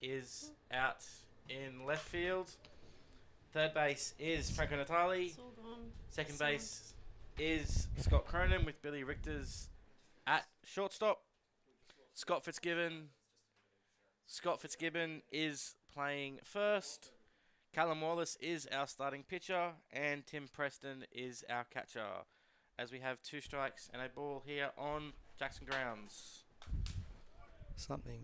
is out in left field. Third base is Franco Natali. It's all gone. Second Sound. base is Scott Cronin with Billy Richters at shortstop. Scott Fitzgibbon is playing first. Callum Wallace is our starting pitcher, and Tim Preston is our catcher. As we have 2 strikes and a ball here on Jackson grounds. Something.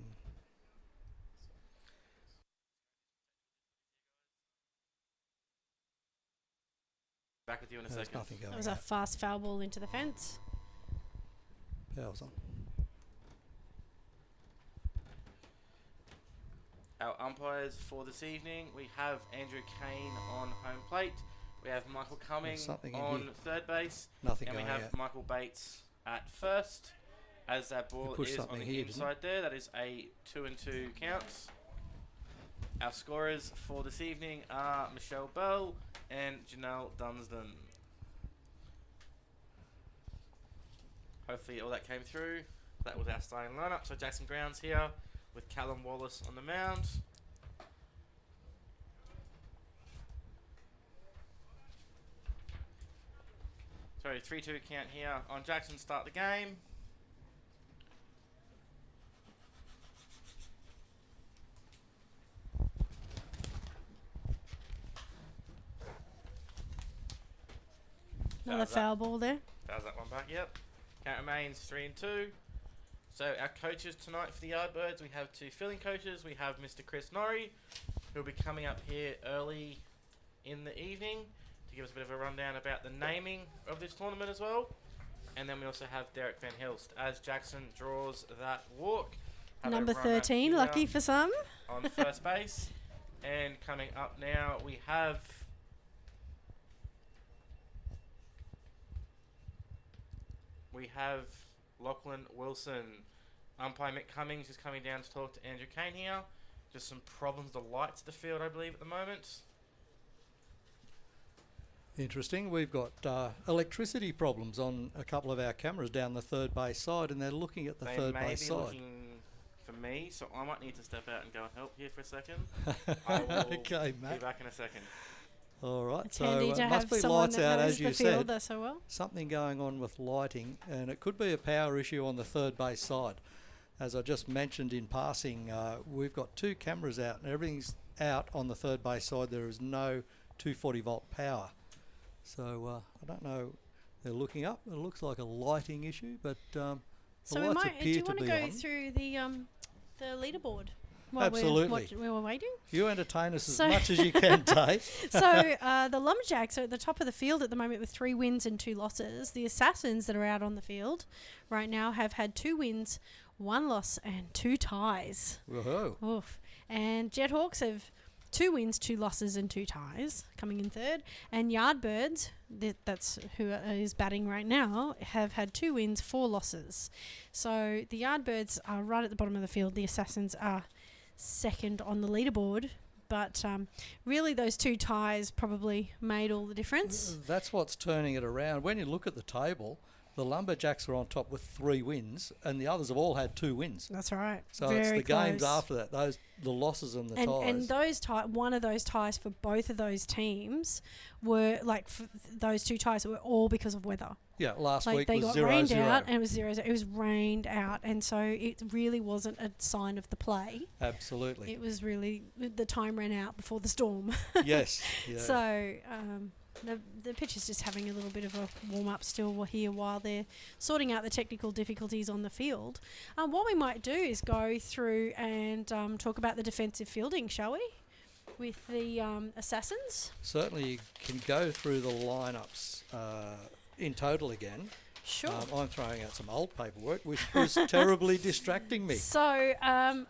Back with you in a There's second. nothing going That was a out. fast foul ball into the fence. Power's on. Our umpires for this evening, we have Andrew Kane on home plate. We have Michael Cumming something in on here. third base. Nothing And we going have out. Michael Bates at first. As that ball pushed is on something the here, didn't inside there, that is a 2-2 count. Our scorers for this evening are Michelle Bell and Janelle Dunsden. Hopefully all that came through. That was our starting lineup. So Jackson Grounds here with Callum Wallace on the mound. Sorry, 3-2 count here on Jackson. Start the game. Another How's that? foul ball there. Fouls that one back, yep. Count remains 3-2. So our coaches tonight for the Yardbirds, we have 2 filling coaches. We have Mr. Chris Norrie, who will be coming up here early in the evening to give us a bit of a rundown about the naming of this tournament as well. And then we also have Derek Van Hilst as Jackson draws that walk. Have a Number run up 13, here lucky for some. on first base. And coming up now, we have Lachlan Wilson. Umpire Mick Cummings is coming down to talk to Andrew Kane here. Just some problems with the lights at the field, I believe, at the moment. Interesting. We've got electricity problems on a couple of our cameras down the third base side, and they're looking at the They third may base be side. looking for me, so I might need to step out and go and help here for a second. I will Okay, be mate. back in a second. All right. It's So handy to must have be someone lights that out, knows as the you field said. so well. Something going on with lighting, and it could be a power issue on the third base side. As I just mentioned in passing, we've got 2 cameras out, and everything's out on the third base side. There is no 240 volt power. So I don't know. They're looking up. It looks like a lighting issue, but the So we lights might. Do appear you to want to be go on. through the leaderboard? While Absolutely. we were waiting. You entertain us So- as much as you can, Dave. So the Lumberjacks are at the top of the field at the moment with 3 wins and 2 losses. The Assassins that are out on the field right now have had 2 wins, 1 loss, and 2 ties. Whoa. Oof. And Jethawks have 2 wins, 2 losses, and 2 ties, coming in third. And Yardbirds, that's who is batting right now, have had 2 wins, 4 losses. So the Yardbirds are right at the bottom of the field. The Assassins are second on the leaderboard. But really, those 2 ties probably made all the difference. That's what's turning it around. When you look at the table, the Lumberjacks are on top with 3 wins, and the others have all had 2 wins. That's right. So Very it's the games close. after that, the losses and the ties. And those one of those ties for both of those teams were those 2 ties were all because of weather. Yeah, last Like week they was got 0-0. rained out, and it was 0-0. It was rained out, and so it really wasn't a sign of the play. Absolutely. It was really the time ran out before the storm. Yes. Yeah. So the pitch is just having a little bit of a warm up still here while they're sorting out the technical difficulties on the field. What we might do is go through and talk about the defensive fielding, shall we? With the Assassins. Certainly you can go through the lineups in total again. Sure. I'm throwing out some old paperwork, which was terribly distracting me. So,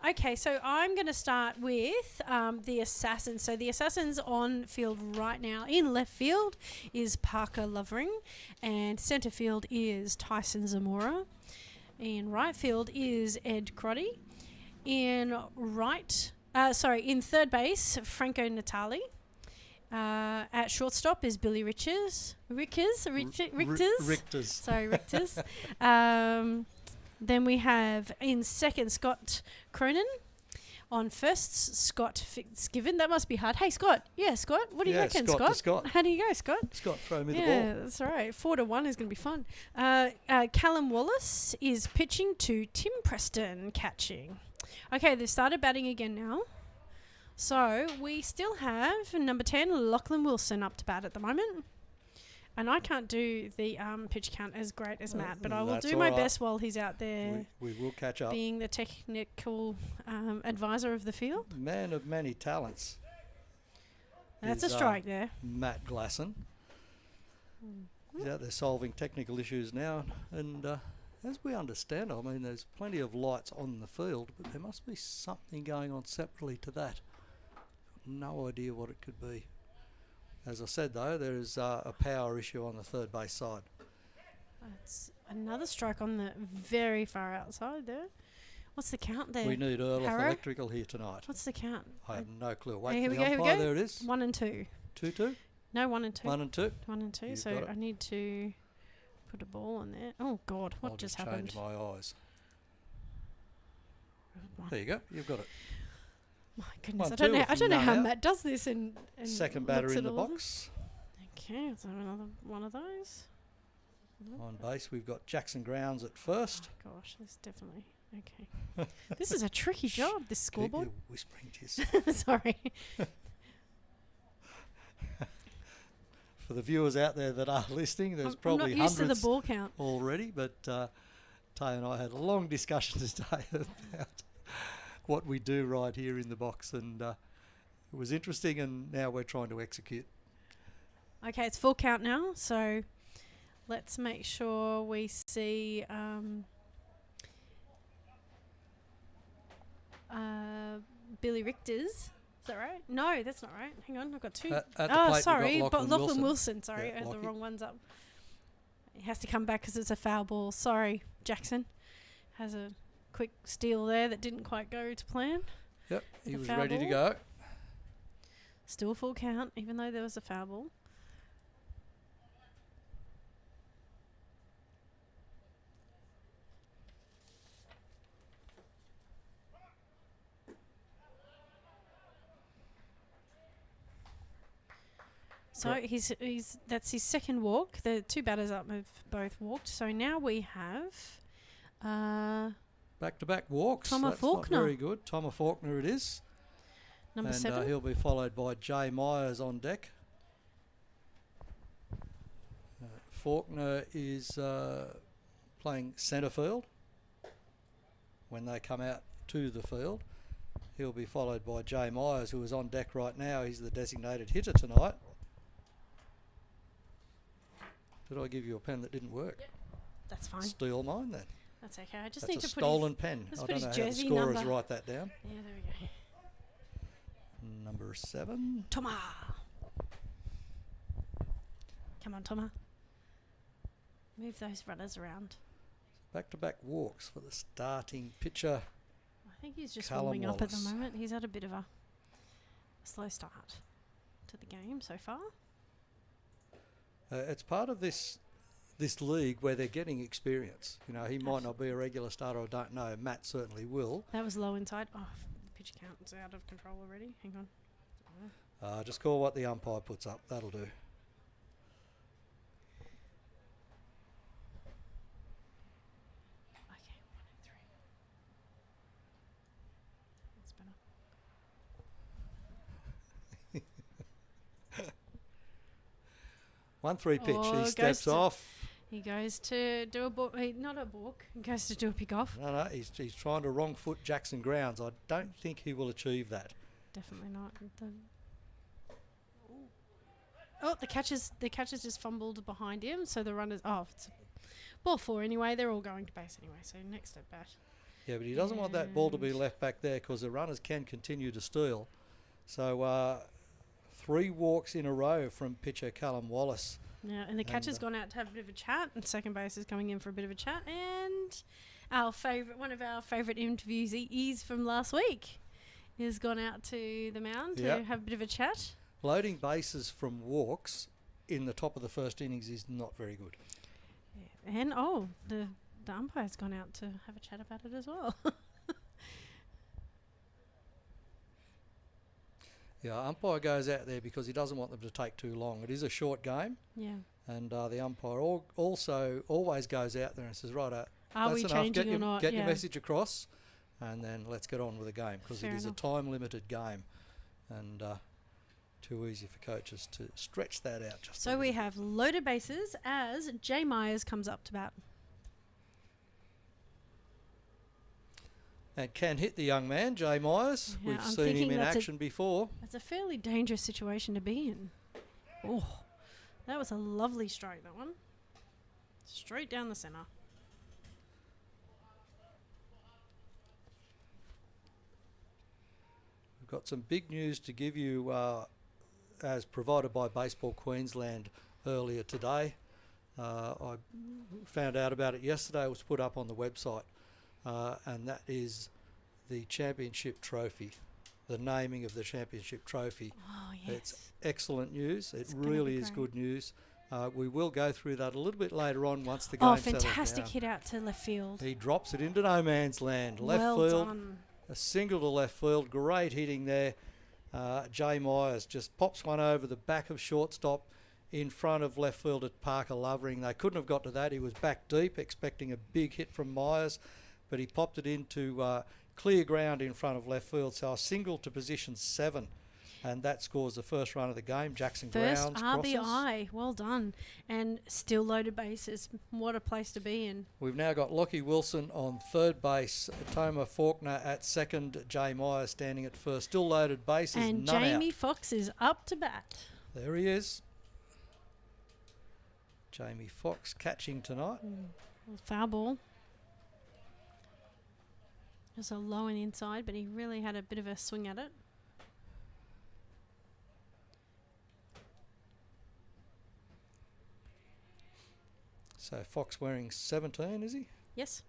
okay, so I'm going to start with the Assassins. So the Assassins on field right now, in left field is Parker Lovren, and centre field is Tyson Zamora. In right field is Ed Crotty. In third base, Franco Natali. At shortstop is Billy Richters. Richters. Sorry, Richters. Then we have in second Scott Cronin. On first, Scott Fitzgibbon. That must be hard. Hey, Scott. Yeah, Scott. What do you reckon, Scott Scott? to Scott. How do you go, Scott? Scott, throw me the Yeah, ball. that's all right. 4-1 is going to be fun. Callum Wallace is pitching to Tim Preston, catching. Okay, they've started batting again now. So we still have number 10, Lachlan Wilson, up to bat at the moment. And I can't do the pitch count as great as Matt, but I will That's do all my right. best while he's out there We will catch up. being the technical advisor of the field. Man of many talents. That's a is, strike there. Matt Glasson. He's out there solving technical issues now. And as we understand, I mean, there's plenty of lights on the field, but there must be something going on separately to that. No idea what it could be. As I said, though, there is a power issue on the third base side. That's another strike on the very far outside there. What's the count there? We need Earl Harrow? Electrical here tonight. What's the count? I have no clue. Hey, Wait here for we the go, here we umpire. go. There it is. 1 and 2. 2-2. No, 1 and 2. 1 and 2. 1 and 2. You've So got it. I need to put a ball on there. Oh God, what I'll just just happened? change my eyes. There you go. You've got it. My goodness, 1-2 I don't know. with I don't know none how out. Matt does this. And Second batter looks in at the all of them. box. Okay, so another one of those. On base, we've got Jackson Grounds at first. Oh, gosh, this definitely okay. This is a tricky job. This Keep scoreboard. your whispering to yourself. Sorry. For the viewers out there that are listening, there's I'm probably not used to the hundreds ball count. already, but Tay and I had a long discussion today about what we do right here in the box, and it was interesting, and now we're trying to execute. Okay, it's full count now, so let's make sure we see Billy Richter's. Is that right? No, that's not right. Hang on, I've got two. At the plate, Oh, we've sorry, got but Lachlan Lachlan Wilson. Wilson. Sorry, Yeah, I had the Lachie. wrong ones up. He has to come back because it's a foul ball. Sorry, Jackson. Has a quick steal there that didn't quite go to plan. Yep, he The was foul ready to ball. go. Still full count, even though there was a foul ball. So Correct. he's that's his second walk. The two batters up have both walked. So now we have Back-to-back walks. Thomas That's Faulkner. not very good. Thomas Faulkner it is. number And 7. he'll be followed by Jay Myers on deck. Faulkner is playing centre field when they come out to the field. He'll be followed by Jay Myers, who is on deck right now. He's the designated hitter tonight. Did I give you a pen that didn't work? That's fine. Steal mine then. That's okay. I just That's need a to stolen pen. let's I put don't know his how the jersey scorers number. write that down. Yeah, there we go. Number 7. Toma. Come on, Toma. Move those runners around. Back-to-back walks for the starting pitcher. I think he's just Callum warming up at the Wallace. moment. He's had a bit of a slow start to the game so far. It's part of this league where they're getting experience. You know, he might not be a regular starter, I don't know. Matt certainly will. That was low inside. Oh, the pitch count is out of control already. Hang on. Just call what the umpire puts up. That'll do. Okay, 1 and 3. That's better. 1-3 pitch. Oh, He goes steps to- off. He goes to do a balk. Not a balk. He goes to do a pick off. No, he's trying to wrong foot Jackson Grounds. I don't think he will achieve that. Definitely not. Oh, the catcher's just fumbled behind him, so the runners. Oh, it's ball 4 anyway. They're all going to base anyway. So next at bat. Yeah, but he doesn't want that ball to be And- left back there because the runners can continue to steal. So 3 walks in a row from pitcher Callum Wallace. Yeah, and the catcher's gone out to have a bit of a chat, and second base is coming in for a bit of a chat. And one of our favourite interviewees from last week, has gone out to the mound Yep. to have a bit of a chat. Loading bases from walks in the top of the first innings is not very good. Yeah. And the umpire's gone out to have a chat about it as well. Yeah, umpire goes out there because he doesn't want them to take too long. It is a short game. Yeah. And the umpire also always goes out there and says, right, Are we that's enough. changing or not? Get your message across, and then let's get on with the game, because it Fair is enough. a time-limited game, and too easy for coaches to stretch that out. Just a So little we bit. have loaded bases as Jay Myers comes up to bat. And can hit the young man, Jay Myers. Yeah, We've I'm seen him thinking in that's action before. That's a fairly dangerous situation to be in. Oh, that was a lovely strike, that one. Straight down the centre. We've got some big news to give you as provided by Baseball Queensland earlier today. I found out about it yesterday. It was put up on the website, and that is the championship trophy, the naming of the championship trophy. Oh, yes. It's excellent news. It's It gonna really be is great. good news. We will go through that a little bit later on once the Oh, game settles fantastic down. hit out to left field. He drops it into no man's land. Left well field, done. a single to left field. Great hitting there. Jay Myers just pops one over the back of shortstop in front of left fielder Parker Lovering. They couldn't have got to that. He was back deep, expecting a big hit from Myers, but he popped it into clear ground in front of left field. So a single to position 7. And that scores the first run of the game. Jackson First Grounds crosses. RBI. Well done. And still loaded bases. What a place to be in. We've now got Lockie Wilson on third base, Toma Faulkner at second, Jay Myers standing at first. Still loaded bases, And none Jamie out. Foxx is up to bat. There he is. Jamie Foxx catching tonight. Foul ball. Just a low and inside, but he really had a bit of a swing at it. So Fox wearing 17, is he? Yes.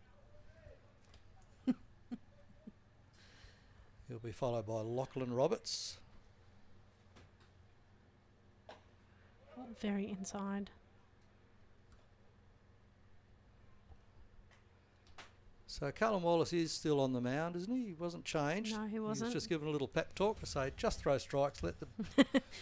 He'll be followed by Lachlan Roberts. Very inside. So Callum Wallace is still on the mound, isn't he? He wasn't changed. No, he He wasn't. was just given a little pep talk to say, just throw strikes, let them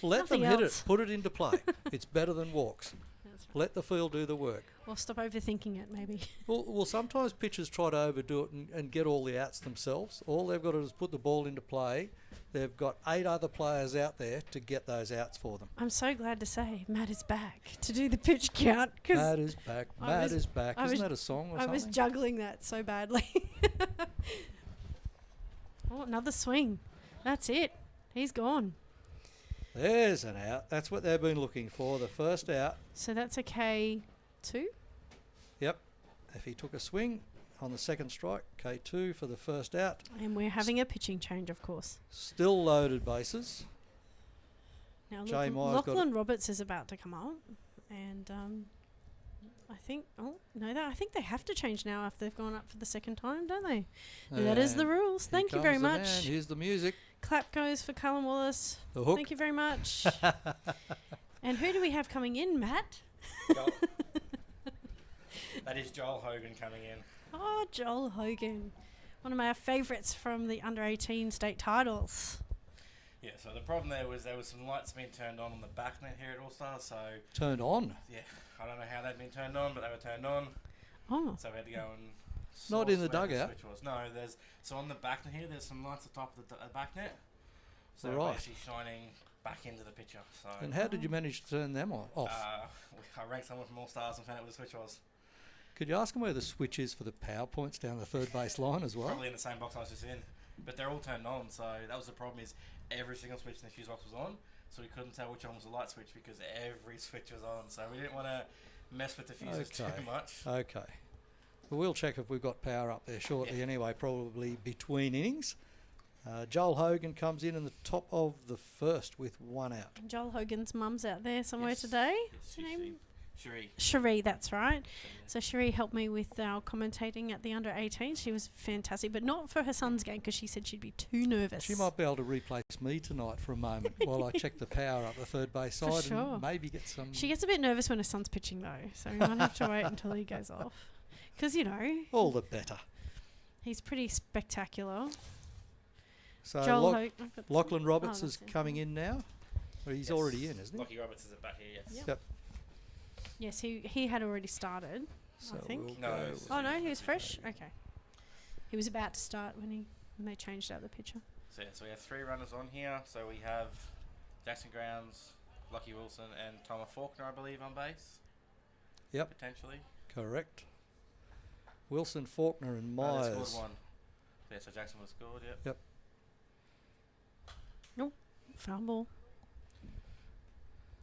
Nothing hit else. it, put it into play. It's better than walks. That's right. Let the field do the work. Or stop overthinking it, maybe. Well, sometimes pitchers try to overdo it and get all the outs themselves. All they've got to do is put the ball into play. They've got 8 other players out there to get those outs for them. I'm so glad to say Matt is back to do the pitch count. Cause Matt is back. I Matt was- is back. I Isn't was- that a song or I was something? juggling that so badly. Oh, another swing. That's it. He's gone. There's an out. That's what they've been looking for. The first out. So that's a K2. Yep. If he took a swing on the second strike, K2 for the first out. And we're having a pitching change, of course. Still loaded bases. Now, Jay Myers got Lachlan Roberts is about to come up. And I think, I think they have to change now if they've gone up for the second time, don't they? That is the And rules. here Thank you very comes the man. much. Here's the music. Clap goes for Callum Wallace. The hook. Thank you very much. And who do we have coming in, Matt? That is Joel Hogan coming in. Oh, Joel Hogan. One of my favourites from the under-18 state titles. Yeah, so the problem there was some lights being turned on the back net here at All Stars, so Turned on. yeah, I don't know how they'd been turned on, but they were turned on, Oh, so we had to go and Not in source the where dugout. switch was. No, so on the back net here, there's some lights at the top of the back net, so Right. basically shining back into the picture. So And how did you manage to turn them off? I rang someone from All Stars and found out where the switch was. Could you ask them where the switch is for the power points down the third base line as well? Probably in the same box I was just in, but they're all turned on. So that was the problem, is every single switch in the fuse box was on, so we couldn't tell which one was a light switch because every switch was on. So we didn't want to mess with the fuses too much. Okay. Well, we'll check if we've got power up there shortly anyway, probably between innings. Joel Hogan comes in the top of the first with 1 out. Joel Hogan's mum's out there somewhere Yes. today. Yes, What's her name? Cherie. Cherie, that's right. So Cherie helped me with our commentating at the under-18. She was fantastic, but not for her son's game because she said she'd be too nervous. She might be able to replace me tonight for a moment while I check the power up the third base For side sure. and maybe get some... She gets a bit nervous when her son's pitching though, so we might have to wait until he goes off. Because, All the better. he's pretty spectacular. So Joel Hogan. Lachlan Roberts is that's it. coming in now. Or he's Yes. already in, isn't he? Lockie Roberts is back here, yes. Yep. Yep. Yes, he had already started. So think. we'll No, go it's- with- Oh no, he was fresh. Okay. He was about to start when they changed out the pitcher. So, yeah, so we have 3 runners on here. So we have Jackson Grounds, Lockie Wilson, and Thomas Faulkner, I believe, on base. Yep. Potentially. Correct. Wilson, Faulkner and No, they Myers. scored 1. Yeah, so Jackson was scored, yep. Yep. Foul ball.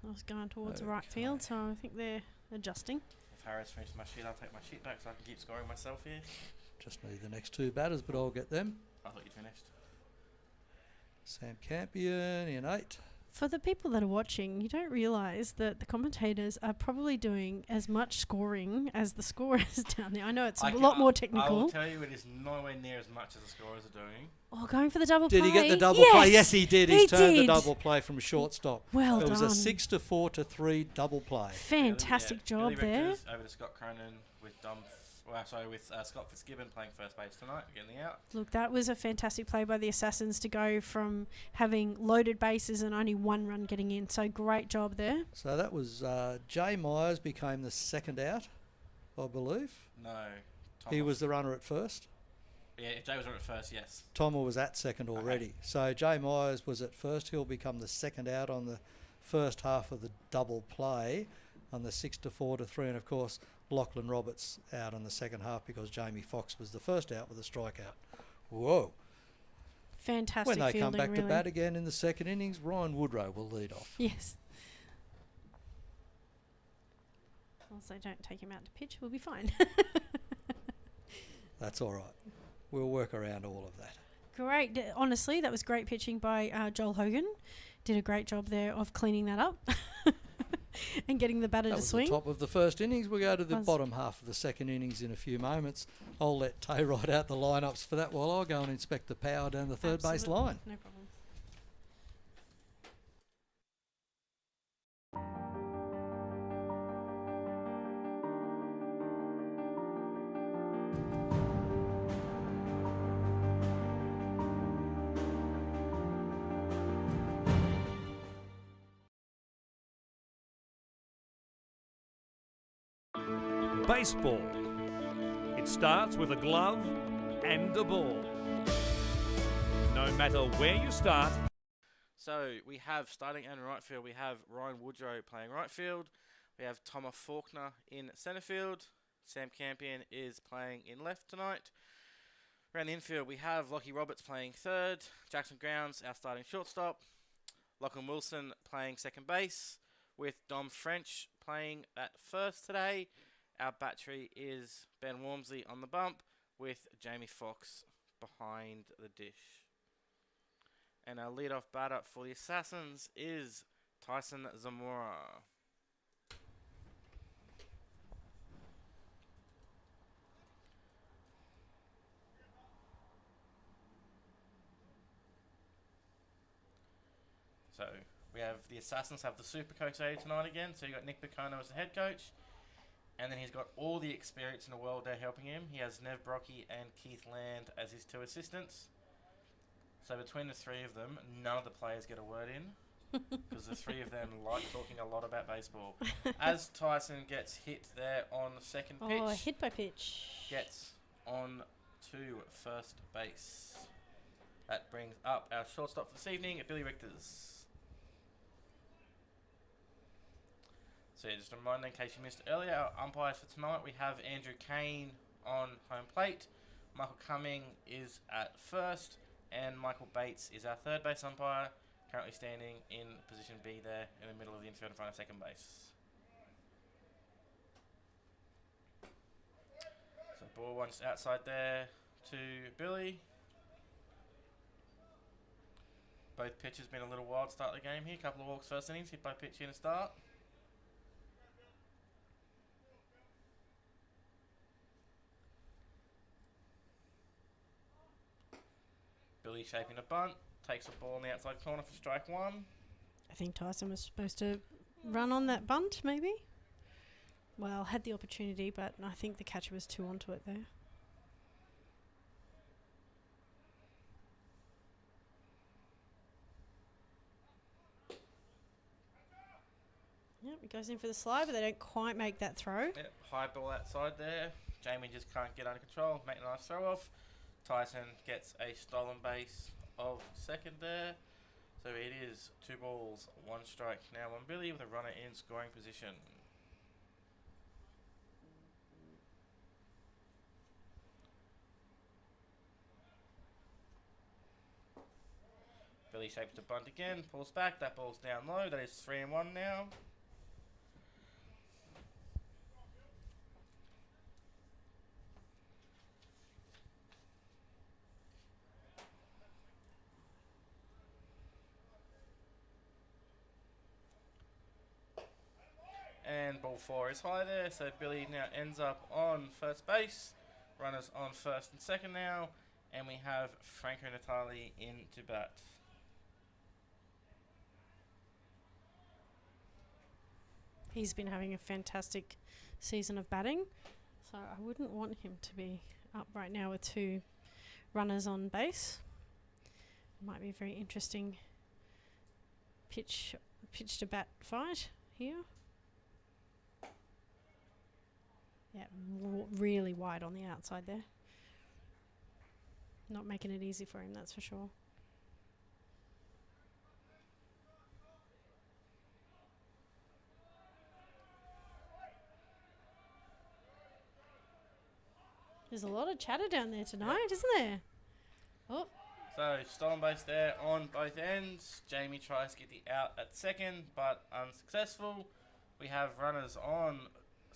I was going towards the right Okay. field, so I think they're adjusting. If Harris finishes my sheet, I'll take my sheet back so I can keep scoring myself here. Just need the next 2 batters, but I'll get them. I thought you finished. Sam Campion in 8. For the people that are watching, you don't realise that the commentators are probably doing as much scoring as the scorers down there. I know it's a lot more I will technical. tell you, it is nowhere near as much as the scorers are doing. Oh, going for the double Did play. he get the double play? Yes, he did. he He's turned the did. double play from shortstop. Well It was done. a 6-4 to 3 double play. Fantastic job Billy there. Richter's over to Scott Cronin with Scott Fitzgibbon playing first base tonight, getting the out. Look, that was a fantastic play by the Assassins to go from having loaded bases and only 1 run getting in. So great job there. So that was Jay Myers became the second out, I believe. No. He was the runner at first. Yeah, if Jay was on at first, yes. Tomer was at second already. So Jay Myers was at first. He'll become the second out on the first half of the double play on the 6-4 to 3. And of course, Lachlan Roberts out on the second half because Jamie Foxx was the first out with a strikeout. Whoa. Fantastic When they fielding, come back really. to bat again in the second innings, Ryan Woodrow will lead off. Yes. Also, don't take him out to pitch. We'll be fine. That's all right. We'll work around all of that. Great. Honestly, that was great pitching by Joel Hogan. Did a great job there of cleaning that up and getting the batter That to was swing. the top of the first innings. We'll go to the Was- bottom half of the second innings in a few moments. I'll let Tay write out the lineups for that while I'll go and inspect the power down the third base Absolutely. line. No problem. Baseball. It starts with a glove and a ball. No matter where you start, So we have, starting in right field, we have Ryan Woodrow playing right field. We have Thomas Faulkner in centre field. Sam Campion is playing in left tonight. Around the infield, we have Lockie Roberts playing third. Jackson Grounds, our starting shortstop. Lachlan Wilson playing second base. With Dom French playing at first today. Our battery is Ben Wormsley on the bump with Jamie Foxx behind the dish. And our leadoff batter for the Assassins is Tyson Zamora. So we have the Assassins have the super coach today tonight again. So you got Nick Bacona as the head coach. And then he's got all the experience in the world there helping him. He has Nev Brocky and Keith Land as his 2 assistants. So between the 3 of them, none of the players get a word in. Because the 3 of them like talking a lot about baseball. As Tyson gets hit there on the second pitch. Oh, hit by pitch. Gets on to first base. That brings up our shortstop for this evening, Billy Richter's. So yeah, just a reminder in case you missed it earlier, our umpires for tonight, we have Andrew Kane on home plate, Michael Cumming is at first, and Michael Bates is our third base umpire, currently standing in position B there in the middle of the infield in front of second base. So ball one just outside there to Billy. Both pitchers been a little wild to start the game here, couple of walks first innings, hit by pitch in a start. Billy shaping a bunt, takes a ball in the outside corner for strike 1. I think Tyson was supposed to run on that bunt, maybe. Well, had the opportunity, but I think the catcher was too onto it there. Goes in for the slide, but they don't quite make that throw. Yep, high ball outside there. Jamie just can't get under control. Make a nice throw off. Tyson gets a stolen base of second there. So it is 2 balls, 1 strike. Now 1 Billy with a runner in scoring position. Billy shapes the bunt again, pulls back, that ball's down low, that is 3-1 now. And ball 4 is high there, so Billy now ends up on first base. Runners on first and second now, and we have Franco Natali in to bat. He's been having a fantastic season of batting, so I wouldn't want him to be up right now with 2 runners on base. Might be a very interesting pitch to bat fight here. Yeah, really wide on the outside there. Not making it easy for him, that's for sure. There's a lot of chatter down there tonight, isn't there? Oh. So, stolen base there on both ends. Jamie tries to get the out at second, but unsuccessful. We have runners on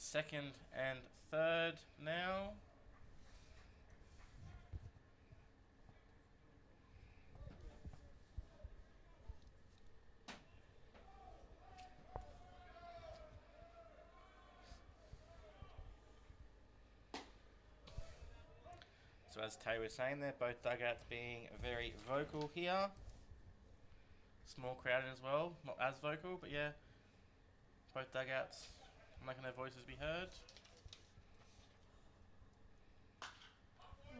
second and third now. So as Tay was saying there, both dugouts being very vocal here. Small crowd as well, not as vocal, but yeah, both dugouts making their voices be heard.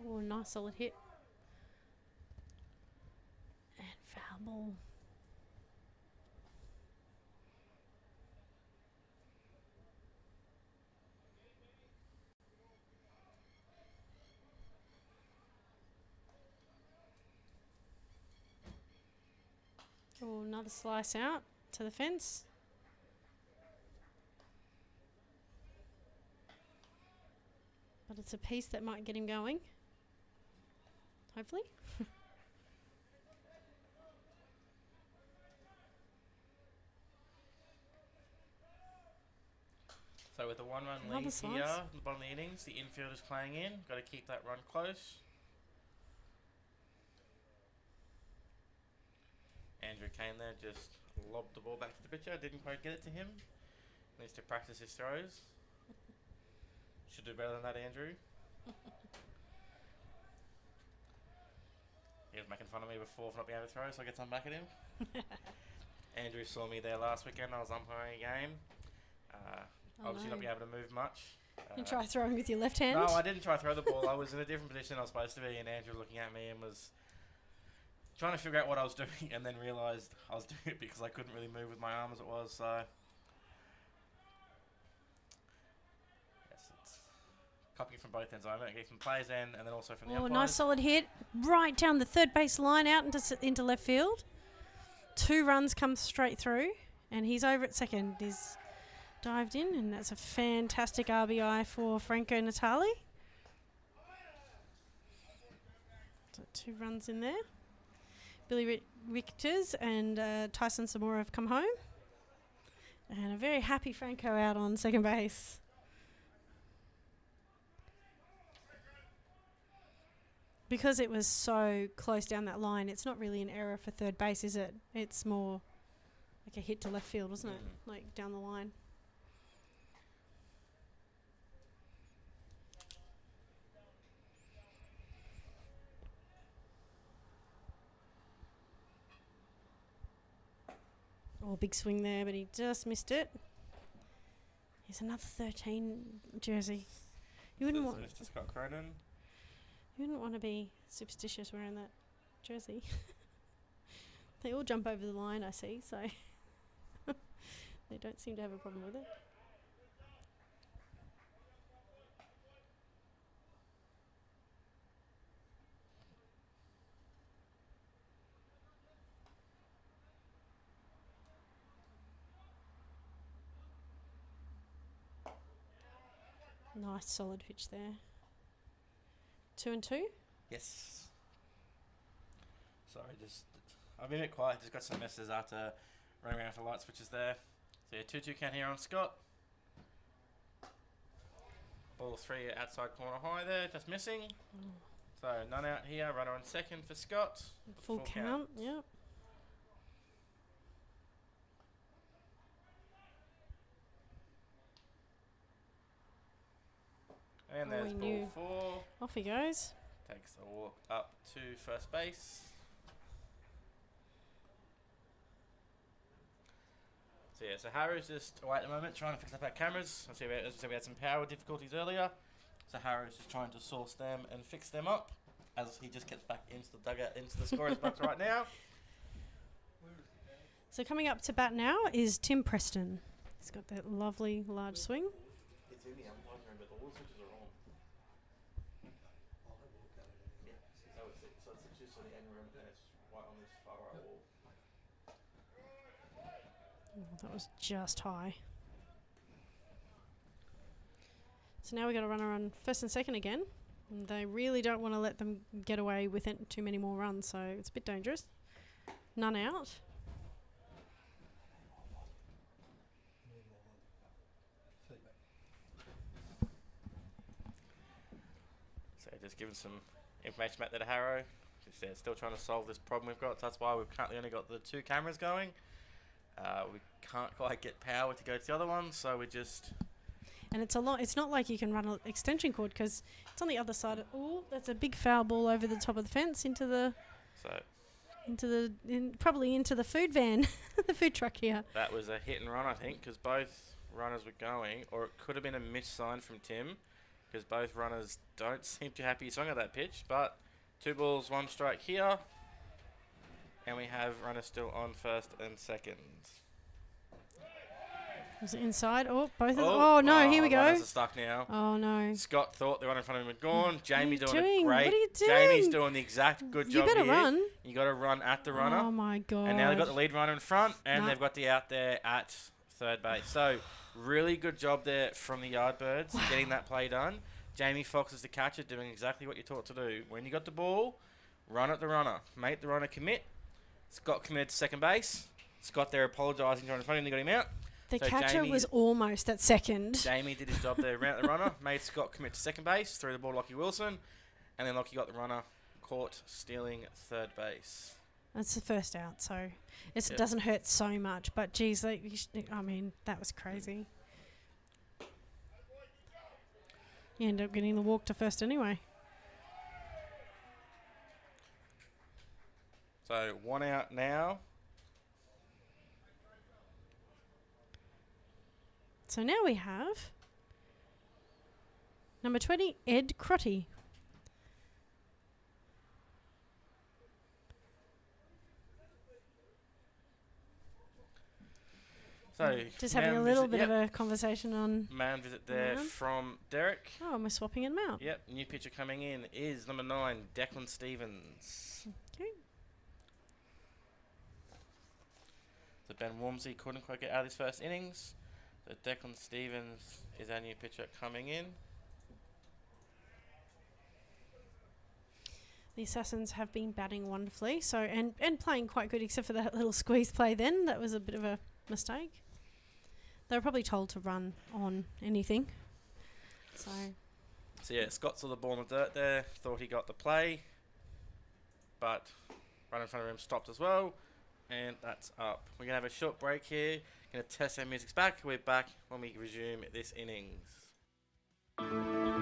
Oh, nice solid hit. And foul ball. Oh, another slice out to the fence. But it's a piece that might get him going. Hopefully. So with a 1-run Another lead slice. here, at the bottom of the innings, the infield is playing in. Got to keep that run close. Andrew Kane there just lobbed the ball back to the pitcher. Didn't quite get it to him. Needs to practice his throws. Should do better than that, Andrew. He was making fun of me before for not being able to throw, so I get some back at him. Andrew saw me there last weekend. I was umpiring a game. Obviously not being able to move much. You try throwing with your left hand? No, I didn't try to throw the ball. I was in a different position I was supposed to be, and Andrew looking at me and was trying to figure out what I was doing, and then realised I was doing it because I couldn't really move with my arm as it was, so... Yes, it's copying from both ends. I'm going to get from players' end and then also from the umpires. Nice solid hit. Right down the third base line out into left field. 2 runs come straight through, and he's over at second. He's dived in, and that's a fantastic RBI for Franco Natali. So 2 runs in there. Billy Richters and Tyson Zamora have come home. And a very happy Franco out on second base. Because it was so close down that line, it's not really an error for third base, is it? It's more like a hit to left field, wasn't it? Like down the line. Oh, big swing there, but he just missed it. Here's another 13 jersey. You wouldn't want Mr. Scott Cronin. You wouldn't want to be superstitious wearing that jersey. They all jump over the line, I see, so They don't seem to have a problem with it. Nice solid pitch there. 2-2. Yes. Sorry, I've been a bit quiet. Just got some messes after running around for light switches there. So yeah, 2-2 count here on Scott. Ball 3 outside corner high there, just missing. So none out here. Runner on second for Scott. Full count. Yep. And there's ball 4. Off he goes. Takes a walk up to first base. So yeah, so Harrow's just away at the moment trying to fix up our cameras. As we had some power difficulties earlier. So Harrow's just trying to source them and fix them up as he just gets back into the dugout, into the scorer's box right now. So coming up to bat now is Tim Preston. He's got that lovely large swing. It's in the umpires room, but all the switches are on. Yeah, so it's just on the end room and it's right on this far right wall. Oh, that was just high. So now we've got a runner on first and second again. And they really don't want to let them get away with it too many more runs, so it's a bit dangerous. None out. So just giving some information back there to Harrow. Just still trying to solve this problem we've got. So that's why we've currently only got the 2 cameras going. We can't quite get power to go to the other one, so we just... And it's a lot. It's not like you can run an extension cord because it's on the other side. Oh, that's a big foul ball over the top of the fence into the probably into the food van, the food truck here. That was a hit and run, I think, because both runners were going, or it could have been a missed sign from Tim, because both runners don't seem too happy he swung at that pitch. But 2 balls, 1 strike here, and we have runners still on first and second. Was it inside? Oh, both of them. Oh, no, here we go. Runners are stuck now. Oh, no. Scott thought the runner in front of him had gone. Jamie What doing are you a great... doing? What are you doing? Jamie's doing the exact good job You better here. run. You got to run at the runner. Oh, my God. And now they've got the lead runner in front, and Nah. they've got the out there at third base. So, really good job there from the Yardbirds getting that play done. Jamie Foxx is the catcher, doing exactly what you're taught to do. When you got the ball, run at the runner. Make the runner commit. Scott committed to second base. Scott there apologising, trying to front him, they got him out. The So catcher Jamie- was almost at second. Jamie did his job there, ran at the runner, made Scott commit to second base, threw the ball to Lockie Wilson, and then Lockie got the runner, caught stealing third base. That's the first out, so it Yep. doesn't hurt so much. But, geez, I mean, that was crazy. You end up getting the walk to first anyway. So 1 out now. So now we have number 20, Ed Crotty. So Just having a man little visit- bit yep, of a conversation on... man visit there Man. from Derek. Oh, we're swapping them out. Yep, new pitcher coming in is number 9, Declan Stevens. Okay. So Ben Walmsley couldn't quite get out of his first innings. So Declan Stevens is our new pitcher coming in. The Assassins have been batting wonderfully, so and playing quite good, except for that little squeeze play then. That was a bit of a mistake. They were probably told to run on anything. So Yeah, Scott saw the ball in the dirt there, thought he got the play, but right in front of him stopped as well, and that's up. We're going to have a short break here. Going to test our music back. We're back when we resume this innings.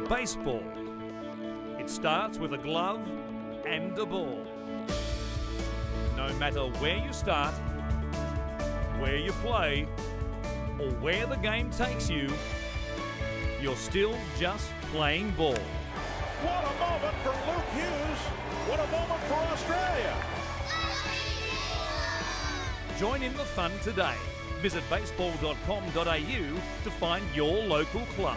Baseball. It starts with a glove and a ball. No matter where you start, where you play, or where the game takes you, you're still just playing ball. What a moment for Luke Hughes. What a moment for Australia. Join in the fun today. Visit baseball.com.au to find your local club.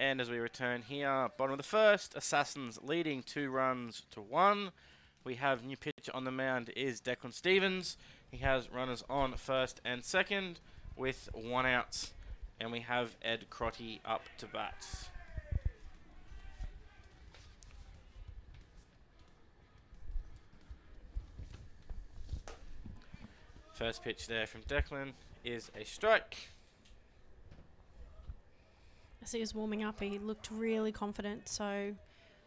And as we return here, bottom of the first, Assassins leading 2 runs to 1. We have new pitcher on the mound is Declan Stevens. He has runners on first and second with 1 out. And we have Ed Crotty up to bat. First pitch there from Declan is a strike. As he was warming up, he looked really confident. So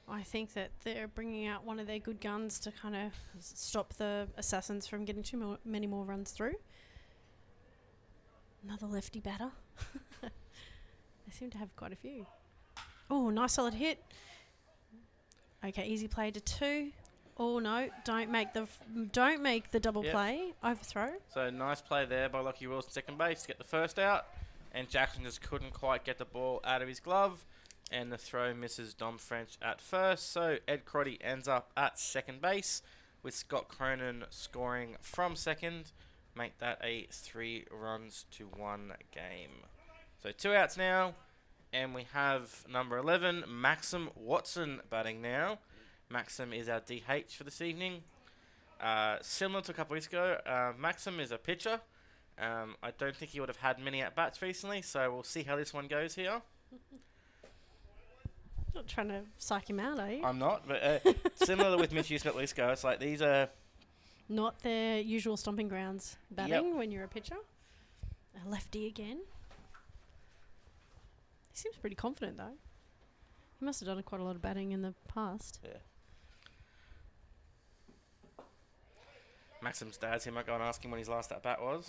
I think that they're bringing out one of their good guns to kind of stop the Assassins from getting many more runs through. Another lefty batter. They seem to have quite a few. Oh, nice solid hit. Okay, easy play to 2. Oh no! Don't make the double play. Overthrow. So nice play there by Lockie Wilson, second base, to get the first out. And Jackson just couldn't quite get the ball out of his glove. And the throw misses Dom French at first. So Ed Crotty ends up at second base with Scott Cronin scoring from second. Make that a 3 runs to 1 game. So 2 outs now. And we have number 11, Maxim Watson, batting now. Maxim is our DH for this evening. Similar to a couple weeks ago, Maxim is a pitcher. I don't think he would have had many at-bats recently, so we'll see how this one goes here. Not trying to psych him out, are you? I'm not, but similar with Mitch Houston a couple weeks ago, it's like these are... Not their usual stomping grounds batting when you're a pitcher. A lefty again. He seems pretty confident, though. He must have done quite a lot of batting in the past. Yeah. Maxim's dad's here. Might go and ask him when his last at-bat was.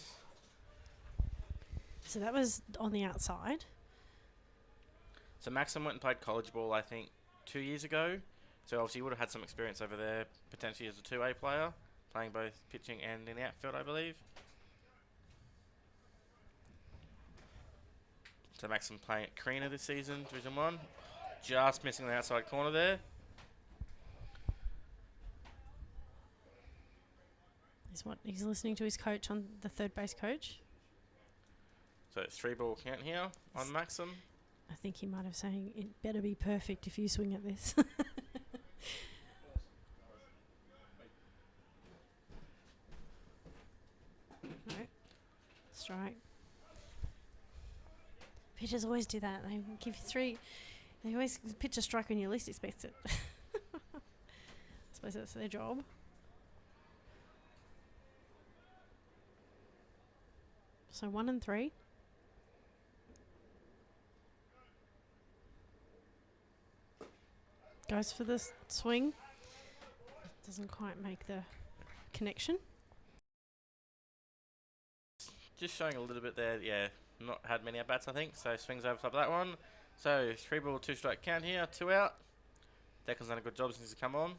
So that was on the outside. So Maxim went and played college ball, I think, 2 years ago. So obviously he would have had some experience over there, potentially as a 2A player, playing both pitching and in the outfield, I believe. So Maxim playing at Carina this season, Division 1. Just missing the outside corner there. He's listening to his coach on the third base coach. So 3-ball count here on Maxim. I think he might have saying it better be perfect if you swing at this. No. Strike. Pitchers always do that. They give you 3. They always pitch a strike when you least expect it. I suppose that's their job. So 1 and 3. Goes for the swing. Doesn't quite make the connection. Just showing a little bit there, yeah. Not had many at-bats, I think. So swings over top of that one. So 3-ball, 2-strike count here. 2 out. Declan's done a good job since he's come on.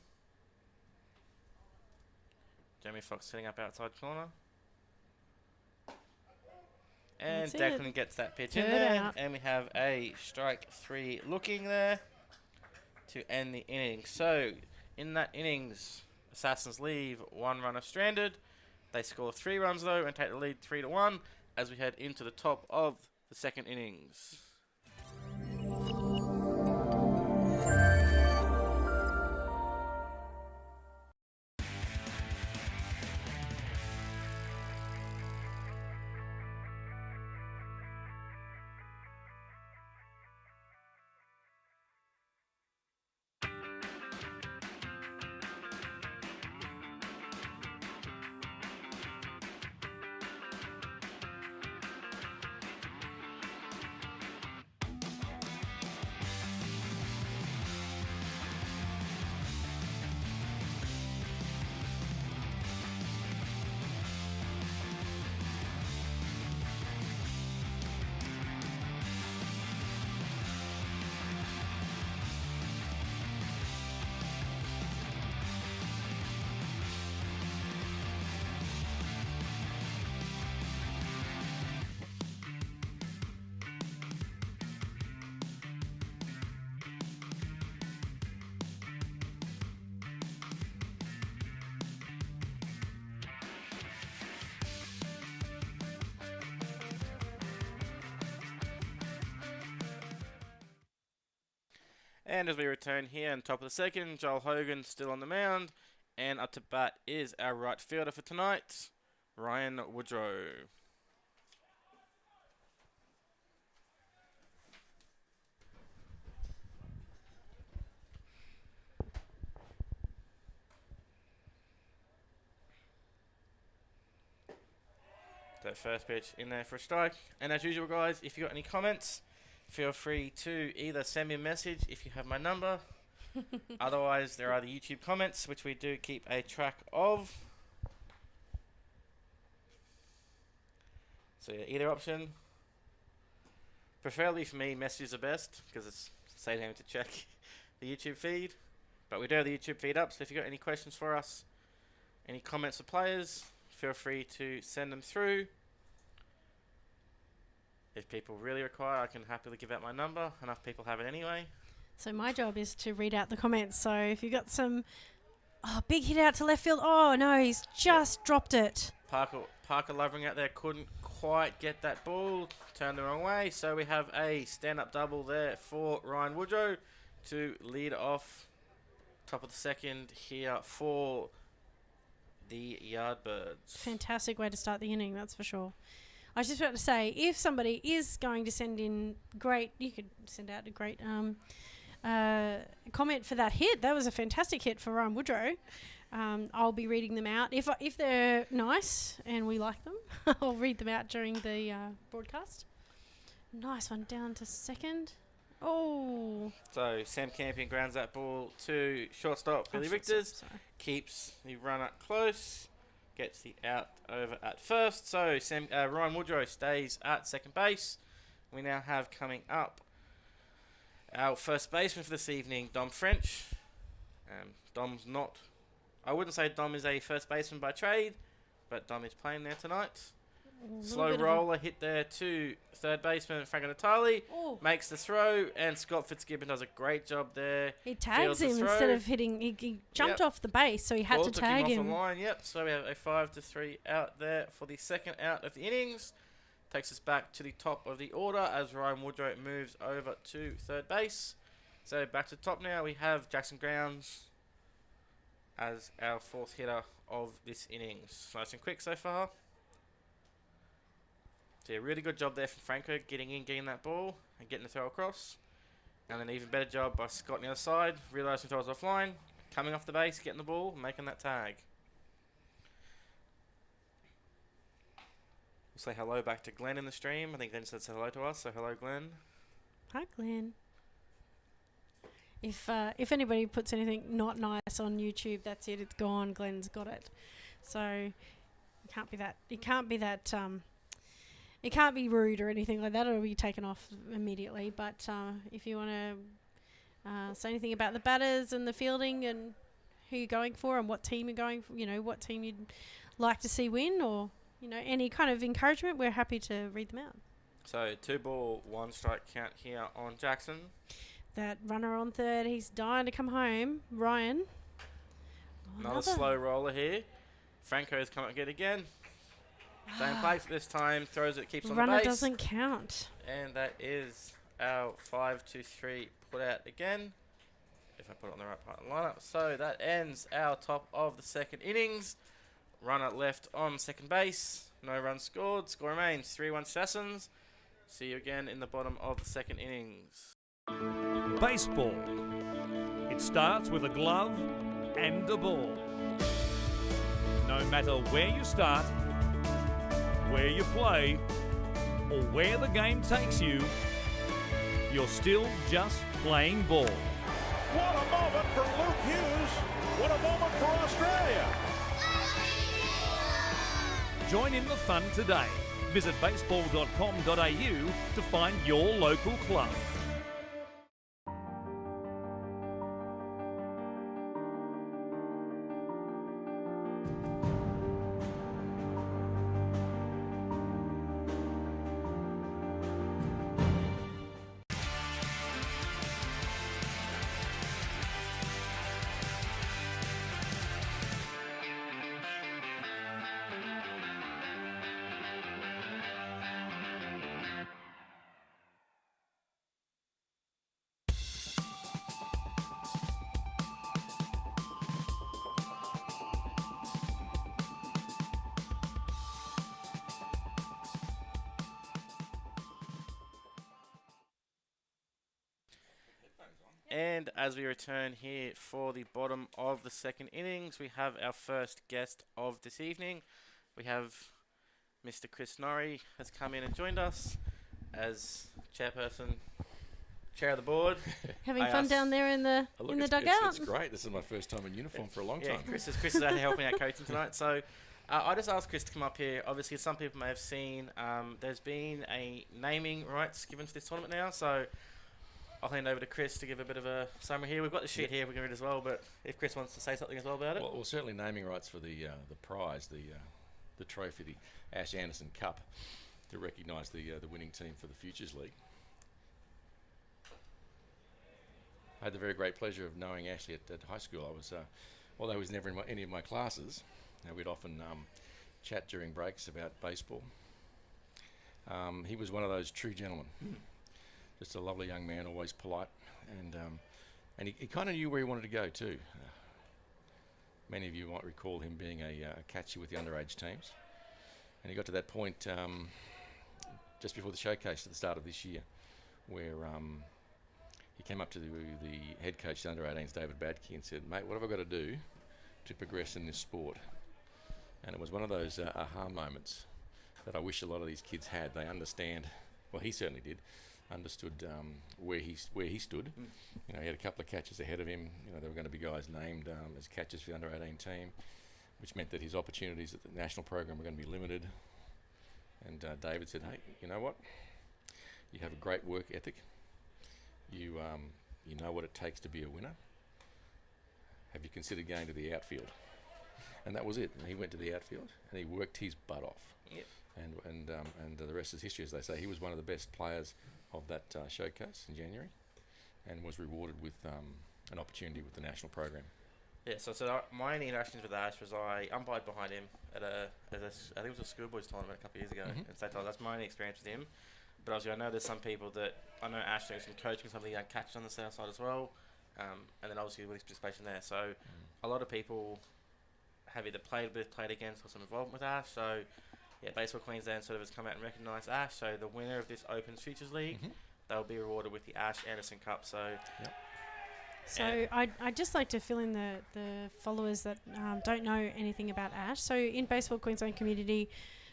Jeremy Foxx sitting up outside corner. And Declan gets that pitch in there. And we have a strike 3 looking there to end the inning. So in that innings, Assassins leave 1 runner stranded. They score 3 runs though and take the lead 3-1 as we head into the top of the second innings. And as we return here on top of the second, Joel Hogan still on the mound. And up to bat is our right fielder for tonight, Ryan Woodrow. So first pitch in there for a strike. And as usual, guys, if you got any comments, feel free to either send me a message if you have my number. Otherwise, there are the YouTube comments, which we do keep a track of. So yeah, either option. Preferably for me, messages are best because it's safe having to check the YouTube feed. But we do have the YouTube feed up, so if you got any questions for us, any comments for players, feel free to send them through. If people really require, I can happily give out my number. Enough people have it anyway. So my job is to read out the comments. So if you got some big hit out to left field. Oh, no, he's just dropped it. Parker Lovren out there couldn't quite get that ball. Turned the wrong way. So we have a stand-up double there for Ryan Woodrow to lead off top of the second here for the Yardbirds. Fantastic way to start the inning, that's for sure. I was just about to say, if somebody is going to send in you could send out a great comment for that hit. That was a fantastic hit for Ryan Woodrow. I'll be reading them out. If they're nice and we like them, I'll read them out during the broadcast. Nice one down to second. Oh. So Sam Campion grounds that ball to shortstop Billy Richters. Keeps the runner close. Gets the out over at first. So Ryan Woodrow stays at second base. We now have coming up our first baseman for this evening, Dom French. Dom's not... I wouldn't say Dom is a first baseman by trade, but Dom is playing there tonight. Slow roller hit there to third baseman Franco Natali. Makes the throw, and Scott Fitzgibbon does a great job there. He tags him instead of hitting. He jumped off the base, so he had to tag him. Off the line, So we have a 5-3 out there for the second out of the innings. Takes us back to the top of the order as Ryan Woodrow moves over to third base. So back to the top now. We have Jackson Grounds as our fourth hitter of this innings. Nice and quick so far. So yeah, really good job there from Franco getting that ball and getting the throw across. And an even better job by Scott on the other side, realising the throw was offline, coming off the base, getting the ball, making that tag. We'll say hello back to Glenn in the stream. I think Glenn said hello to us, so hello Glenn. Hi Glenn. If anybody puts anything not nice on YouTube, that's it. It's gone. Glenn's got it. So it can't be that. It can't be that. It can't be rude or anything like that. It'll be taken off immediately. But if you want to say anything about the batters and the fielding and who you're going for and what team you're going for, what team you'd like to see win, or any kind of encouragement, we're happy to read them out. So 2 ball, 1 strike count here on Jackson. That runner on third, he's dying to come home. Ryan. Another slow roller here. Franco's come up again. Same place this time. Throws it, keeps on the base. Runner doesn't count. And that is our 5-2-3 put out again. If I put it on the right part of the lineup. So that ends our top of the second innings. Runner left on second base. No runs scored. Score remains 3-1 Sassons. See you again in the bottom of the second innings. Baseball. It starts with a glove and a ball. No matter where you start, where you play, or where the game takes you, you're still just playing ball. What a moment for Luke Hughes. What a moment for Australia. Join in the fun today. Visit baseball.com.au to find your local club. And as we return here for the bottom of the second innings, we have our first guest of this evening. We have Mr. Chris Norrie has come in and joined us as chairperson, chair of the board. Having fun down there in the dugout. It's great. This is my first time in uniform for a long time. Chris is out here helping out coaching tonight. So I just asked Chris to come up here. Obviously, some people may have seen there's been a naming rights given to this tournament now. So I'll hand over to Chris to give a bit of a summary here. We've got the sheet here we can read as well, but if Chris wants to say something as well about it. Well, certainly naming rights for the prize, the trophy, the Ash Anderson Cup, to recognise the winning team for the Futures League. I had the very great pleasure of knowing Ashley at high school. I was, although he was never in any of my classes, we'd often chat during breaks about baseball. He was one of those true gentlemen. Just a lovely young man, always polite, and he kind of knew where he wanted to go too. Many of you might recall him being a catcher with the underage teams, and he got to that point just before the showcase at the start of this year, where he came up to the head coach, the under-18s, David Badke, and said, "Mate, what have I got to do to progress in this sport?" And it was one of those aha moments that I wish a lot of these kids had. They understand. Well, he certainly did. Understood where he stood. You know, he had a couple of catches ahead of him. You know, there were going to be guys named as catchers for the under-18 team, which meant that his opportunities at the national program were going to be limited. And David said, "Hey, you know what? You have a great work ethic. You know what it takes to be a winner. Have you considered going to the outfield?" And that was it. And he went to the outfield and he worked his butt off. Yep. And the rest is history, as they say. He was one of the best players of that showcase in January, and was rewarded with an opportunity with the national program. Yeah, so my interactions with Ash was I umpired behind him at I think it was a schoolboys tournament a couple of years ago. And so that's my only experience with him. But obviously I know there's some people that, I know Ash doing some coaching, some of the young catchers on the south side as well. And then obviously with his participation there. So a lot of people have either played against or some involvement with Ash. So yeah, Baseball Queensland sort of has come out and recognised Ash. So the winner of this Opens Futures League, they'll be rewarded with the Ash Anderson Cup. So So I'd just like to fill in the followers that don't know anything about Ash. So in Baseball Queensland community,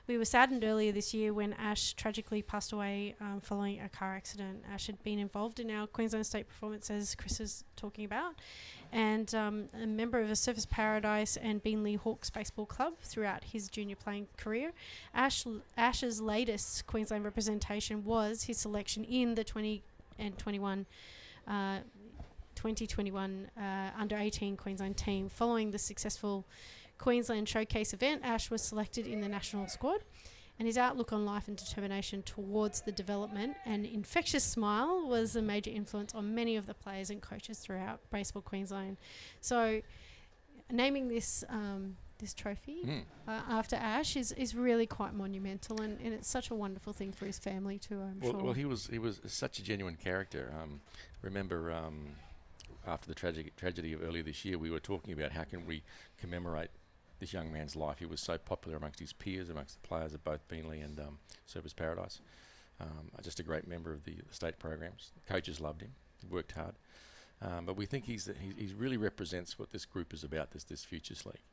we were saddened earlier this year when Ash tragically passed away following a car accident. Ash had been involved in our Queensland State performance, as Chris is talking about, and a member of a Surfers Paradise and Beenleigh Hawks Baseball Club throughout his junior playing career. Ash's latest Queensland representation was his selection in the 2021 under-18 Queensland team. Following the successful Queensland Showcase event, Ash was selected in the national squad, and his outlook on life and determination towards the development and infectious smile was a major influence on many of the players and coaches throughout Baseball Queensland. So naming this this trophy after Ash is really quite monumental, and it's such a wonderful thing for his family too, I'm sure. Well, he was such a genuine character. Remember after the tragedy of earlier this year, we were talking about how can we commemorate this young man's life. He was so popular amongst his peers, amongst the players of both Beenleigh and Surfers Paradise. Just a great member of the state programs. Coaches loved him. He worked hard. But we think he really represents what this group is about, this Futures League.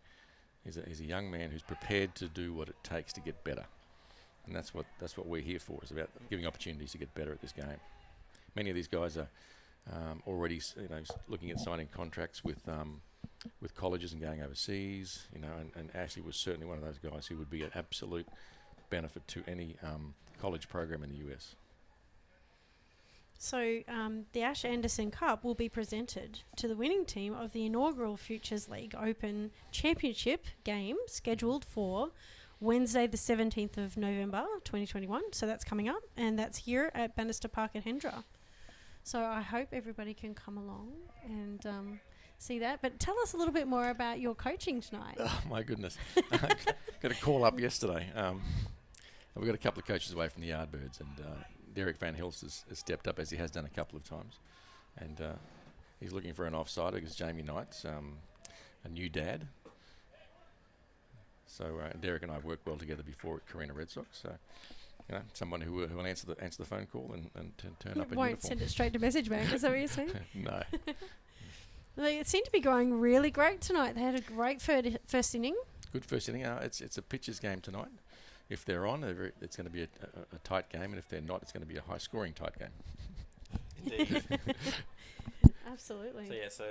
He's a young man who's prepared to do what it takes to get better. And that's what we're here for, is about giving opportunities to get better at this game. Many of these guys are already looking at signing contracts with colleges and going overseas, and Ashley was certainly one of those guys who would be an absolute benefit to any college program in the US. So the Ash Anderson Cup will be presented to the winning team of the inaugural Futures League Open Championship game, scheduled for Wednesday the 17th of November 2021. So that's coming up, and that's here at Bannister Park at Hendra. So I hope everybody can come along and see that. But tell us a little bit more about your coaching tonight. Oh, my goodness. Got a call up yesterday. We've got a couple of coaches away from the Yardbirds, and Derek Van Hilst has stepped up, as he has done a couple of times. And he's looking for an offsider because Jamie Knight's a new dad. So Derek and I have worked well together before at Carina Red Sox. So someone who will answer the phone call and turn You up in won't uniform. send it straight to message bank. Is that what you're saying? No. They seem to be going really great tonight. They had a great first inning. Good first inning. It's a pitcher's game tonight. If they're on, it's going to be a tight game, and if they're not, it's going to be a high-scoring tight game. Indeed. Absolutely. So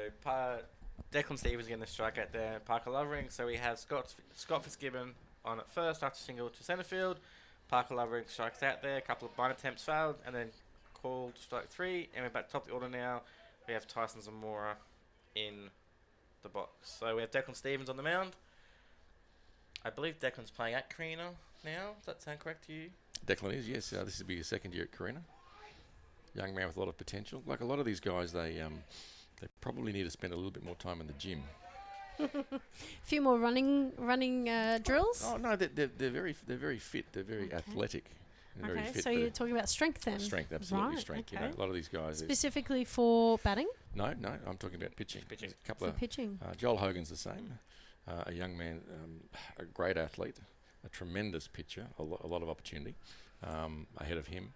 Declan Stevens getting the strikeout there. Parker Lovren. So we have Scott Fitzgibbon on at first after single to centre field. Parker Lovren strikes out there. A couple of bind attempts failed, and then called strike 3. And we're back top of the order now. We have Tyson Zamora in the box. So we have Declan Stevens on the mound. I believe Declan's playing at Carina now. Does that sound correct to you? Declan is, yes. This will be his second year at Carina. Young man with a lot of potential. Like a lot of these guys, they probably need to spend a little bit more time in the gym. A few more running drills. Oh no, they're very fit. They're very athletic. They're very Okay, fit. so you're talking about strength then? Strength, absolutely Right, strength. okay. A lot of these guys. Specifically for batting? No, I'm talking about pitching. Pitching. A couple For of pitching. Joel Hogan's the same. A young man, a great athlete, a tremendous pitcher, a lot of opportunity ahead of him.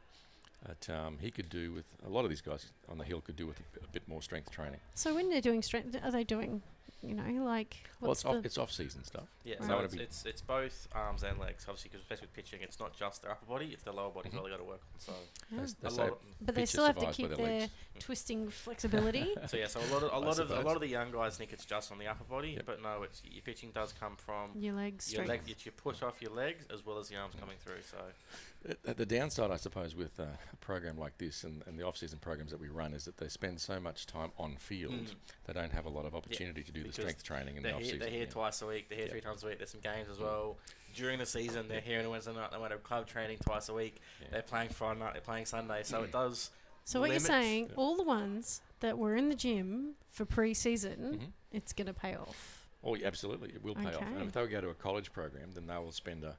He could do with a lot of these guys on the hill could do with a bit more strength training. So when they're doing strength, are they doing, like? Well, it's off-season stuff. Yeah, Right. so it's both arms and legs, obviously, because especially with pitching, it's not just their upper body; it's their lower body as well. They got to work on. So They a say lot of- But they pitcher still have to survives by keep their their legs. twisting flexibility. So yeah, so a lot suppose. of the young guys think it's just on the upper body, Yep. but no, it's your pitching does come from Your legs your strength. leg. It's your push off your legs as well as the arms coming through. So The downside, I suppose, with a program like this and the off-season programs that we run is that they spend so much time on field, they don't have a lot of opportunity to do the because strength training in the they're off-season. here twice a week. They're here 3 times a week. There's some games as well. During the season, they're here on a Wednesday night. They went to club training twice a week. Yeah. They're playing Friday night. They're playing Sunday. So it does. So what you're limit- saying, all the ones that were in the gym for pre-season, it's going to pay off. Oh, yeah, absolutely, it will pay off. And Okay. if they go to a college program, then they'll spend a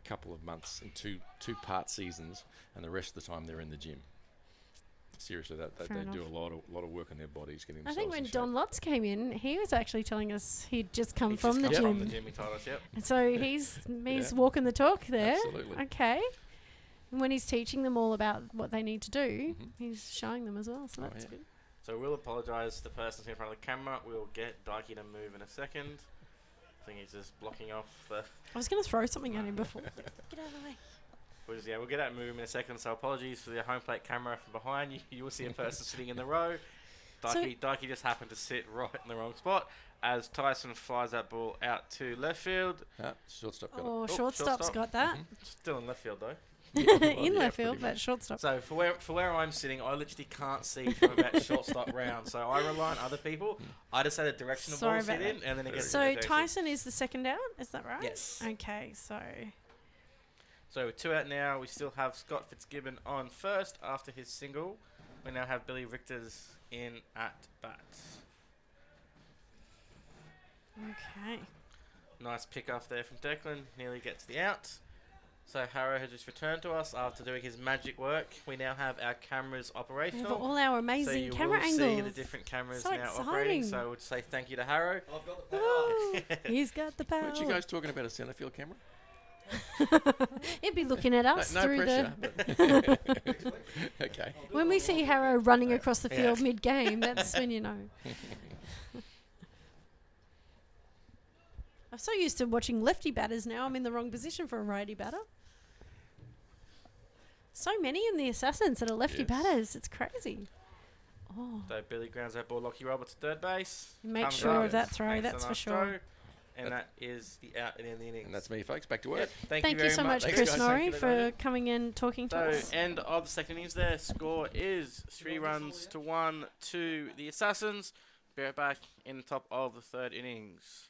couple of months in two-part seasons, and the rest of the time they're in the gym. Seriously, they Fair do a enough. lot of work on their bodies, getting I themselves think when in shape. Don Lutz came in, he was actually telling us he'd just come He's from just the come gym. From the gym, he told us. Yep. And so he's Yeah. walking the talk there. Absolutely. Okay. And when he's teaching them all about what they need to do, Mhm. he's showing them as well. So Oh, that's yeah. good. So we'll apologise to the person in front of the camera. We'll get Dikey to move in a second. I think he's just blocking off the. I was going to throw something at him before. Get out of the way. We'll get that move in a second. So apologies for the home plate camera from behind. You will see a person sitting in the row. Dikey just happened to sit right in the wrong spot as Tyson flies that ball out to left field. Shortstop got it. Oh, Oh, shortstop's shortstop. got that. Still in left field though. In yeah, left field, pretty but much. shortstop. So for where I'm sitting, I literally can't see from about shortstop round. So I rely on other people. I just say the direction of Sorry ball sit about in, and then it gets. So Tyson is the second out, is that right? Yes. Okay, so So with 2 out now, we still have Scott Fitzgibbon on first after his single. We now have Billy Richter's in at bat. okay. Nice pick off there from Declan. Nearly gets the out. So Harrow has just returned to us after doing his magic work. We now have our cameras We have operational. all our So amazing you camera will see the angles. different cameras So now operating. exciting. So I would say thank you to Harrow. I've got the power. Woo, he's got the power. Weren't you guys talking about a centre field camera? He'd be looking at us no through pressure. the. but- okay. When we see Harrow running across the field mid-game, that's when you know. I'm so used to watching lefty batters now. I'm in the wrong position for a righty batter. So many in the Assassins that are lefty Yes. batters. It's crazy. Oh, So Billy grounds that ball. Lockie Roberts at third base. make Comes sure up, of that throw. makes a That's for nice sure. throw, and that is the out in the innings. And that's me, folks. Back to work. Yep. Thank Thank you very so much, Thanks, Chris guys. Norrie, Thank you, for everybody. coming in talking to So, us. end of the second innings there. Score is 3 runs to 1 to the Assassins. Be right back in the top of the third innings.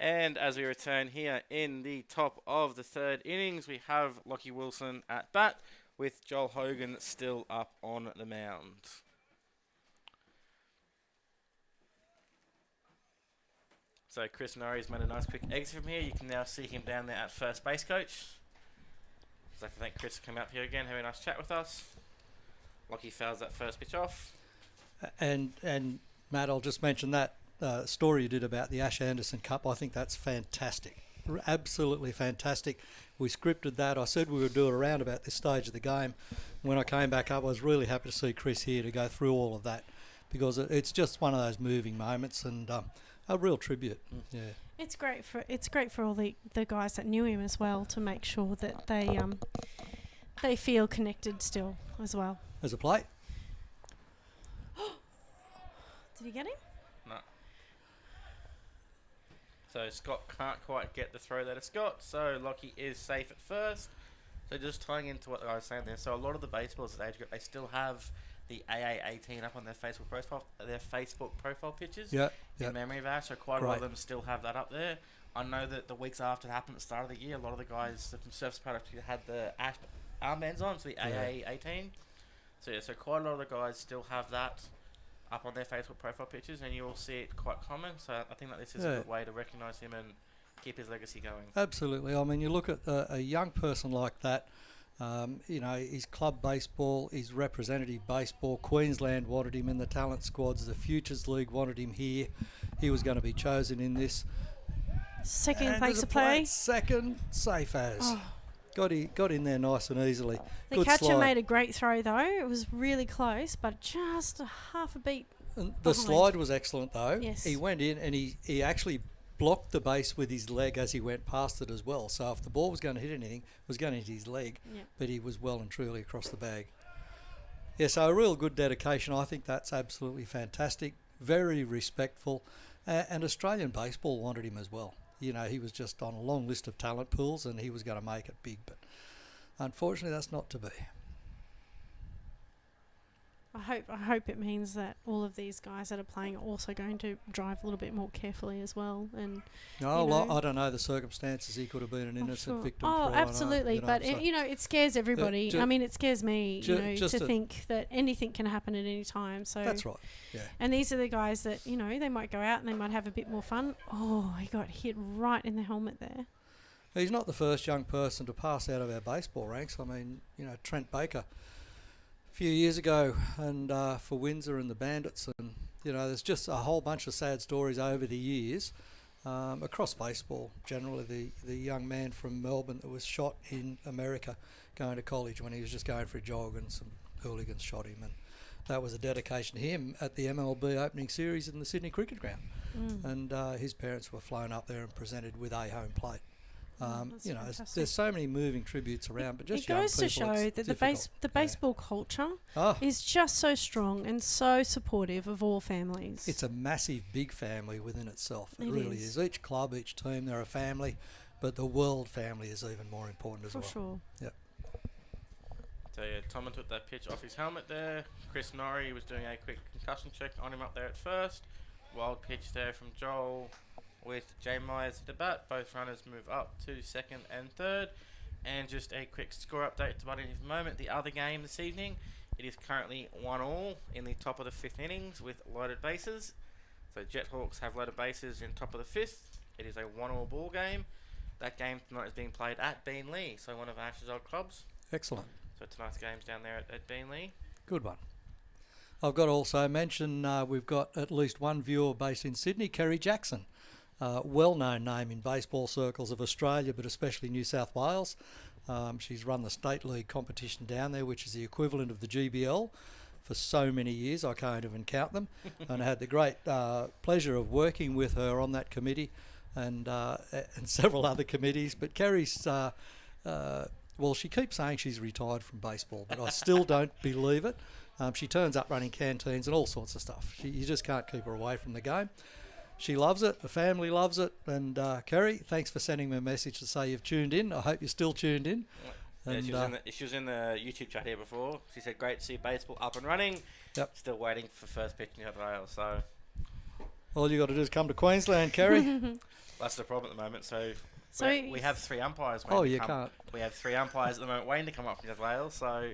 And as we return here in the top of the third innings, we have Lockie Wilson at bat with Joel Hogan still up on the mound. So Chris Norrie's made a nice quick exit from here. You can now see him down there at first base, coach. So I can thank Chris for coming up here again, having a nice chat with us. Lockie fouls that first pitch off. And Matt, I'll just mention that story you did about the Ash Anderson Cup. I think that's fantastic. Absolutely fantastic. We scripted that. I said we would do it around about this stage of the game. When I came back up, I was really happy to see Chris here to go through all of that, because it's just one of those moving moments and a real tribute. Yeah. It's great for all the guys that knew him as well, to make sure that they feel connected still as well. There's a plate. Did he get him? No. So Scott can't quite get the throw there to Scott, so Lockie is safe at first. So just tying into what I was saying there, so a lot of the baseballs at age group, they still have the AA18 up on their Facebook profile pictures in memory of Ash, so quite a lot of them still have that up there. I know that the weeks after it happened at the start of the year, a lot of the guys from Surface Product had the Ash armbands on, so the AA18. So yeah, so quite a lot of the guys still have that up on their Facebook profile pictures, and you will see it quite common. So I think that this is a good way to recognise him and keep his legacy going. Absolutely. I mean, you look at a young person like that, his club baseball, his representative baseball, Queensland wanted him in the talent squads, the Futures League wanted him here. He was going to be chosen in this. Second place to play. Second, safe as. Oh. Got in there nice and easily. The catcher made a great throw though. It was really close, but just a half a beat. And the slide was excellent though. Yes. He went in and he actually blocked the base with his leg as he went past it as well. So if the ball was going to hit anything, it was going to hit his leg. Yep. But he was well and truly across the bag. Yeah, so a real good dedication. I think that's absolutely fantastic. Very respectful. And Australian baseball wanted him as well. You know, he was just on a long list of talent pools and he was going to make it big. But unfortunately, that's not to be. I hope it means that all of these guys that are playing are also going to drive a little bit more carefully as well. And I don't know the circumstances. He could have been an innocent victim. Oh, absolutely. It scares everybody. It scares me. To think that anything can happen at any time. So that's right. Yeah. And these are the guys that they might go out and they might have a bit more fun. Oh, he got hit right in the helmet there. He's not the first young person to pass out of our baseball ranks. I mean, Trent Baker few years ago, and for Windsor and the Bandits, and there's just a whole bunch of sad stories over the years across baseball generally. The young man from Melbourne that was shot in America going to college when he was just going for a jog, and some hooligans shot him, and that was a dedication to him at the MLB opening series in the Sydney Cricket Ground. And his parents were flown up there and presented with a home plate. There's so many moving tributes around, but just it goes to show that the baseball culture is just so strong and so supportive of all families. It's a massive, big family within itself. It really is. Each club, each team, they're a family, but the world family is even more important as well. For sure. Yep. So yeah, Tom took that pitch off his helmet there. Chris Norrie was doing a quick concussion check on him up there at first. Wild pitch there from Joel with Jay Myers at the bat. Both runners move up to second and third. And just a quick score update to Buddy for the moment. The other game this evening, it is currently 1-1 in the top of the fifth innings with loaded bases. So Jethawks have loaded bases in top of the fifth. It is a 1-1 ball game. That game tonight is being played at Beenleigh, so one of Ash's old clubs. Excellent. So tonight's game's down there at Beenleigh. Good one. I've got to also mention we've got at least one viewer based in Sydney, Kerry Jackson. Well-known name in baseball circles of Australia, but especially New South Wales. She's run the State League competition down there, which is the equivalent of the GBL, for so many years I can't even count them. And I had the great pleasure of working with her on that committee and several other committees. But Kerry's well, she keeps saying she's retired from baseball, but I still don't believe it. She turns up running canteens and all sorts of stuff. You just can't keep her away from the game. She loves it. The family loves it. And Kerry, thanks for sending me a message to say you've tuned in. I hope you're still tuned in. Yeah, And, she was in the YouTube chat here before. She said, great to see baseball up and running. Yep. Still waiting for first pitch in New South Wales. So all you got to do is come to Queensland, Kerry. that's the problem at the moment. So So we have 3 umpires. Oh, waiting you to come. can't. We have 3 umpires at the moment waiting to come up from New South Wales. So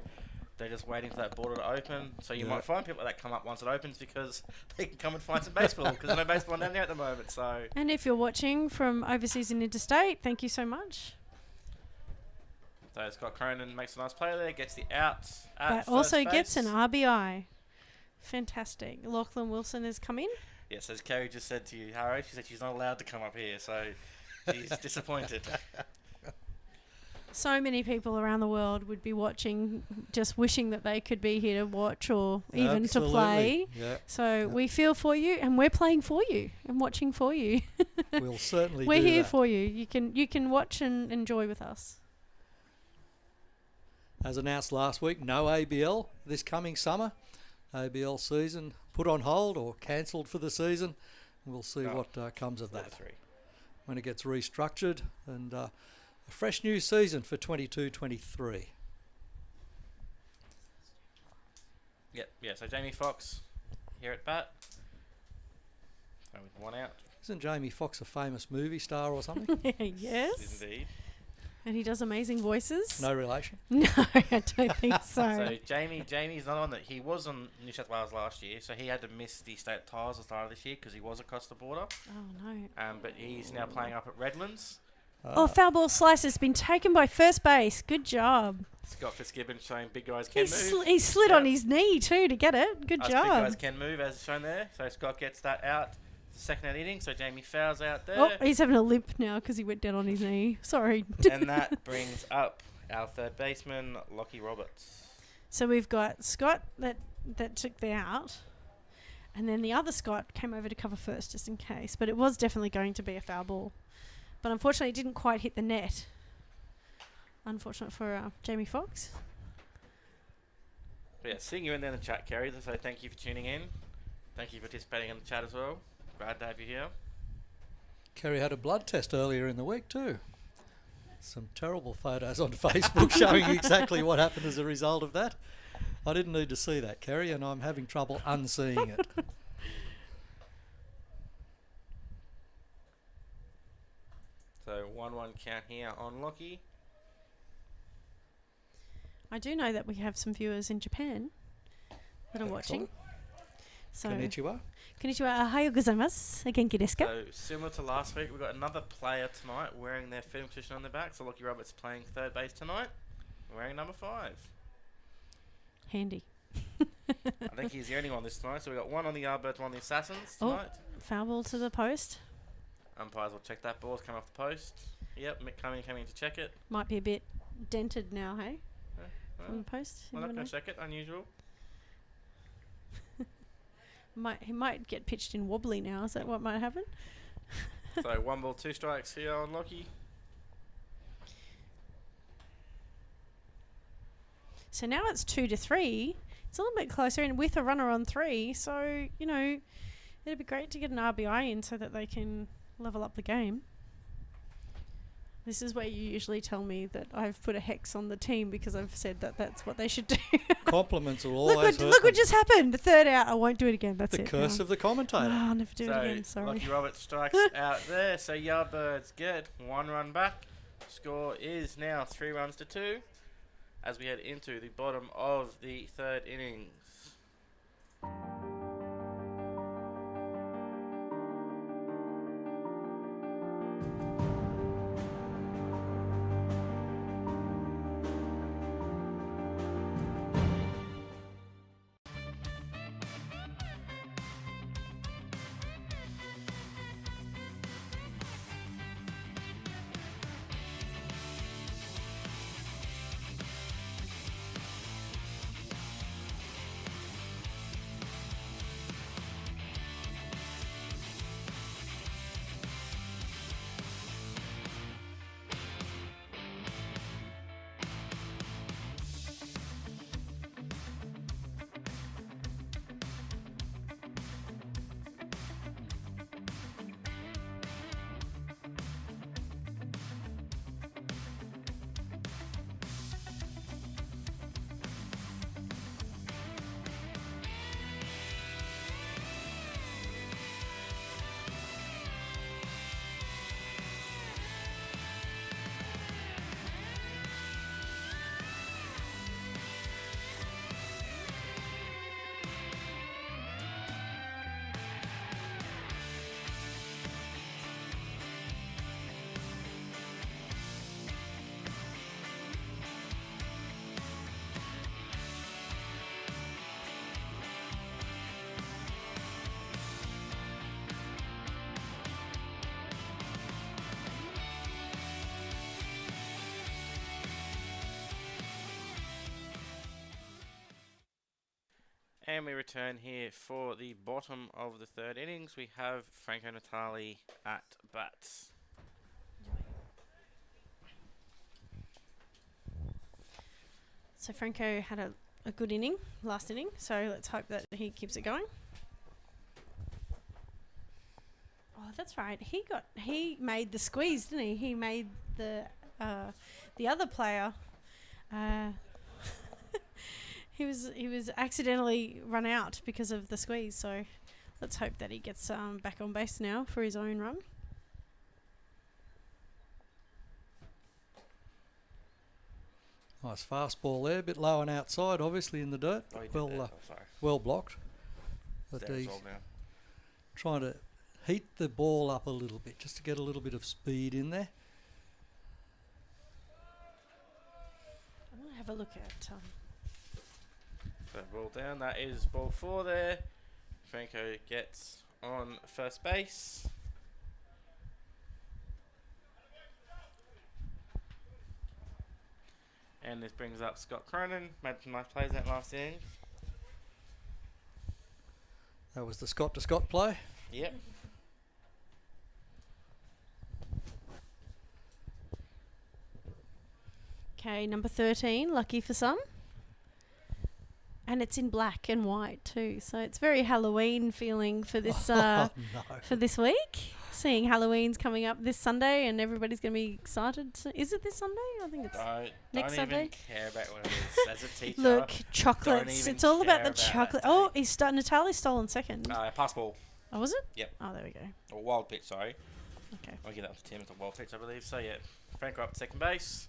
they're just waiting for that border to open. So you Yeah. might find people that come up once it opens because they can come and find some baseball because there's no baseball down there at the moment. So And if you're watching from overseas and interstate, thank you so much. Scott Cronin makes a nice play there, gets the out at But also first gets an base. RBI. Fantastic. Lachlan Wilson has come in. Yes, as Kerry just said to you, Harry, she said she's not allowed to come up here, so she's disappointed. So many people around the world would be watching, just wishing that they could be here to watch or even to play. Yeah, So we feel for you, and we're playing for you and watching for you. we'll certainly We're do here that. for you. You can watch and enjoy with us. As announced last week, no ABL this coming summer. ABL season put on hold or cancelled for the season. We'll see No. what comes of that 3. when it gets restructured. And a fresh new season for 22-23. Yep, yeah, so Jamie Foxx here at bat. So with 1 out. Isn't Jamie Foxx a famous movie star or something? Yes. Indeed. And he does amazing voices. No relation. No, I don't think so. So Jamie's another one that he was on New South Wales last year, so he had to miss the state trials at the start of this year because he was across the border. Oh, no. But he's now playing up at Redlands. Oh, foul ball slice has been taken by first base. Good job. Scott Fitzgibbon showing big guys can move. He slid Yeah. on his knee too to get it. Good Us big guys job. can move as shown there. So Scott gets that out. Second out inning, so Jamie fouls out there. Oh, he's having a limp now because he went down on his knee. Sorry. And that brings up our third baseman, Lockie Roberts. So we've got Scott that took the out, and then the other Scott came over to cover first just in case. But it was definitely going to be a foul ball. But unfortunately, it didn't quite hit the net. Unfortunate for Jamie Foxx. But yeah, seeing you in there in the chat, Kerry, so thank you for tuning in. Thank you for participating in the chat as well. Glad to have you here. Kerry had a blood test earlier in the week too. Some terrible photos on Facebook showing exactly what happened as a result of that. I didn't need to see that, Kerry, and I'm having trouble unseeing it. So 1-1 count here on Lockie. I do know that we have some viewers in Japan that are watching. So, Konnichiwa. konnichiwa, ohayo gozaimasu. Genki desu ka? So similar to last week, we've got another player tonight wearing their film position on their back. So Lockie Roberts playing third base tonight, wearing number 5. Handy. I think he's the only one this night. So we've got one on the Yardbirds, one on the Assassins Oh. tonight. Foul ball to the post. Umpires will check that ball's come off the post. Yep, Mick coming to check it. Might be a bit dented now, hey? Well, From the post. You we're not never going know. to check it, unusual. He might get pitched in wobbly now. Is that what might happen? So 1 ball, 2 strikes here on Lockie. So now it's 2-3. It's a little bit closer, and with a runner on 3. So, you know, it'd be great to get an RBI in so that they can level up the game. This is where you usually tell me that I've put a hex on the team because I've said that that's what they should do. Compliments will always hurt look what them. just happened. The third out. I won't do it again. That's The it. curse now. of the commentator. Oh, I'll never do So it again. Sorry. Lockie Roberts strikes out there. So Yardbirds get 1 run back. Score is now 3 runs to 2 as we head into the bottom of the third innings. And we return here for the bottom of the third innings. We have Franco Natali at bats. So Franco had a good inning, last inning, so let's hope that he keeps it going. Oh, that's right. He made the squeeze, didn't he? He made the other player. He was accidentally run out because of the squeeze. So let's hope that he gets back on base now for his own run. Nice fastball there, a bit low and outside, obviously in the dirt. Oh, he did Well, that. Oh, sorry. well blocked. But That's he's all now. trying to heat the ball up a little bit, just to get a little bit of speed in there. I'm going to have a look at... So ball down. That is ball 4 there. Franco gets on first base. And this brings up Scott Cronin. Made some nice plays that last inning. That was the Scott to Scott play. Yep. Okay, number 13, lucky for some. And it's in black and white too, so it's very Halloween feeling for this No. for this week. Seeing Halloween's coming up this Sunday, and everybody's going to be excited. Is it this Sunday? I think it's next Don't Sunday. even care about what it is. As a teacher, Look, chocolates. even It's all about the care about chocolate. that Oh, thing. Natalie's stolen second. pass ball. Oh, was it? Yep. Oh, there we go. Or wild pitch, sorry. Okay. I'll get that to Tim. It's a wild pitch, I believe. So, yeah. Franco up to second base.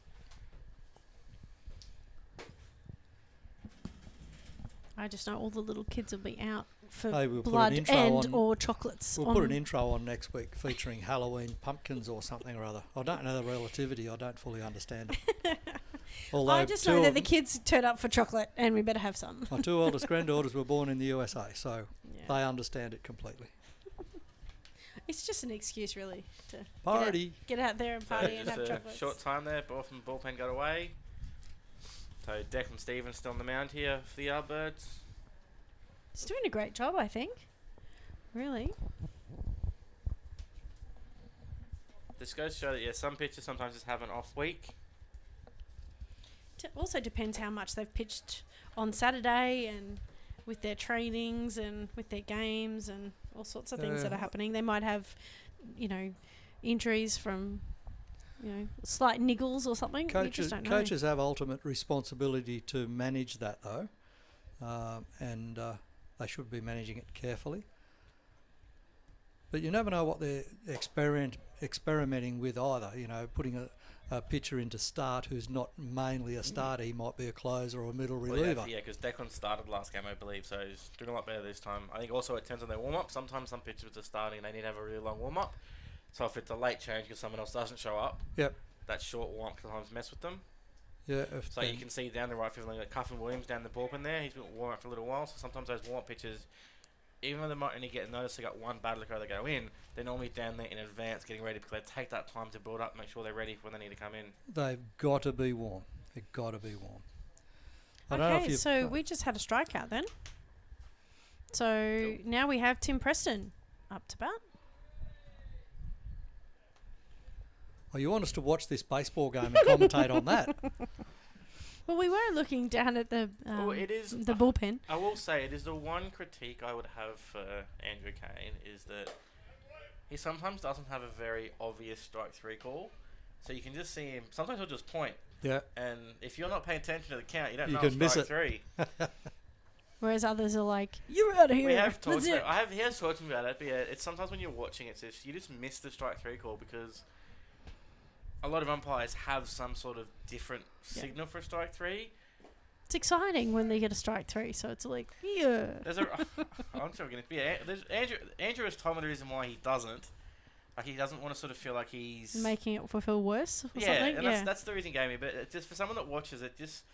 I just know all the little kids will be out for Hey, we'll put an blood intro and on- or chocolates. We'll put an intro on next week featuring Halloween pumpkins or something or other. I don't know the relativity. I don't fully understand it. Although I just know that the kids turn up for chocolate, and we better have some. my two oldest granddaughters were born in the USA, so Yeah. they understand it completely. It's just an excuse, really, to Party. get out there and So, party and just have a chocolates. short time there. Ball from the bullpen got away. So, Declan Stevens still on the mound here for the Yardbirds. He's doing a great job, I think. Really. This goes to show that, yeah, some pitchers sometimes just have an off week. Also depends how much they've pitched on Saturday and with their trainings and with their games and all sorts of things that are happening. They might have, injuries from, slight niggles or something. You just don't know. Coaches have ultimate responsibility to manage that, though, and they should be managing it carefully. But you never know what they're experimenting with either. Putting a pitcher into start who's not mainly a starter, he might be a closer or a middle reliever. Yeah, because Declan started last game, I believe, so he's doing a lot better this time. I think also it depends on their warm-up. Sometimes some pitchers are starting and they need to have a really long warm-up. So if it's a late change because someone else doesn't show up, Yep. that short warm-up can sometimes mess with them. Yeah. So you can see down the right field, like Cuffin Williams down the bullpen there. He's been warm up for a little while. So sometimes those warm up pitches, even though they might only get noticed they got one batter they go in, they're normally down there in advance getting ready because they take that time to build up, make sure they're ready when they need to come in. They've got to be warm. They've got to be warm. I don't know if Okay, you've so we just had a strikeout then. So now we have Tim Preston up to bat. Oh, you want us to watch this baseball game and commentate on that? Well, we were looking down at the It is the bullpen. I will say it is the one critique I would have for Andrew Kane is that he sometimes doesn't have a very obvious strike three call. So you can just see him. Sometimes he'll just point, Yeah. and if you're not paying attention to the count, you don't You know can it's miss strike it. three. Whereas others are like, "You're out of here." We have talked That's it. about. He has talked to me about it, but yeah, it's sometimes when you're watching, it's just you just miss the strike three call because a lot of umpires have some sort of different signal for a strike three. It's exciting when they get a strike three, so it's like, yeah. There's a. I'm sorry, going to be. There's Andrew has told me the reason why he doesn't. Like he doesn't want to sort of feel like he's Making it feel worse or yeah, something. and that's the reason he gave me. But it's just for someone that watches it, just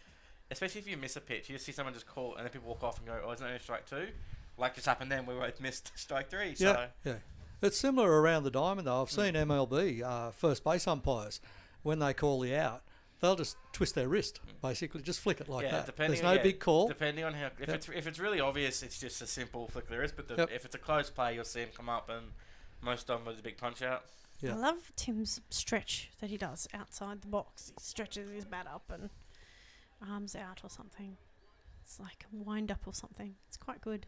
especially if you miss a pitch, you just see someone just call and then people walk off and go, "Oh, isn't there strike two?" Like just happened then, we both missed strike three. So Yeah. It's similar around the diamond, though. I've seen MLB first base umpires when they call the out. they'll just twist their wrist, basically, just flick it like that. Depending There's no big call. Depending on how, if it's really obvious, it's just a simple flick of the wrist. But if it's a close play, you'll see him come up, and most of them is a big punch out. Yeah. I love Tim's stretch that he does outside the box. He stretches his bat up and arms out or something. It's like a wind up or something. It's quite good.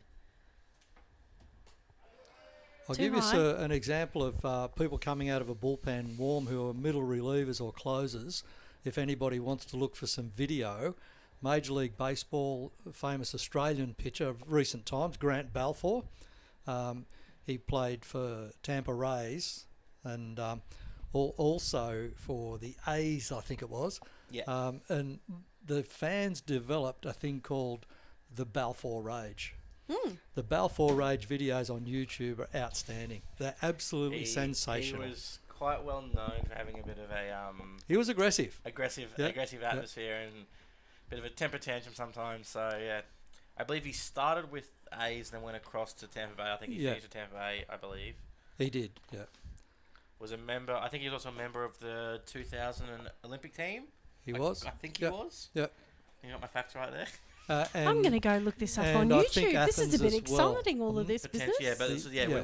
I'll give you an example of people coming out of a bullpen warm who are middle relievers or closers. If anybody wants to look for some video, Major League Baseball, famous Australian pitcher of recent times, Grant Balfour. He played for Tampa Rays and also for the A's, I think it was. Yeah. And the fans developed a thing called the Balfour Rage. The Balfour Rage videos on YouTube are outstanding. They're absolutely sensational. He was quite well known for having a bit of a he was aggressive atmosphere and a bit of a temper tantrum sometimes. So yeah, I believe he started with A's, then went across to Tampa Bay. I think he finished at Tampa Bay, I believe. He did, yeah. Was a member. I think he was also a member of the 2000 Olympic team. He was. I think he was. Yep. You got my facts right there. I'm going to go look this up on YouTube. This is a bit exciting, all of this business. Yeah, but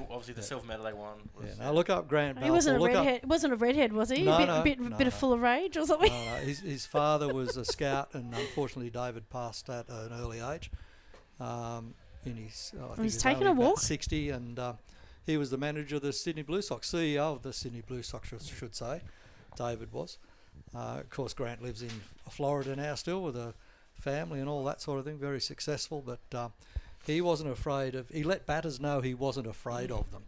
obviously the silver medal they won. Now look up Grant Balfour. He wasn't a redhead. Wasn't a redhead, was he? No, a bit full of rage or something. No. His father was a scout, and unfortunately David passed at an early age. In his, I think he's taking a walk. 60, and he was the manager of the Sydney Blue Sox, CEO of the Sydney Blue Sox, should say. David was. Of course, Grant lives in Florida now still with a family and all that sort of thing, very successful, but he wasn't afraid of, he let batters know he wasn't afraid of them.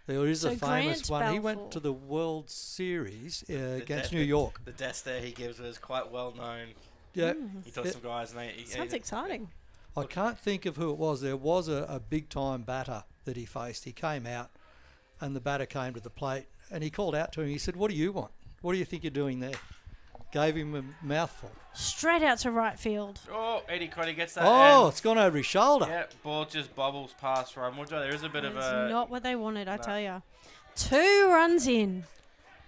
There is a famous one. He went to the World Series against New York. The death there he gives was quite well known. Yeah. He took some guys and sounds exciting. I can't think of who it was. There was a big time batter that he faced. He came out and the batter came to the plate and he called out to him. He said, "What do you want? What do you think you're doing there?" Gave him a mouthful. Straight out to right field. Oh, Eddie Crotty gets that. Oh, it's gone over his shoulder. Yeah, ball just bobbles past Ryan Woodrow. There is a bit of a... It's not what they wanted, I tell you. 2 runs in.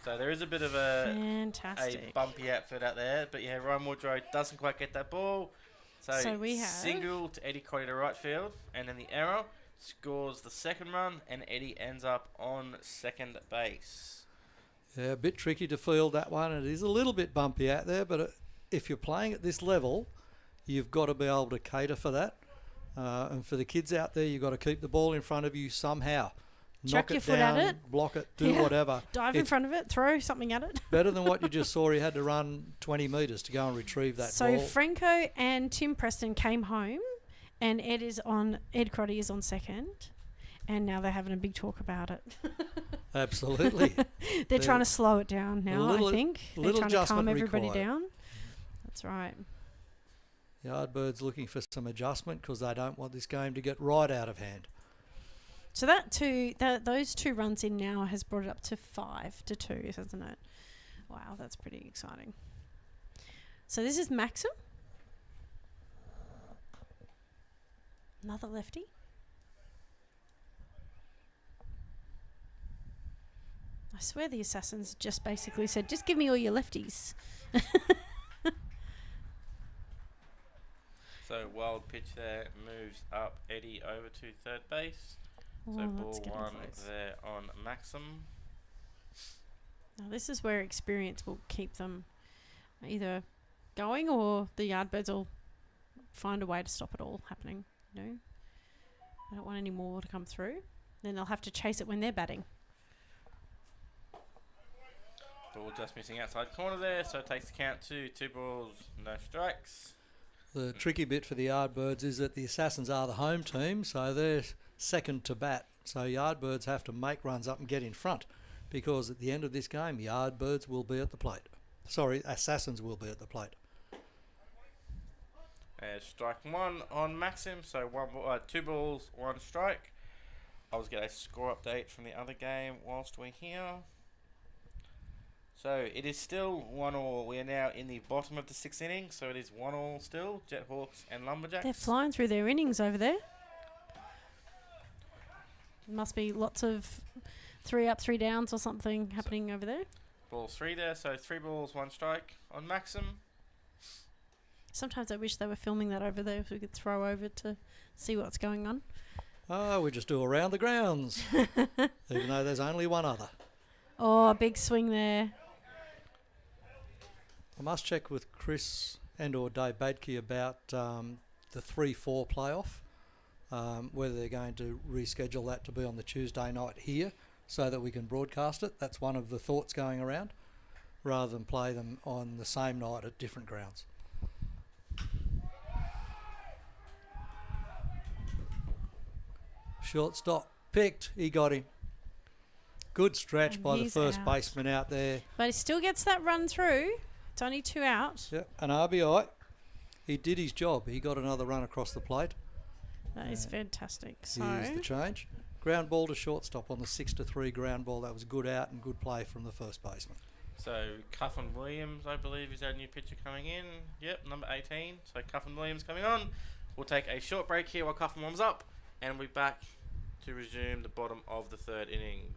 So there is a bit of a fantastic bumpy outfit out there. But yeah, Ryan Woodrow doesn't quite get that ball. So we have single to Eddie Crotty to right field. And then the error scores the second run. And Eddie ends up on second base. Yeah, a bit tricky to field that one. It is a little bit bumpy out there, but if you're playing at this level, you've got to be able to cater for that. And for the kids out there, you've got to keep the ball in front of you somehow. Chuck your foot at it. Block it, do whatever. Dive in front of it, throw something at it. Better than what you just saw. He had to run 20 metres to go and retrieve that ball. So Franco and Tim Preston came home, and Ed Crotty is on second. And now they're having a big talk about it. Absolutely. They're trying to slow it down now, I think. They're trying to calm everybody down. That's right. Yardbirds looking for some adjustment because they don't want this game to get right out of hand. So those 2 runs in now has brought it up to 5-2, hasn't it? Wow, that's pretty exciting. So this is Maxim. Another lefty. I swear the Assassins just basically said, just give me all your lefties. So wild pitch there moves up Eddie over to third base. So ball 1 there on Maxim. Now this is where experience will keep them either going or the Yardbirds will find a way to stop it all happening. No, I don't want any more to come through. Then they'll have to chase it when they're batting. Ball just missing outside corner there, so it takes the count to 2 balls, no strikes. The tricky bit for the Yardbirds is that the Assassins are the home team, so they're second to bat. So Yardbirds have to make runs up and get in front, because at the end of this game, Yardbirds will be at the plate. Sorry, Assassins will be at the plate. Strike 1 on Maxim, so 2 balls, 1 strike. I'll just get a score update from the other game whilst we're here. So it is still 1-1. We are now in the bottom of the 6th inning, so it is 1-1 still. Jethawks and Lumberjacks. They're flying through their innings over there. Must be lots of 3 up, 3 downs or something happening over there. Ball 3 there, so 3 balls, 1 strike on Maxim. Sometimes I wish they were filming that over there so we could throw over to see what's going on. Oh, we just do around the grounds, even though there's only one other. Oh, big swing there. I must check with Chris and or Dave Badke about the 3-4 playoff, whether they're going to reschedule that to be on the Tuesday night here so that we can broadcast it. That's one of the thoughts going around, rather than play them on the same night at different grounds. Shortstop picked. He got him. Good stretch And by the he's first out. baseman out there. But he still gets that run through. It's only 2 out. Yep, an RBI. He did his job. He got another run across the plate. That is fantastic. So, Here's the change. Ground ball to shortstop on the 6-3 ground ball. That was good out and good play from the first baseman. So Cuffin Williams, I believe, is our new pitcher coming in. Yep, number 18. So Cuffin Williams coming on. We'll take a short break here while Cuffin warms up, and we'll be back to resume the bottom of the 3rd innings.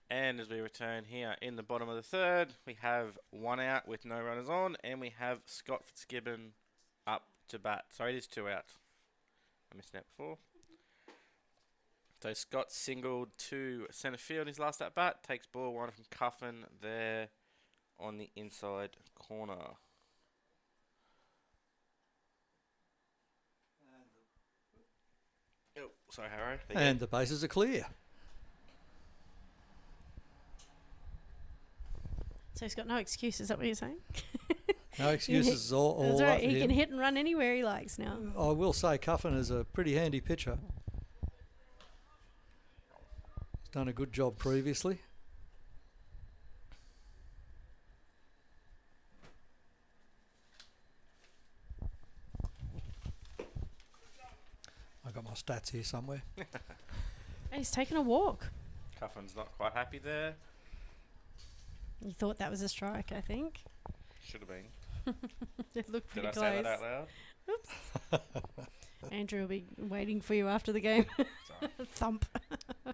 And as we return here in the bottom of the 3rd, we have 1 out with no runners on, and we have Scott Fitzgibbon up to bat. Sorry, it is 2 out. I missed that before. So Scott singled to centre field his last at bat. Takes ball 1 from Cuffin there on the inside corner. Oh, sorry, Harrow. And the bases are clear. so he's got no excuse. Is that what you're saying? No excuses, all That's up right. to He him. can hit and run anywhere he likes now. I will say Cuffin is a pretty handy pitcher. He's done a good job previously. I got my stats here somewhere. And he's taken a walk. Cuffin's not quite happy there. You thought that was a strike, I think. Should have been. It looked Did pretty I close. say that out loud? Andrew will be waiting for you after the game. Sorry. Thump.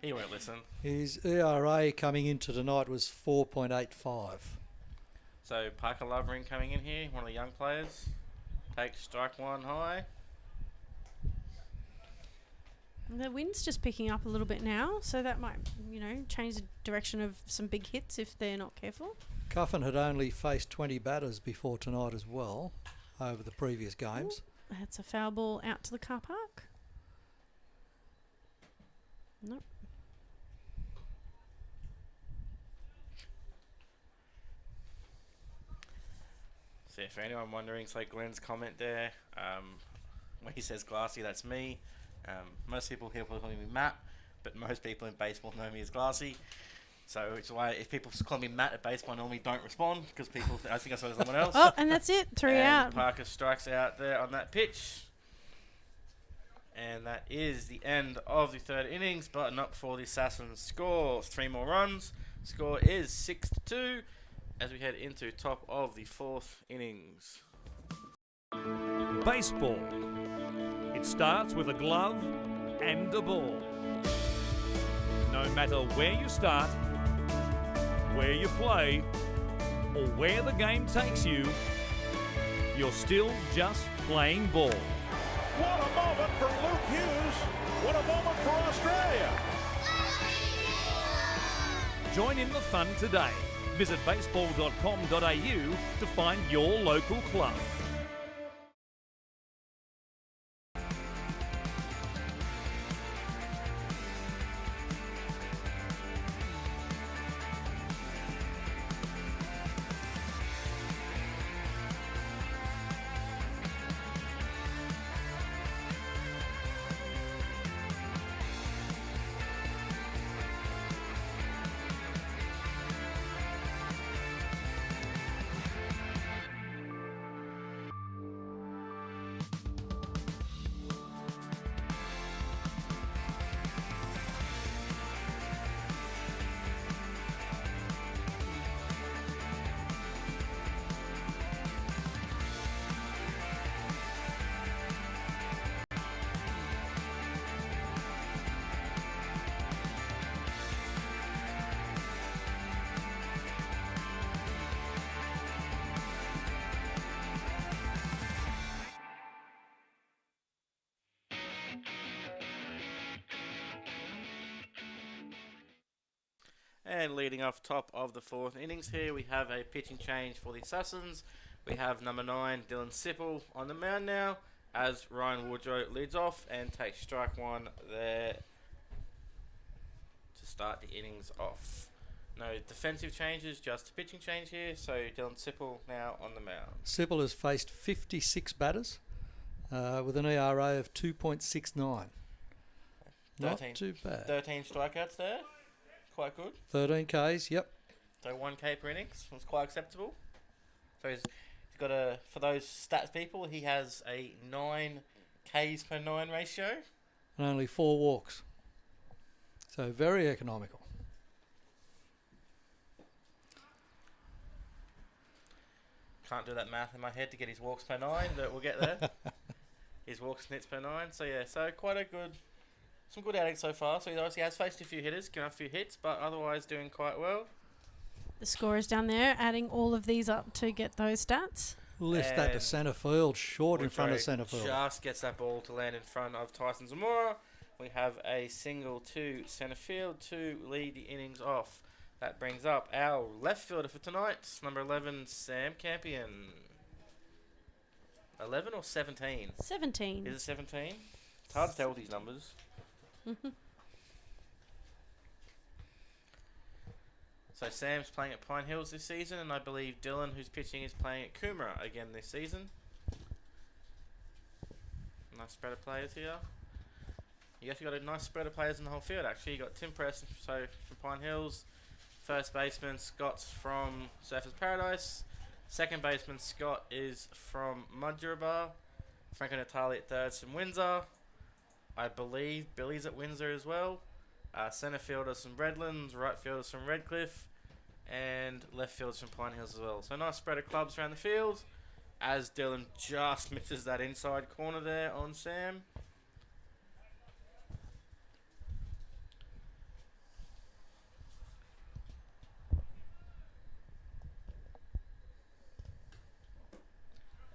He won't listen. His ERA coming into tonight was 4.85. So Parker Lovren coming in here, one of the young players. Takes strike 1 high. The wind's just picking up a little bit now, so that might, change the direction of some big hits if they're not careful. Cuffin had only faced 20 batters before tonight as well, over the previous games. Ooh, that's a foul ball out to the car park. Nope. So for anyone wondering, so Glenn's comment there, when he says Glassy, that's me. Most people here will call me Matt, but most people in baseball know me as Glassy. So it's why if people call me Matt at baseball, I normally don't respond because people I think I saw someone else. Oh, and that's it. 3 and out. Parker strikes out there on that pitch. And that is the end of the 3rd innings, but not before the Assassins score 3 more runs. Score is 6-2. as we head into top of the fourth innings. Baseball. It starts with a glove and a ball. No matter where you start, where you play, or where the game takes you, you're still just playing ball. What a moment for Luke Hughes. What a moment for Australia. Join in the fun today. Visit baseball.com.au to find your local club. And leading off top of the fourth innings here, we have a pitching change for the Assassins. We have number 9, Dylan Sipple, on the mound now, as Ryan Woodrow leads off and takes strike one there to start the innings off. No defensive changes, just a pitching change here. So Dylan Sipple now on the mound. Sipple has faced 56 batters with an ERA of 2.69. Not too bad. 13 strikeouts there. Quite good. 13 Ks, yep. So 1K per innings was quite acceptable. So he's got a, for those stats people, he has a 9 Ks per 9 ratio. And only 4 walks. So very economical. Can't do that math in my head to get his walks per 9, but we'll get there. His walks and hits per 9. So yeah, so quite a good, some good outings so far. So he obviously has faced a few hitters, given a few hits, but otherwise doing quite well. The scorers down there adding all of these up to get those stats. Lift that to And centre field, short in front of Woodrow centre field. just gets that ball to land in front of Tyson Zamora. We have a single to centre field to lead the innings off. That brings up our left fielder for tonight, number 11, Sam Campion. 11 or 17? 17. Is it 17? It's hard to tell with these numbers. So Sam's playing at Pine Hills this season, and I believe Dylan, who's pitching, is playing at Coomera again this season. Nice spread of players here. You actually got a nice spread of players in the whole field, actually. You got Tim Preston from Pine Hills. First baseman, Scott's from Surfers Paradise. Second baseman, Scott is from Mudgeraba. Franco Natali at third's from Windsor. I believe Billy's at Windsor as well. Centre fielders from Redlands, right fielders from Redcliffe, and left fielders from Pine Hills as well. So nice spread of clubs around the field, as Dylan just misses that inside corner there on Sam.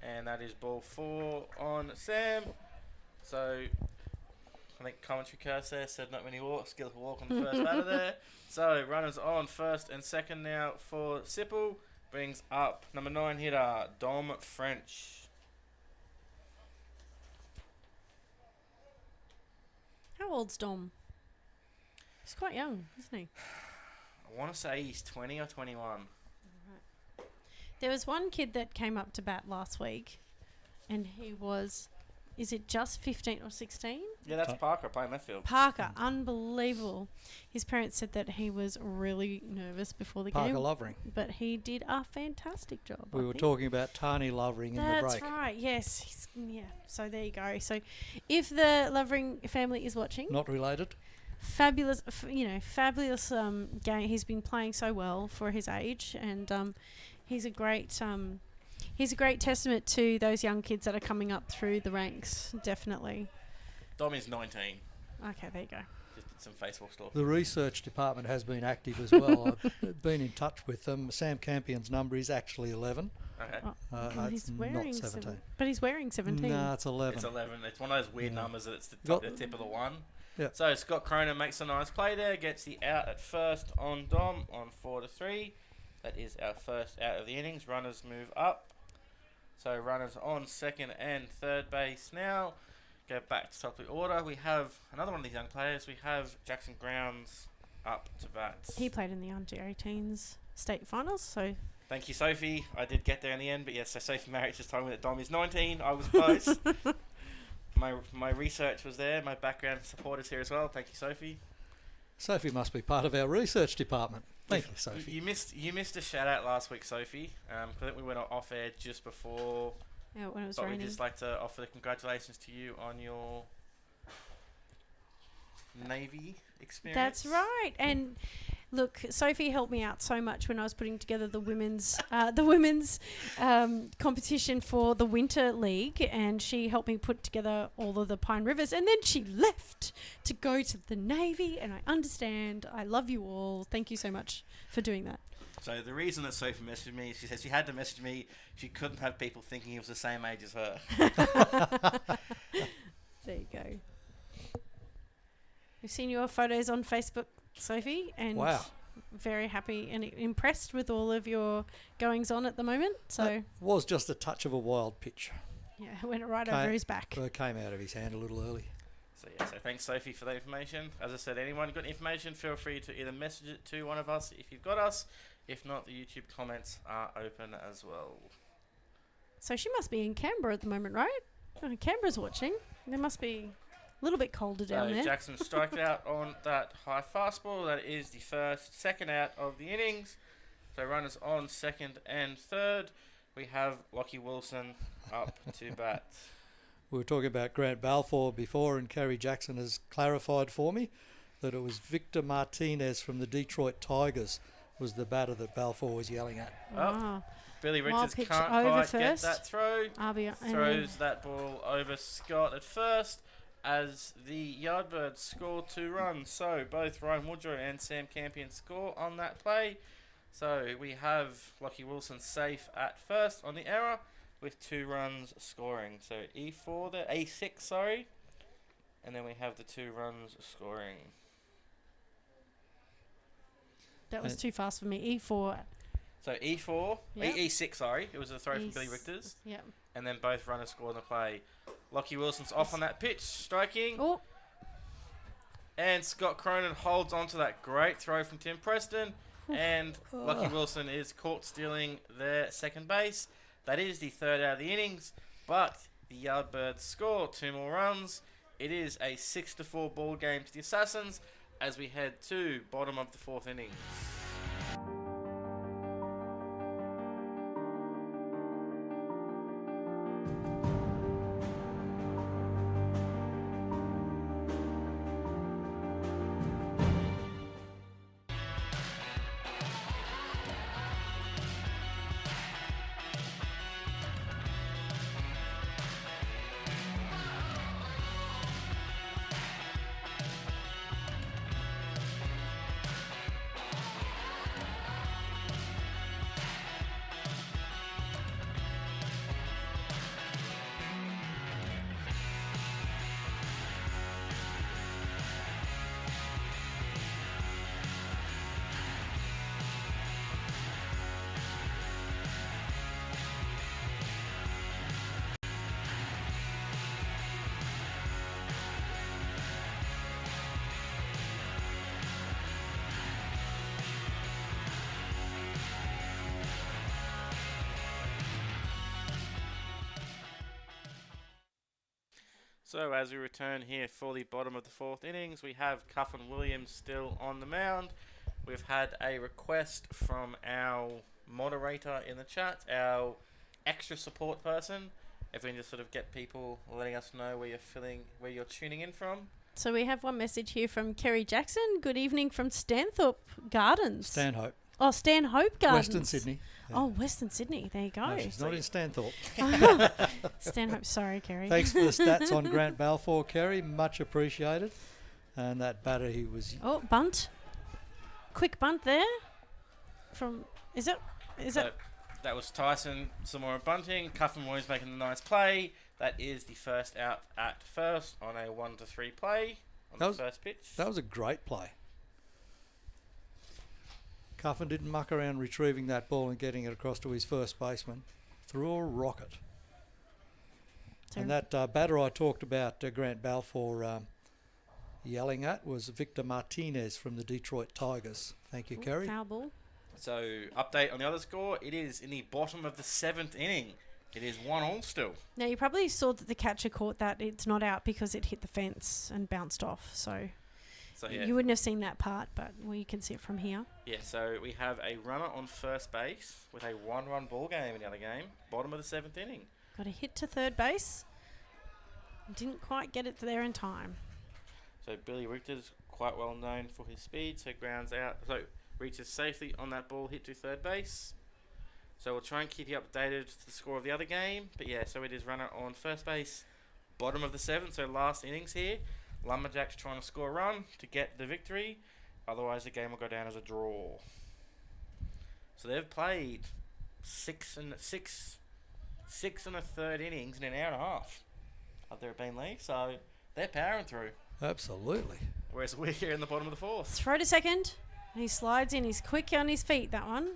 And that is ball 4 on Sam. So I think commentary curse there said not many walks, skillful walk on the first batter there. So runners on first and second now for Sipple. Brings up number 9 hitter, Dom French. How old's Dom? He's quite young, isn't he? I want to say he's 20 or 21. There was one kid that came up to bat last week, and he was, is it just 15 or 16? Yeah, that's Parker playing left field. Parker, unbelievable. His parents said that he was really nervous before the Parker game. Lovering. But he did a fantastic job. We were talking about Tani Lovering in the break. That's right, yes. Yeah, so there you go. So if the Lovering family is watching, Not related. fabulous, fabulous game. He's been playing so well for his age, and he's a great testament to those young kids that are coming up through the ranks. Definitely. Dom is 19. Okay, there you go. Just did some Facebook stuff. The research department has been active as well. I've been in touch with them. Sam Campion's number is actually 11. Okay. Well, it's not 17. But he's wearing 17. No, it's 11. It's 11. It's one of those weird Yeah. numbers that it's the Got- tip of the one. Yep. So Scott Cronin makes a nice play there, gets the out at first on Dom on 4-3. That is our first out of the innings. Runners move up. So runners on second and third base now. Go back to top of the order. We have another one of these young players. We have Jackson Grounds up to bat. He played in the under-18s state finals, so Thank you, Sophie. I did get there in the end, but yes, so Sophie Marriott just told me that Dom is 19. I was close. My research was there. My background support is here as well. Thank you, Sophie. Sophie must be part of our research department. Thank you, Sophie. You missed a shout out last week, Sophie. I think we went off air just before. when it was But raining. we'd just like to offer the congratulations to you on your Navy experience. That's right. And look, Sophie helped me out so much when I was putting together the women's competition for the Winter League, and she helped me put together all of the Pine Rivers, and then she left to go to the Navy, and I understand. I love you all. Thank you so much for doing that. So the reason that Sophie messaged me, she said she had to message me. She couldn't have people thinking he was the same age as her. There you go. We've seen your photos on Facebook, Sophie, and Wow. very happy and impressed with all of your goings on at the moment. So That was just a touch of a wild pitch. yeah, it went right Okay. over his back. It came out of his hand a little early. So thanks Sophie for that information. As I said, anyone got information, feel free to either message it to one of us if you've got us. If not, the YouTube comments are open as well. So she must be in Canberra at the moment, right? Oh, Canberra's watching. There must be a little bit colder down So there. Jackson strikes out on that high fastball. That is the second out of the innings. So runners on second and third. We have Lockie Wilson up to bat. We were talking about Grant Balfour before, and Kerry Jackson has clarified for me that it was Victor Martinez from the Detroit Tigers was the batter that Balfour was yelling at. Ah, Billy Wild Richards pitch can't over quite get first. that throw. Throws and that ball over Scott at first as the Yardbirds score 2 runs. So both Ryan Woodrow and Sam Campion score on that play. So we have Lockie Wilson safe at first on the error with 2 runs scoring. So E4 there, A6 sorry. And then we have the 2 runs scoring. that was too fast for me. E4. So E4, Yep. E6 sorry. It was a throw from Billy Richters. Yeah. And then both runners score on the play. Lockie Wilson's off on that pitch, striking. Oh, And Scott Cronin holds on to that great throw from Tim Preston. And Lockie Wilson is caught stealing their second base. That is the third out of the innings. But the Yardbirds score 2 more runs. It is a 6-4 ball game to the Assassins as we head to bottom of the 4th inning. So as we return here for the bottom of the 4th innings, we have Cuffin Williams still on the mound. We've had a request from our moderator in the chat, our extra support person. If we can just sort of get people letting us know where you're tuning in from. So we have one message here from Kerry Jackson. Good evening from Stanthorpe Gardens. Stanhope, Oh, Stanhope Gardens. Western Sydney. Yeah. Oh, Western Sydney. There you go. No, she's not in Stanthorpe. Stanhope. Sorry, Kerry. Thanks for the stats on Grant Balfour, Kerry. Much appreciated. And that batter, he was... Oh, bunt. Quick bunt there. Is it? That was Tyson Zamora bunting. Cuffin Moyes making the nice play. That is the first out at first on a 1-3 play on the first pitch. That was a great play. Cuffin didn't muck around retrieving that ball and getting it across to his first baseman. Threw a rocket. And that batter I talked about, Grant Balfour yelling at, was Victor Martinez from the Detroit Tigers. Thank you, Kerry. Foul ball. So, update on the other score. It is in the bottom of the 7th inning. It is 1-1 still. Now, you probably saw that the catcher caught that. It's not out because it hit the fence and bounced off. So yeah. You wouldn't have seen that part, but you can see it from here. Yeah, so we have a runner on first base with a 1-run ball game in the other game. Bottom of the 7th inning. Got a hit to third base. Didn't quite get it there in time. So Billy Richter's quite well known for his speed, so grounds out. So reaches safely on that ball, hit to third base. So we'll try and keep you updated to the score of the other game. But yeah, so it is runner on first base, bottom of the 7th, so last innings here. Lumberjacks trying to score a run to get the victory. Otherwise the game will go down as a draw. So they've played six and a third innings in an hour and a half up there at Bean League. So they're powering through. Absolutely. Whereas we're here in the bottom of the 4th. Throw to second. He slides in. He's quick on his feet, that one.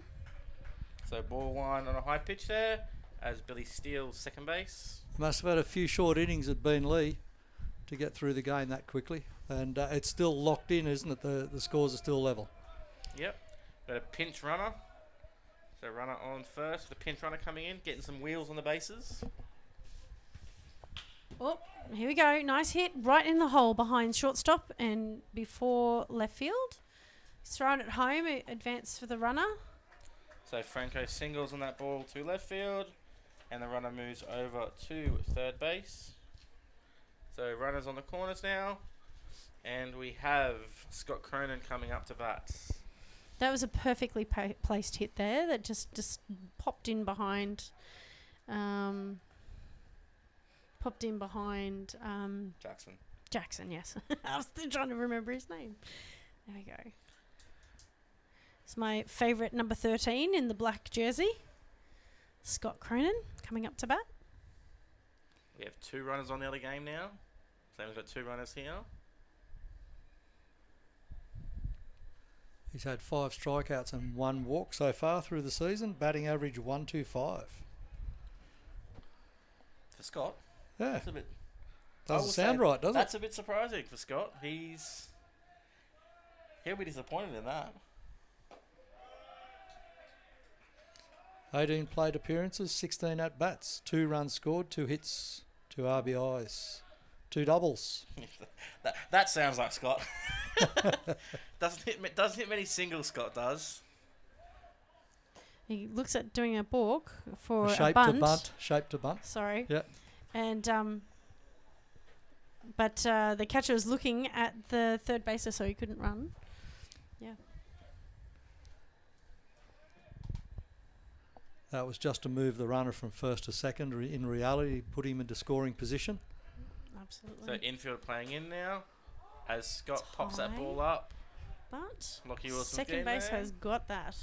So ball 1 on a high pitch there as Billy steals second base. Must have had a few short innings at Bean Lee to get through the game that quickly. And it's still locked in, isn't it? The scores are still level. Yep. Got a pinch runner. So runner on first. The pinch runner coming in, getting some wheels on the bases. Oh, here we go. Nice hit right in the hole behind shortstop and before left field. He's thrown it home. Advance for the runner. So Franco singles on that ball to left field. And the runner moves over to third base. So runners on the corners now. And we have Scott Cronin coming up to bat. That was a perfectly placed hit there that just popped in behind... Jackson, yes. I was still trying to remember his name. There we go. It's my favourite number 13 in the black jersey. Scott Cronin coming up to bat. We have 2 runners on the other game now. So we've got 2 runners here. He's had 5 strikeouts and 1 walk so far through the season. Batting average 125. For Scott? Yeah. That's a bit... Doesn't sound right, does it? That's a bit surprising for Scott. He'll be disappointed in that. 18 plate appearances, 16 at-bats, 2 runs scored, 2 hits, 2 RBIs, 2 doubles. that sounds like Scott. Doesn't hit many singles, Scott does. He looks at doing a balk for a Shape bunt. Shape to bunt. Sorry. Yeah. And but the catcher was looking at the third baser, so he couldn't run. Yeah. That was just to move the runner from first to second. In reality, put him into scoring position. Absolutely. So infield playing in now as Scott It's pops that high. ball up. But Lockie Wilson's second getting base there. has got that.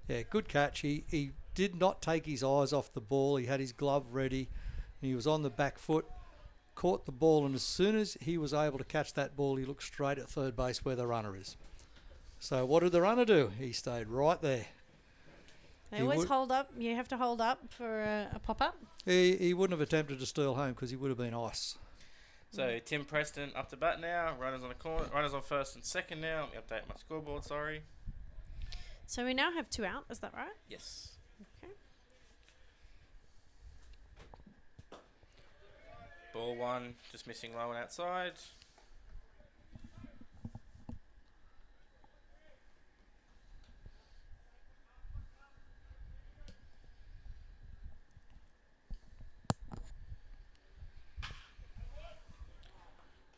Yeah, good catch. He did not take his eyes off the ball. He had his glove ready. And he was on the back foot, caught the ball, and as soon as he was able to catch that ball, he looked straight at third base where the runner is. So what did the runner do? He stayed right there. They He always would- hold up. You have to hold up for a pop-up. He wouldn't have attempted to steal home because he would have been ice. So Tim Preston up to bat now. Runners on the corner. Runners on first and second now. Let me update my scoreboard. Sorry. So we now have 2 out. Is that right? Yes. Okay. Ball 1 just missing low and outside.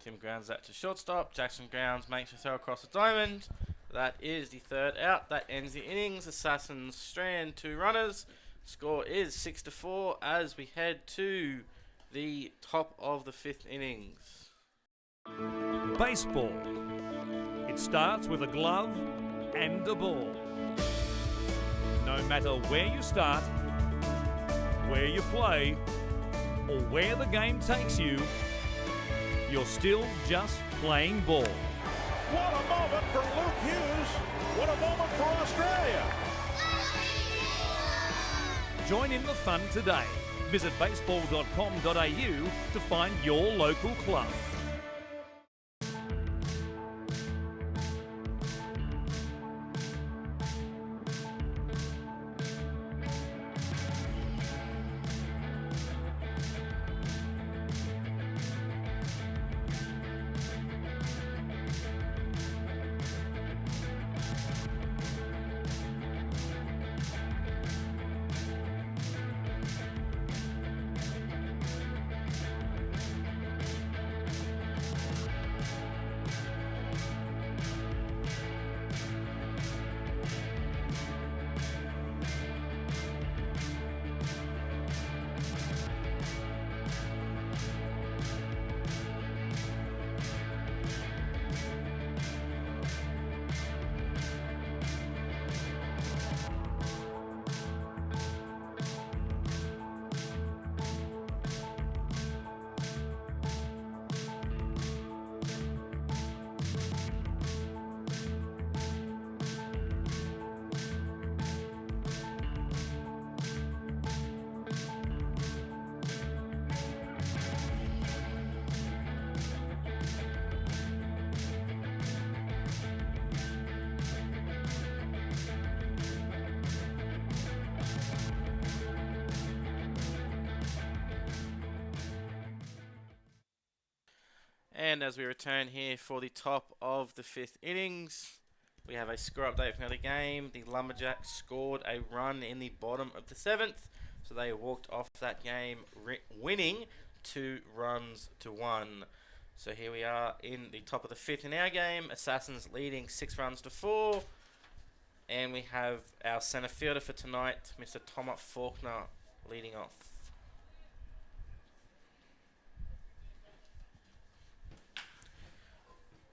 Tim grounds that to shortstop. Jackson grounds, makes a throw across the diamond. That is the third out. That ends the innings. Assassins strand 2 runners. Score is 6-4 as we head to the top of the 5th innings. Baseball. It starts with a glove and a ball. No matter where you start, where you play, or where the game takes you, you're still just playing ball. What a moment for Luke Hughes. What a moment for Australia. Join in the fun today. Visit baseball.com.au to find your local club. And as we return here for the top of the 5th innings, we have a score update from another game. The Lumberjacks scored a run in the bottom of the 7th, so they walked off that game winning 2-1. So here we are in the top of the 5th in our game. Assassins leading 6-4. And we have our centre fielder for tonight, Mr. Thomas Faulkner, leading off.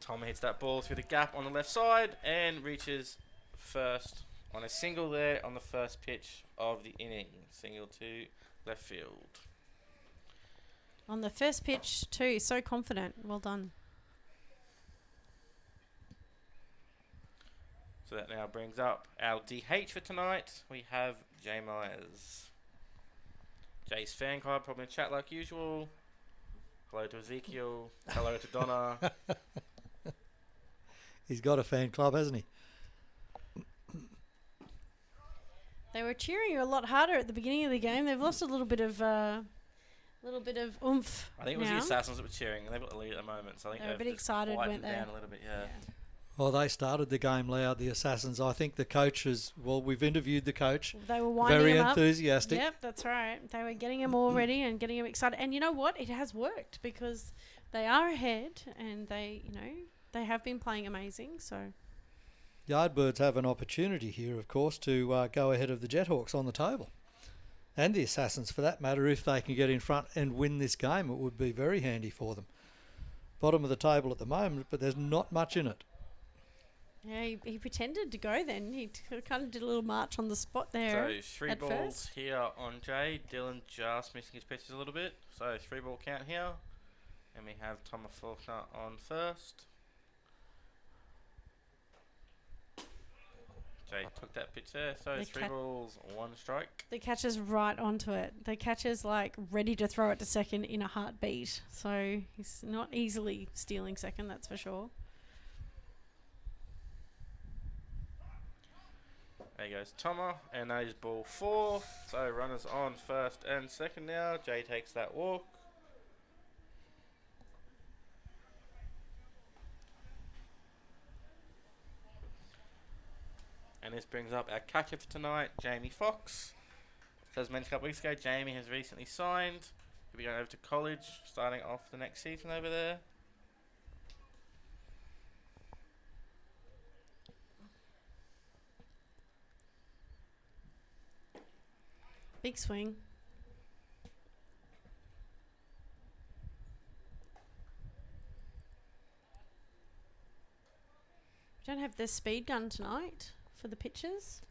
Tom hits that ball through the gap on the left side and reaches first on a single there on the first pitch of the inning. Single to left field. On the first pitch too, so confident. Well done. So that now brings up our DH for tonight. We have Jay Myers. Jay's fan club, probably in chat like usual. Hello to Ezekiel. Hello to Donna. He's got a fan club, hasn't he? They were cheering you a lot harder at the beginning of the game. They've lost a little bit of oomph. I think it was now. the Assassins that were cheering. They've got the lead at the moment, so I think They were a they've bit just excited, quietened weren't they? down a little bit. Yeah. Well, they started the game loud, the Assassins. I think the coaches, well, we've interviewed the coach. They were winding Very him up. enthusiastic. Yep, that's right. They were getting him all ready and getting him excited. And you know what? It has worked because they are ahead and they have been playing amazing. So Yardbirds have an opportunity here, of course, to go ahead of the Jethawks on the table. And the Assassins, for that matter, if they can get in front and win this game, it would be very handy for them. Bottom of the table at the moment, but there's not much in it. yeah, he pretended to go then. He kind of did a little march on the spot there. So 3 at balls first. here on Jay. Dylan just missing his pitches a little bit. So 3 ball count here. And we have Thomas Faulkner on first. Jay took that pitch there. So The 3 balls, 1 strike. The catcher's right onto it. The catcher's like ready to throw it to second in a heartbeat. So he's not easily stealing second, that's for sure. There goes Thomas, and that is ball 4. So runners on first and second now. Jay takes that walk. And this brings up our catcher for tonight, Jamie Foxx. So as mentioned a couple weeks ago, Jamie has recently signed. He'll be going over to college, starting off the next season over there. Big swing. We don't have the speed gun tonight for the pitches.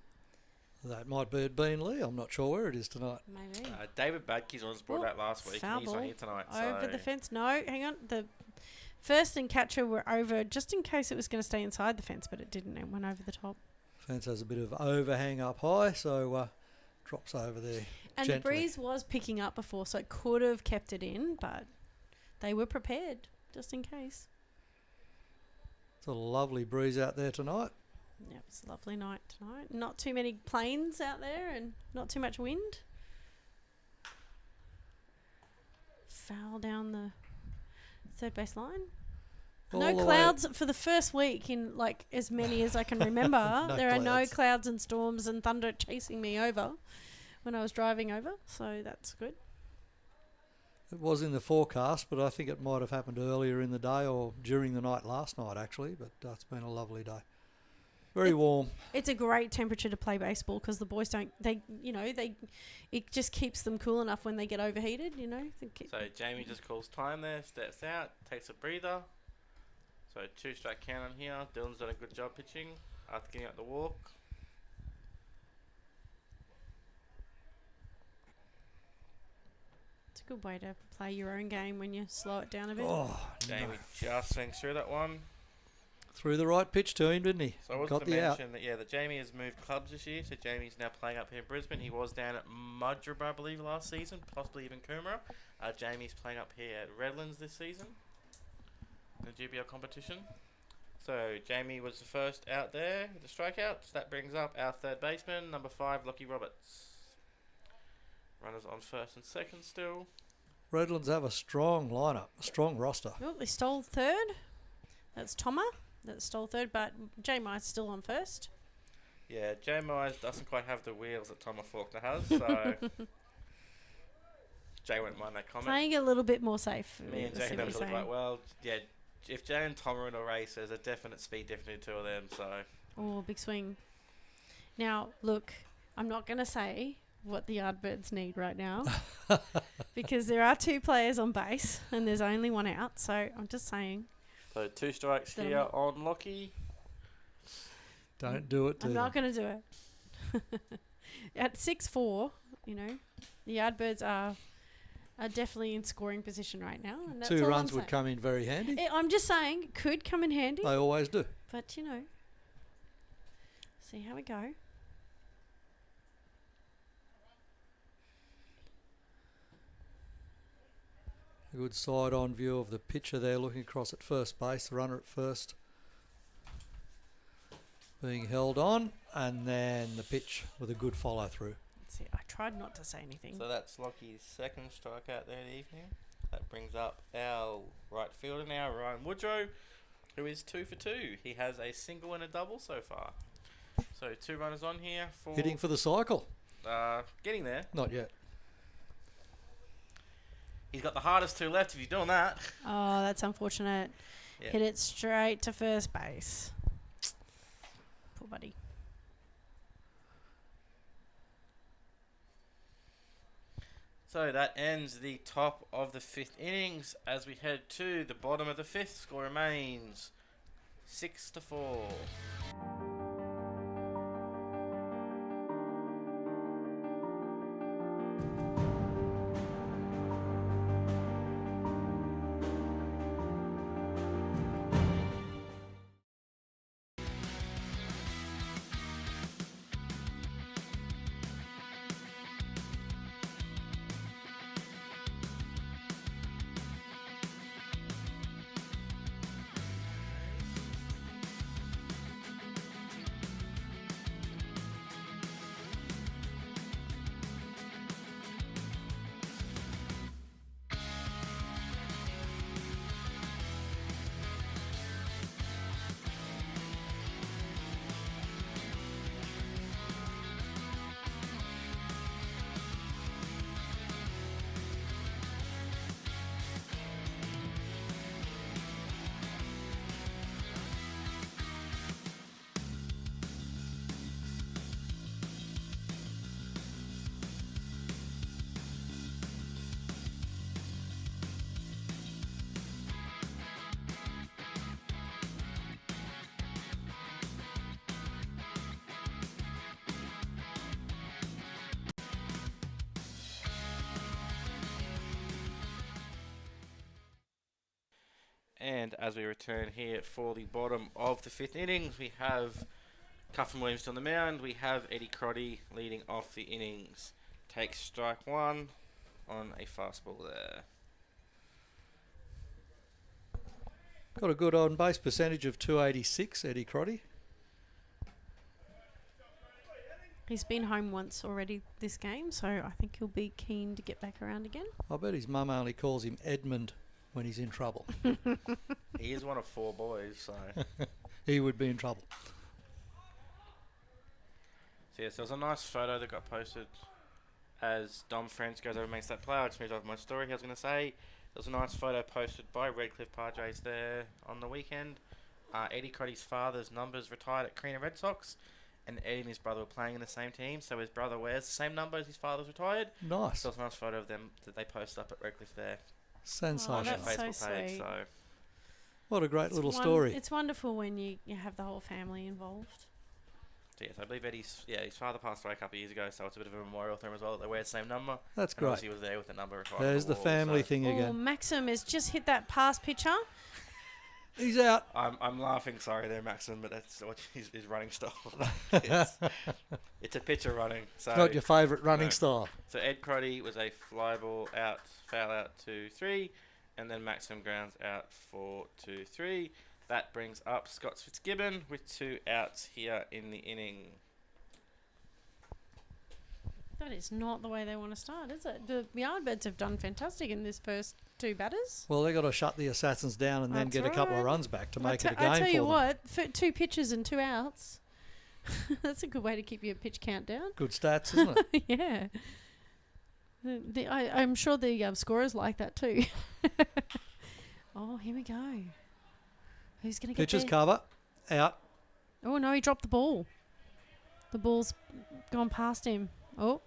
That might be at Beanley. I'm not sure where it is tonight. Maybe. David Badke's was brought out last week, and he's not here tonight. Over So the fence. No, hang on. The first and catcher were over just in case it was going to stay inside the fence, but it didn't. It went over the top. Fence has a bit of overhang up high, so drops over there. And gently. the breeze was picking up before, so it could have kept it in, but they were prepared just in case. It's a lovely breeze out there tonight. Yep, it's a lovely night tonight. Not too many planes out there and not too much wind. Foul down the third base line. All No the clouds for the first week in like as many as I can remember. No There are no clouds. clouds and storms and thunder chasing me over when I was driving over, so that's good. It was in the forecast, but I think it might have happened earlier in the day or during the night last night, actually. But it's been a lovely day. Very warm. It's a great temperature to play baseball because the boys don't. It just keeps them cool enough when they get overheated. So Jamie just calls time there, steps out, takes a breather. So 2-strike count on here. Dylan's done a good job pitching after getting out the walk. It's a good way to play your own game when you slow it down a bit. Oh, Jamie no. just swings through that one. Threw the right pitch to him, didn't he? So I was Got to the out. mention that Jamie has moved clubs this year. So Jamie's now playing up here in Brisbane. He was down at Mudgeeraba, I believe, last season, possibly even Coomera. Jamie's playing up here at Redlands this season in the GBL competition. So Jamie was the first out there with the strikeouts. That brings up our third baseman, number 5, Lockie Roberts. Runners on first and second still. Redlands have a strong lineup, a strong roster. Oh, they stole third. That's Toma that stole third, but J Mize still on first. Yeah, J Mize doesn't quite have the wheels that Thomas Faulkner has, so Jay won't mind that comment. Playing a little bit more safe. Me and I see Jay what know you're each other saying. quite well. Yeah, if Jay and Tom are in a race, there's a definite speed difference between the two of them. So Oh, big swing. Now, look, I'm not going to say what the Yardbirds need right now because there are 2 players on base and there's only one out. So I'm just saying. So 2 strikes Then- here on Lockie. Don't do it to I'm not them. going to do it. At 6-4, the Yardbirds are definitely in scoring position right now. And that's 2 all runs I'm would saying. come in very handy. I'm just saying, it could come in handy, They always do. but see how we go. A good side-on view of the pitcher there looking across at first base, the runner at first being held on, and then the pitch with a good follow-through. Let's see, I tried not to say anything. So that's Lockie's second strikeout there in the evening. That brings up our right fielder now, Ryan Woodrow, who is 2 for 2. He has a single and a double so far. So 2 runners on here for Hitting for the cycle? getting there. Not yet. He's got the hardest 2 left if he's doing that. Oh, that's unfortunate. Yeah. Hit it straight to first base. Poor buddy. So that ends the top of the 5th innings. As we head to the bottom of the 5th, score remains 6-4. And as we return here for the bottom of the 5th innings, we have Cuffin Williams on the mound. We have Eddie Crotty leading off the innings. Takes strike 1 on a fastball there. Got a good on-base percentage of 286, Eddie Crotty. He's been home once already this game, so I think he'll be keen to get back around again. I bet his mum only calls him Edmund when he's in trouble. He is one of 4 boys, so... He would be in trouble. So yes, there was a nice photo that got posted as Dom French goes over and makes that play. I just moved over my story. I was going to say, there was a nice photo posted by Redcliffe Padres there on the weekend. Eddie Crotty's father's numbers retired at Carina Red Sox, and Eddie and his brother were playing in the same team, so his brother wears the same number as his father's retired. Nice. So it's a nice photo of them that they posted up at Redcliff there. Sensational. Oh, that's so Facebook page, sweet. so What a great little story. It's wonderful when you have the whole family involved. So yes, I believe Eddie's his father passed away a couple of years ago, so it's a bit of a memorial for him as well that they wear the same number. That's And great. obviously he was there with the number retired. There's on the wall, family so thing Oh, again. Maxim has just hit that pass pitcher. He's out. I'm laughing, sorry there, Maxim, but that's what his running style. It's a pitcher running. So Not your favourite running no. style. So Ed Crotty was a fly ball out, foul out 2-3, and then Maxim grounds out for 2-3. That brings up Scott Fitzgibbon with 2 outs here in the inning. That is not the way they want to start, is it? The Yardbirds have done fantastic in this first 2 batters. Well, they've got to shut the Assassins down and then That's get a couple of right. runs back to make it a game I tell for you them. what, for 2 pitches and 2 outs, that's a good way to keep your pitch count down. Good stats, isn't it? Yeah. I'm sure the scorers like that too. Oh, here we go. Who's going to get Pitches there? cover. Out. Oh, no, he dropped the ball. The ball's gone past him. Oh.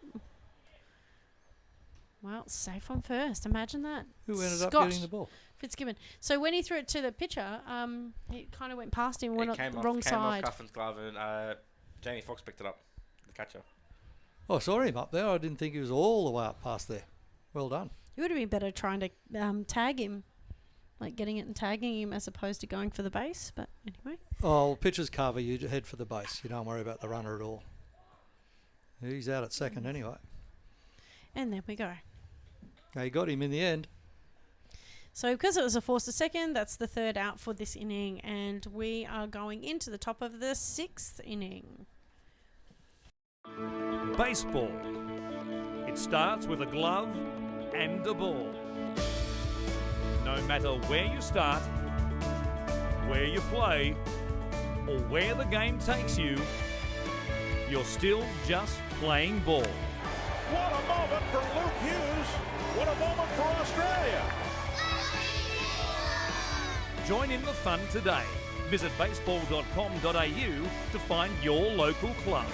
Well, safe on first. Imagine that. Who ended Scott up getting the ball? Fitzgibbon. So when he threw it to the pitcher, it kind of went past him, went It on came the wrong off side. Cuffin's glove, and Jamie Foxx picked it up, the catcher. Oh, I saw him up there. I didn't think he was all the way up past there. Well done. It would have been better trying to tag him, like getting it and tagging him as opposed to going for the base. But anyway. Oh, well, pitches cover. You head for the base. You don't worry about the runner at all. He's out at second anyway. And there we go. Now, you got him in the end. So because it was a force to second, that's the 3rd out for this inning. And we are going into the top of the 6th inning. Baseball. It starts with a glove and a ball. No matter where you start, where you play, or where the game takes you, you're still just playing ball. What a moment for Luke Hughes. What a moment for Australia. Join in the fun today. Visit baseball.com.au to find your local club.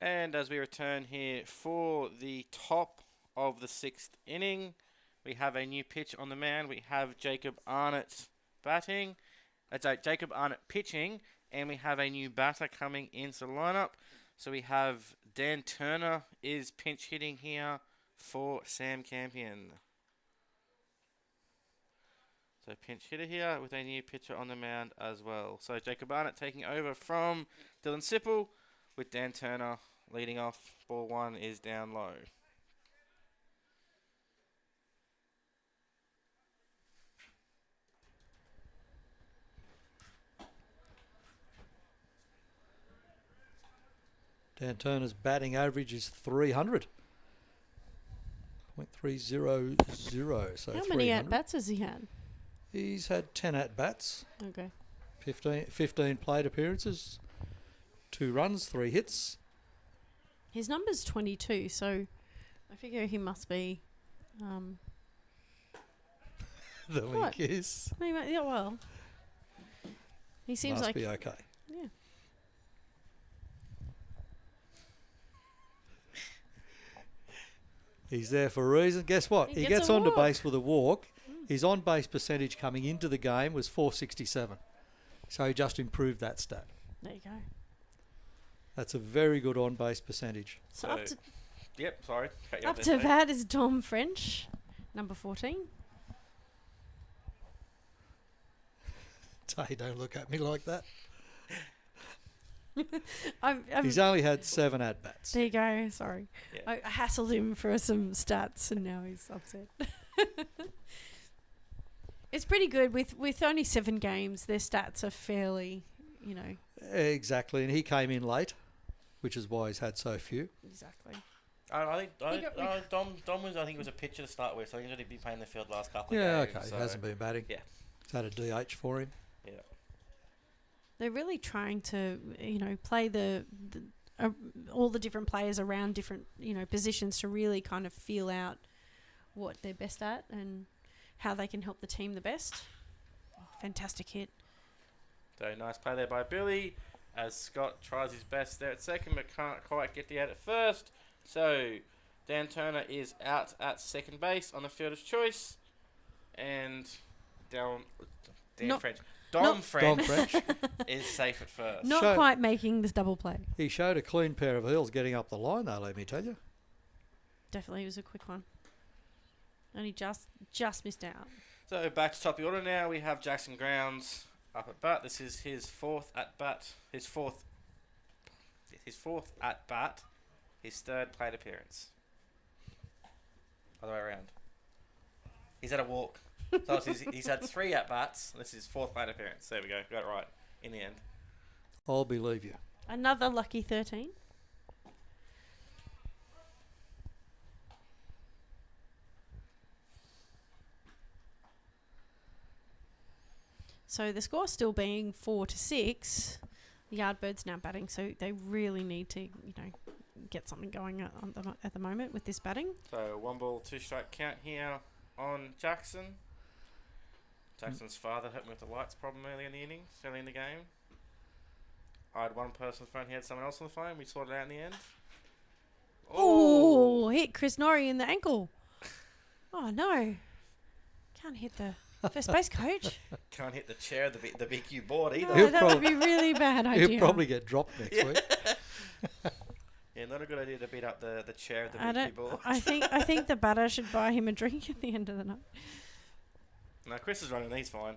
And as we return here for the top of the 6th inning, we have a new pitch on the mound. We have Jacob Arnott batting. Jacob Arnott pitching, and we have a new batter coming into the lineup. So we have Dan Turner is pinch hitting here for Sam Campion. So pinch hitter here with a new pitcher on the mound as well. So Jacob Barnett taking over from Dylan Sipple with Dan Turner leading off. Ball 1 is down low. Dan Turner's batting average is 300. .300. So How 300. many at-bats has he had? He's had 10 at-bats, Okay. 15 plate appearances, 2 runs, 3 hits. His number's 22, so I figure he must be... The What? link is. yeah, well... He seems must like... be okay. Yeah. He's there for a reason. Guess what? He He gets gets a onto walk. base with a walk. His on-base percentage coming into the game was .467. So he just improved that stat. There you go. That's a very good on-base percentage. So So- up to Yep, sorry. Cut you up off to there, bat is Dom French, number 14. Tay, don't look at me like that. I'm, He's only had 7 at-bats. there you go. Sorry, Yeah. I hassled him for some stats, and now he's upset. It's pretty good with only 7 games. Their stats are fairly, Exactly, and he came in late, which is why he's had so few. exactly. I think He got- Dom was a pitcher to start with, so he's only been playing the field last couple of Yeah, games. okay, so he hasn't been batting. yeah. He's had a DH for him. Yeah. They're really trying to, play all the different players around different, positions to really kind of feel out what they're best at and how they can help the team the best. Oh, fantastic hit. So nice play there by Billy, as Scott tries his best there at second, but can't quite get the out at first. So Dan Turner is out at second base on the fielder's choice, and Dom Not- French Dom French. is safe at first. Not Show- quite making this double play. He showed a clean pair of heels getting up the line, though, let me tell you. Definitely was a quick one. And he just missed out. So back to top of the order now. We have Jackson Grounds up at bat. This is his 4th at bat. His fourth at bat. His 3rd plate appearance. Other way around. He's had a walk. So he's had 3 at bats. This is his 4th plate appearance. There we go. Got it right in the end. I'll believe you. Another lucky 13. So the score still being 4-6. The Yardbirds now batting, so they really need to, get something going at the moment with this batting. So 1 ball, 2 strike count here on Jackson. Jackson's father hit me with the lights problem early in the innings, early in the game. I had one person on the phone, he had someone else on the phone. We sorted it out in the end. Oh, hit Chris Norrie in the ankle. Oh, no. Can't hit the first base coach. Can't hit the chair of the BQ board either. No, He'll that would be really bad idea. He'll probably get dropped next week. Yeah, not a good idea to beat up the chair of the I BQ board. think the batter should buy him a drink at the end of the night. No, Chris is running. He's fine.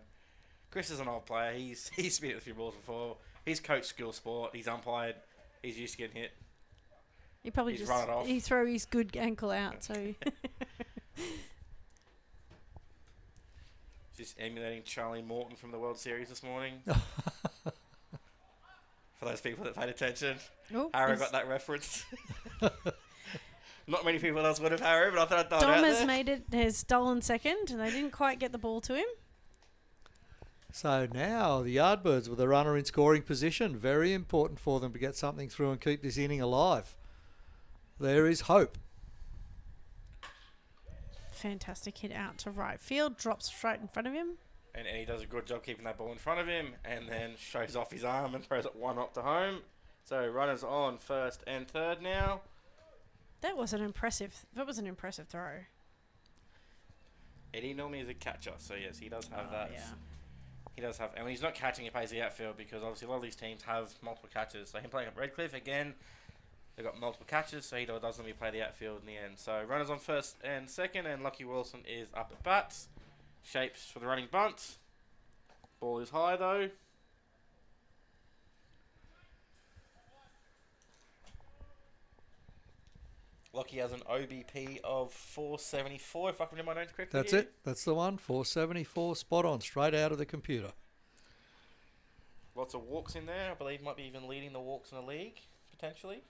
Chris is an old player. He's been at a few balls before. He's coached school sport. He's umpired. He's used to getting hit. He probably He's just run it off. he throw his good ankle out. So Just emulating Charlie Morton from the World Series this morning. For those people that paid attention, oh, Harry got that reference. Not many people else would have, Harry, but I thought I'd throw it out Dom has there. made it. Has stolen second, and they didn't quite get the ball to him. So now the Yardbirds with a runner in scoring position. Very important for them to get something through and keep this inning alive. There is hope. Fantastic hit out to right field. Drops straight in front of him. And he does a good job keeping that ball in front of him, and then shows off his arm and throws it 1 up to home. So runners on first and third now. That was an impressive throw. Eddie normally is a catcher, so yes, he does have that. Yeah. He does have, and when he's not catching, he plays the outfield because obviously a lot of these teams have multiple catchers. So him playing at Redcliffe again, they've got multiple catchers, so he doesn't really play the outfield in the end. So runners on first and second, and Lucky Wilson is up at bat. Shapes for the running bunt. Ball is high though. Lockie has an OBP of 474, if I can remember my notes correctly. That's it. That's the one. 474, spot on, straight out of the computer. Lots of walks in there. I believe might be even leading the walks in the league, potentially.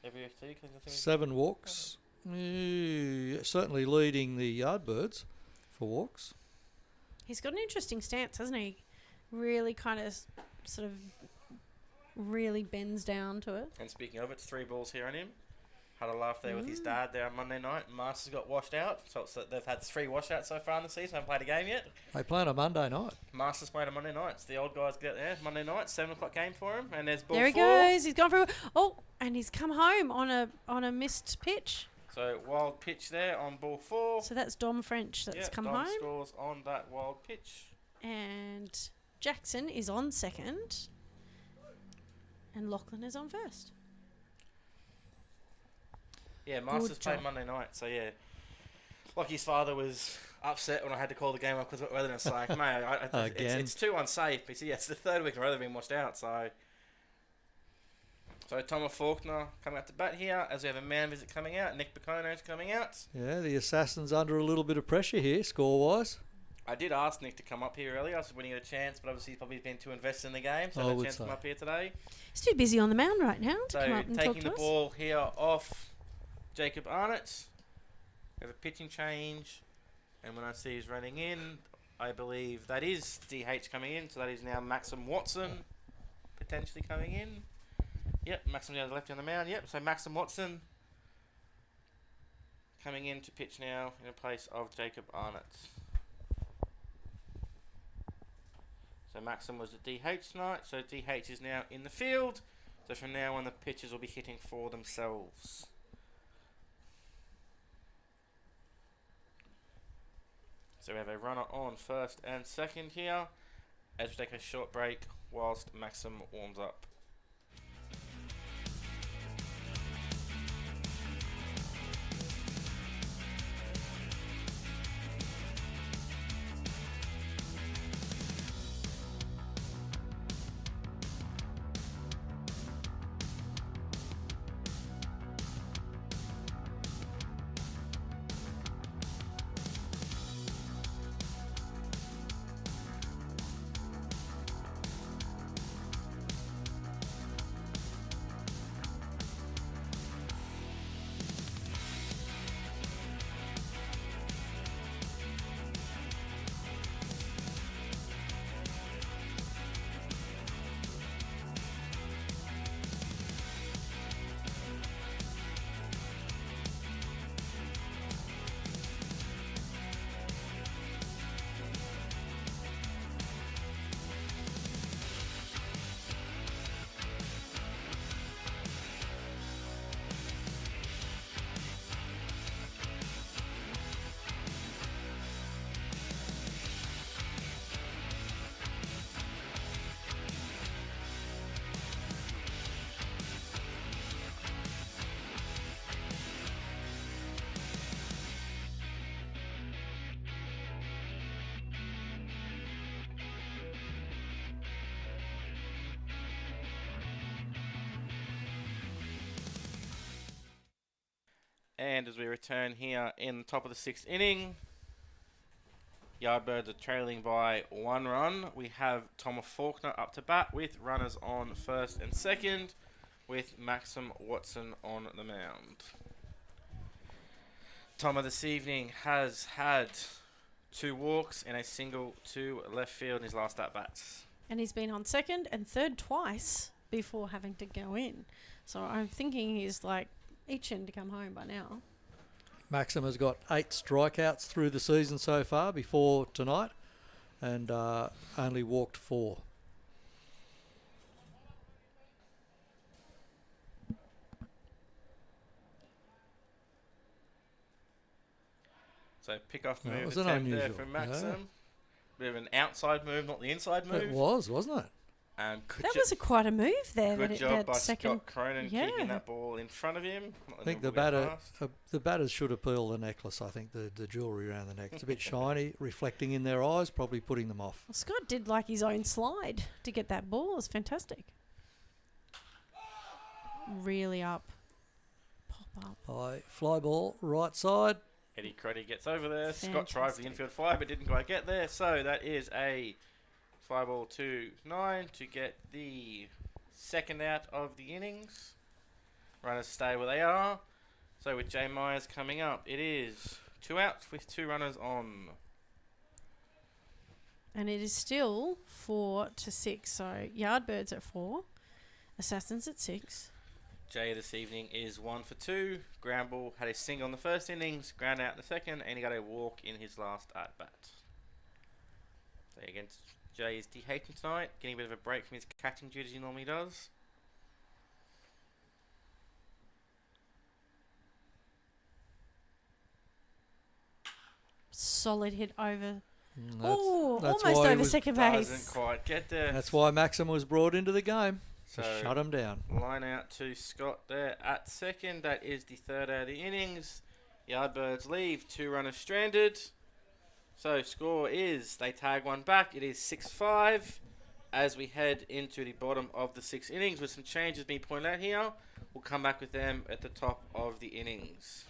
Every FT. 7 walks. Certainly leading the Yardbirds for walks. He's got an interesting stance, hasn't he? Really kind of sort of really bends down to it. And speaking of it, 3 balls here on him. Had a laugh there with his dad there on Monday night. Masters got washed out. So they've had 3 washouts so far in the season. Haven't played a game yet. They play on a Monday night. Masters played on Monday nights. The old guys get out there Monday night, 7 o'clock game for him. And there's ball there he 4. goes. He's gone for and he's come home on a missed pitch. So wild pitch there on ball 4. So that's Dom French that's come Dom home. scores on that wild pitch. And Jackson is on second. And Lachlan is on first. Yeah, Masters Good played job. Monday night, so yeah. Lockie's father was upset when I had to call the game up because of weather, and it's like, mate, it's too unsafe. But yeah, it's the 3rd week in a row they've been washed out, so Thomas Faulkner coming out to bat here, as we have a man visit coming out. Nick Bacono's coming out. Yeah, the Assassin's under a little bit of pressure here, score-wise. I did ask Nick to come up here earlier. I said when he had a chance, but obviously he's probably been too invested in the game, so I had a chance to come up here today. He's too busy on the mound right now to come up and talk taking to the us. ball here off Jacob Arnott. There's a pitching change, and when I see he's running in, I believe that is DH coming in, so that is now Maxim Watson potentially coming in. Yep, Maxim down the left on the mound. Yep, so Maxim Watson coming in to pitch now in place of Jacob Arnott. So Maxim was the DH tonight, so DH is now in the field. So from now on, the pitchers will be hitting for themselves. So we have a runner on first and second here, as we take a short break whilst Maxim warms up. And as we return here in the top of the 6th inning, Yardbirds are trailing by 1 run. We have Thomas Faulkner up to bat with runners on first and second, with Maxim Watson on the mound. Thomas this evening has had 2 walks and a single to left field in his last at-bats. And he's been on second and third twice before having to go in. So I'm thinking he's like itching to come home by now. Maxim has got 8 strikeouts through the season so far before tonight, and only walked 4. So pick-off That move was an attempt there unusual, from Maxim. yeah. Bit of an outside move, not the inside move. It was, wasn't it? Good That was quite a move there. good that job that by second, Scott Cronin keeping that ball in front of him. I think the batters should appeal the necklace. I think the jewellery around the neck. It's a bit shiny, reflecting in their eyes, probably putting them off. Well, Scott did like his own slide to get that ball. It was fantastic. Really up. Pop up. High fly ball, right side. Eddie Crotty gets over there. Scott tries the infield fly, but didn't quite get there. So that is a fly ball to 9 to get the second out of the innings. Runners stay where they are. So with Jay Myers coming up, it is 2 outs with 2 runners on. And it is still 4 to 6. So Yardbirds at 4, Assassins at 6. Jay this evening is 1 for 2. Ground ball had a single in the first innings, ground out in the second, and he got a walk in his last at bat. So against Jay is DHing tonight, getting a bit of a break from his catching duties he normally does. Solid hit over. That's Almost why he over was- second Doesn't base. quite get there. That's why Maxim was brought into the game. So To shut him down. line out to Scott there at second. That is the third out of the innings. Yardbirds leave, 2 runners stranded. So score is, they tag one back. It is 6-5 as we head into the bottom of the 6th innings with some changes being pointed out here. We'll come back with them at the top of the innings.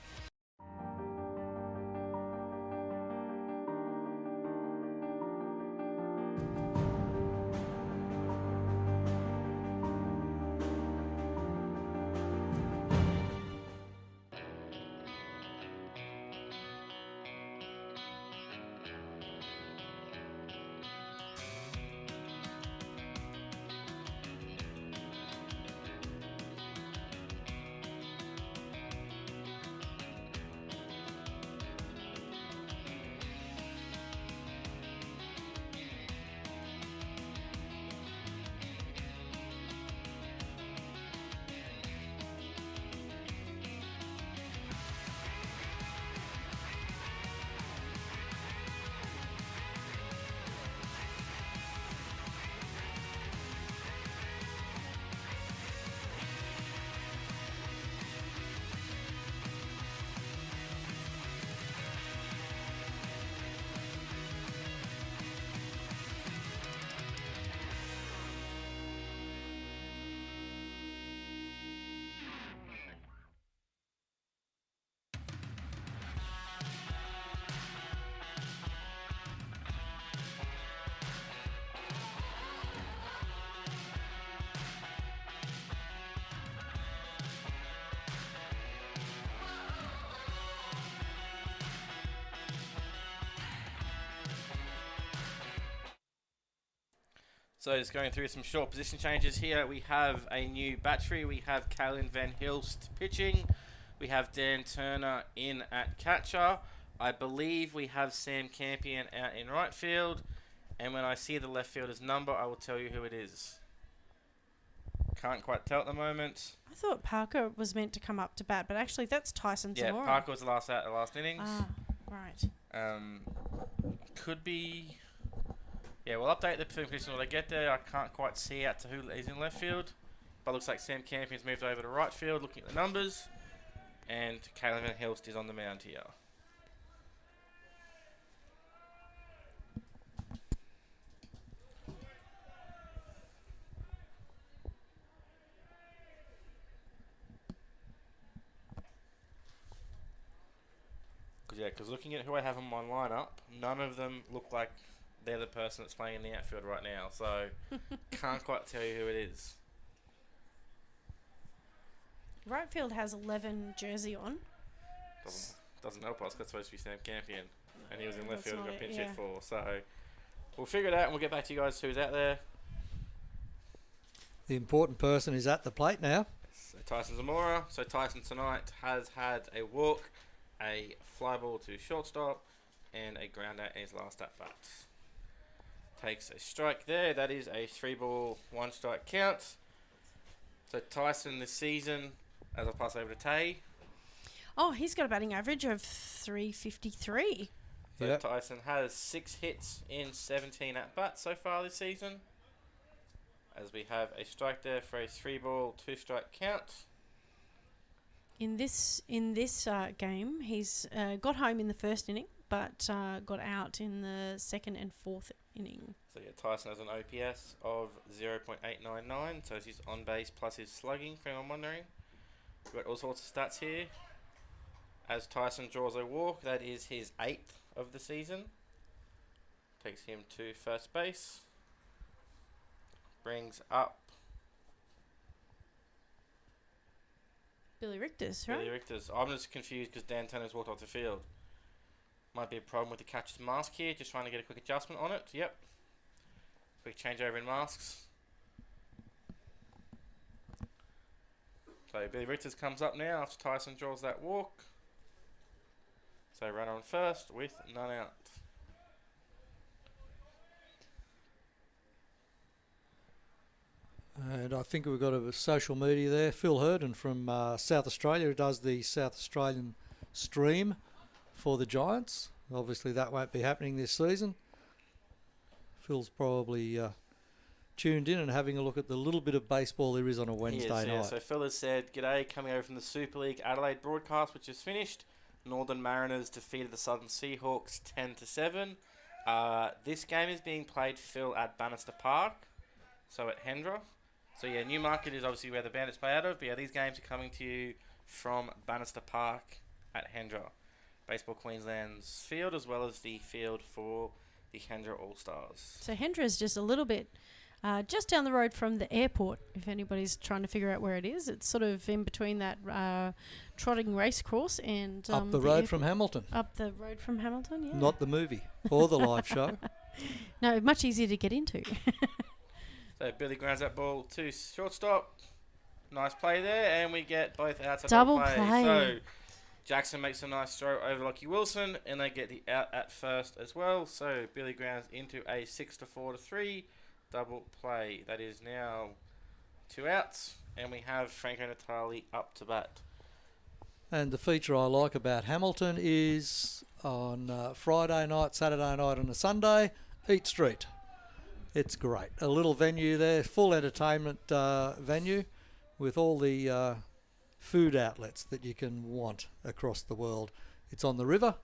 So just going through some short position changes here. We have a new battery. We have Kalen Van Hilst pitching. We have Dan Turner in at catcher. I believe we have Sam Campion out in right field. And when I see the left fielder's number, I will tell you who it is. Can't quite tell at the moment. I thought Parker was meant to come up to bat, but actually that's Tyson Zamora. Yeah, Parker was the last out of the last innings. Ah, right. Could be... Yeah, we'll update the position when I get there. I can't quite see out to who is in left field. But it looks like Sam Campion's moved over to right field, looking at the numbers. And Kalen Van Hilst is on the mound here. Because looking at who I have in my lineup, none of them look like they're the person that's playing in the outfield right now. So, can't quite tell you who it is. Right field has 11 jersey on. Doesn't help us because it's supposed to be Sam Campion. And he was in left That's field and not got it, pinch yeah. hit for. So, we'll figure it out and we'll get back to you guys who's out there. The important person is at the plate now. So Tyson Zamora. So Tyson tonight has had a walk, a fly ball to shortstop, and a ground out in his last at bat. Takes a strike there. That is a 3-ball, 1-strike count. So Tyson this season, as I pass over to Tay. Oh, he's got a batting average of 353. So Yep. Tyson has 6 hits in 17 at bats so far this season. as we have a strike there for a 3-ball, 2-strike count. In this game, he's got home in the first inning, but got out in the second and fourth inning. So yeah, Tyson has an OPS of 0.899, so he's on base plus his slugging, for anyone wondering. We've got all sorts of stats here. As Tyson draws a walk, that is his 8th of the season. Takes him to first base. Brings up Billy Richter's, right? Billy Richter's. I'm just confused because Dan Turner's walked off the field. Might be a problem with the catcher's mask here. Just trying to get a quick adjustment on it. Yep. Quick changeover in masks. So Billy Richter's comes up now after Tyson draws that walk. So runner on first with none out. And I think we've got a social media there. Phil Herden from South Australia, who does the South Australian stream for the Giants. Obviously, that won't be happening this season. Phil's probably tuned in and having a look at the little bit of baseball there is on a Wednesday night. Yeah, so Phil has said, "G'day, coming over from the Super League Adelaide broadcast, which is finished. Northern Mariners defeated the Southern Seahawks 10-7. This game is being played, Phil, at Bannister Park, so at Hendra. So yeah, Newmarket is obviously where the Bandits play out of, but yeah, these games are coming to you from Bannister Park at Hendra. Baseball Queensland's field, as well as the field for the Hendra All-Stars. So Hendra is just a little bit just down the road from the airport, if anybody's trying to figure out where it is. It's sort of in between that trotting race course and... up the road from Hamilton. Up the road from Hamilton, yeah. Not the movie or the live show. No, much easier to get into. So Billy grounds that ball to shortstop. Nice play there, and we get both outs. Double play. So Jackson makes a nice throw over Lockie Wilson, and they get the out at first as well. So Billy grounds into a 6-4-3 double play. That is now 2 outs, and we have Franco Natali up to bat. And the feature I like about Hamilton is on Friday night, Saturday night and a Sunday, Eat Street. It's great. A little venue there, full entertainment venue with all the food outlets that you can want across the world. It's on the river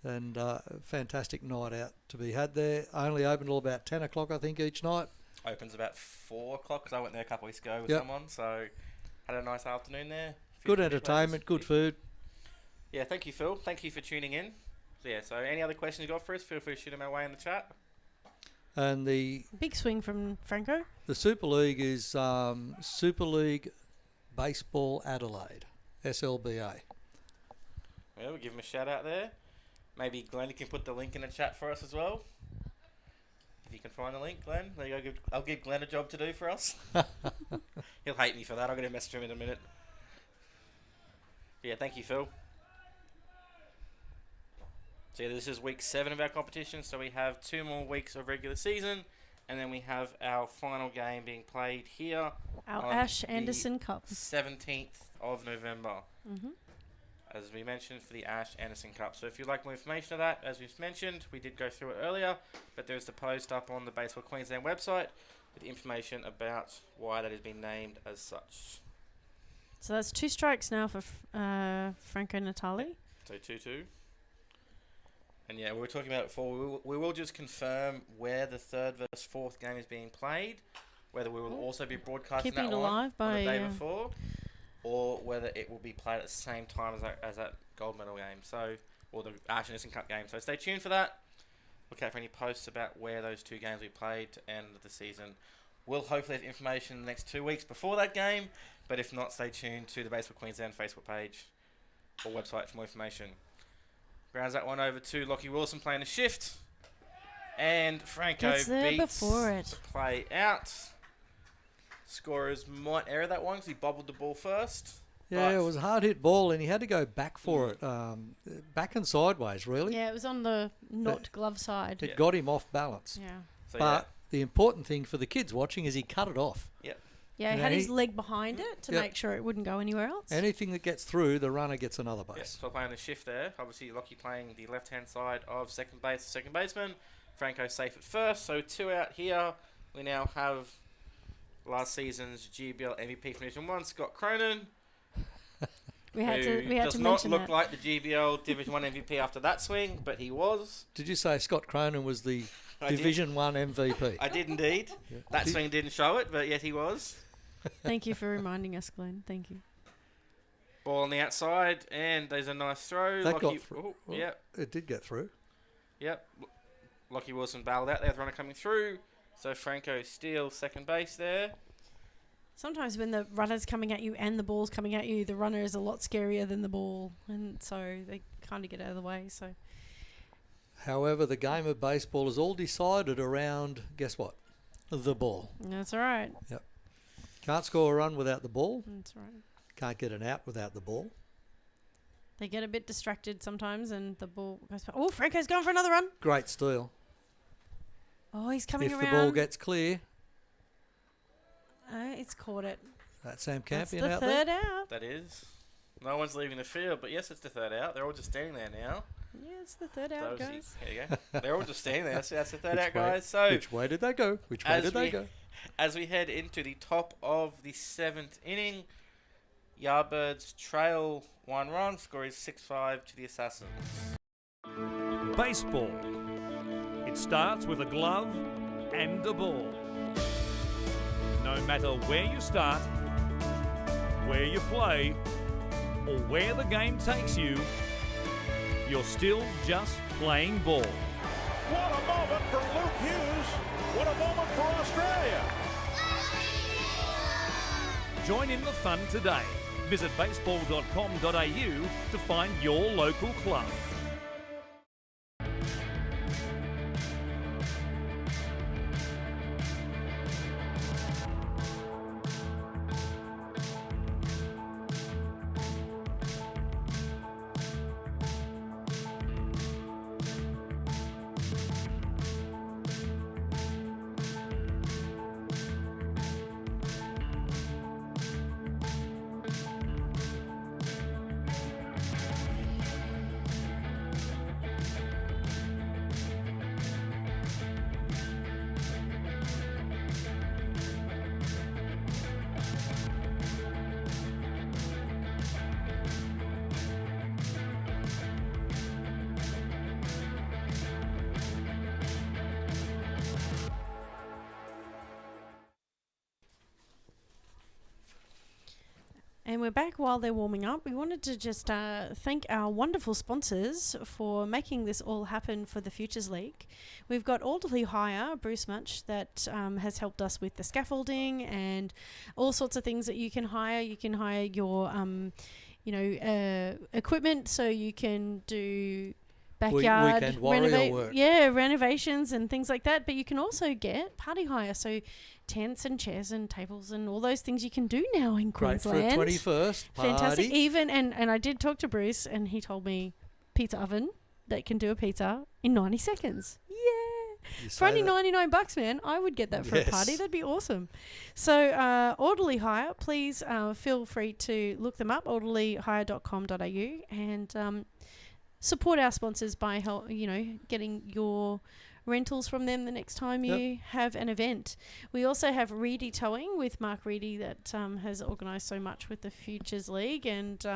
and a fantastic night out to be had there. Only open till about 10 o'clock, I think, each night. Opens about 4 o'clock because I went there a couple of weeks ago with Yep. someone, so had a nice afternoon there. Good entertainment, good food. Yeah, thank you, Phil. Thank you for tuning in. So, yeah, so any other questions you got for us, feel free to shoot them our way in the chat. And the Big swing from Franco. Super League is Super League Baseball Adelaide, SLBA. Well, we'll give him a shout out there. Maybe Glenn, you can put the link in the chat for us as well. If you can find the link, Glenn. There you go. I'll give Glenn a job to do for us. He'll hate me for that. I'll get a message to him in a minute. But yeah, thank you, Phil. So yeah, this is week 7 of our competition. So we have 2 more weeks of regular season. And then we have our final game being played here. Our on Ash the Anderson Cup. 17th of November. Mm-hmm. As we mentioned, for the Ash Anderson Cup. So if you'd like more information of that, as we've mentioned, we did go through it earlier, but there's the post up on the Baseball Queensland website with information about why that has been named as such. So that's 2 strikes now for Franco Natali. So 2-2. And yeah, we were talking about it before. We will just confirm where the 3rd versus 4th game is being played, whether we will also be broadcasting Keeping that it alive on the day by, before, or whether it will be played at the same time as that gold medal game, so or the Ash Anderson Cup game. So stay tuned for that. Look out for any posts about where those 2 games will be played to end the season. We'll hopefully have information in the next 2 weeks before that game, but if not, stay tuned to the Baseball Queensland Facebook page or website for more information. Grounds that one over to Lockie Wilson playing a shift, and Franco Gets there beats before it. the play out. Scorers might error that one because he bobbled the ball first. Yeah, but it was a hard hit ball and he had to go back for it. Back and sideways, really. Yeah, it was on the not glove side. It got him off balance. Yeah. So But the important thing for the kids watching is he cut it off. yeah. Yeah, he Yeah, had his he- leg behind it to Yep. make sure it wouldn't go anywhere else. Anything that gets through, the runner gets another Yeah, base. so playing the shift there. Obviously, Lockie playing the left-hand side of second baseman. Franco safe at first, so 2 out here. We now have last season's GBL MVP from Division 1, Scott Cronin. We had who to does not mention look that. like the GBL Division 1 MVP after that swing, but he was. Did you say Scott Cronin was the I did. Division 1 MVP? I did indeed. That swing didn't show it, but yet he was. Thank you for reminding us, Glenn. Thank you. Ball on the outside, and there's a nice throw. That Lockie, got through. oh, yep, It did get through. yep. Lockie Wilson bailed out there, the runner coming through. So Franco steals second base there. Sometimes when the runner's coming at you and the ball's coming at you, the runner is a lot scarier than the ball, and so they kind of get out of the way. So However, the game of baseball is all decided around, guess what? The ball. that's all right. Can't score a run without the ball. That's right. Can't get an out without the ball. They get a bit distracted sometimes, and the ball goes. Oh, Franco's going for another run. Great steal. Oh, he's coming If around. the ball gets clear, It's caught it. that's Sam That's Campion the out third there. out. That is. No one's leaving the field, but yes, it's the third out. They're all just standing there now. Yeah, it's the third out, Those guys. There you go. They're all just standing there. So that's the third Which out, way- guys. So Which way did they go? Which way as did they we- go? as we head into the top of the 7th inning, Yardbirds trail 1 run. Score is 6-5 to the Assassins. Baseball. It starts with a glove and a ball. No matter where you start, where you play, or where the game takes you, you're still just playing ball. What a moment for Luke Hughes. What a moment for Australia. Join in the fun today. Visit baseball.com.au to find your local club. And we're back while they're warming up. We wanted to just thank our wonderful sponsors for making this all happen for the Futures League. We've got Alderley Hire, Bruce Much, that has helped us with the scaffolding and all sorts of things that you can hire. You can hire your, equipment, so you can do backyard weekend warrior work. Renovations and things like that. But you can also get party hire, so tents and chairs and tables and all those things you can do now in Great for Queensland. a 21st party. Fantastic. Even and I did talk to Bruce, and he told me pizza oven that can do a pizza in 90 seconds. Yeah. You For say only that. $99, man, I would get that for a party. Yes. That'd be awesome. So, Orderly Hire, please feel free to look them up, orderlyhire.com.au, and support our sponsors by getting your rentals from them the next time you have an event. We also have Reedy Towing with Mark Reedy that has organised so much with the Futures League, and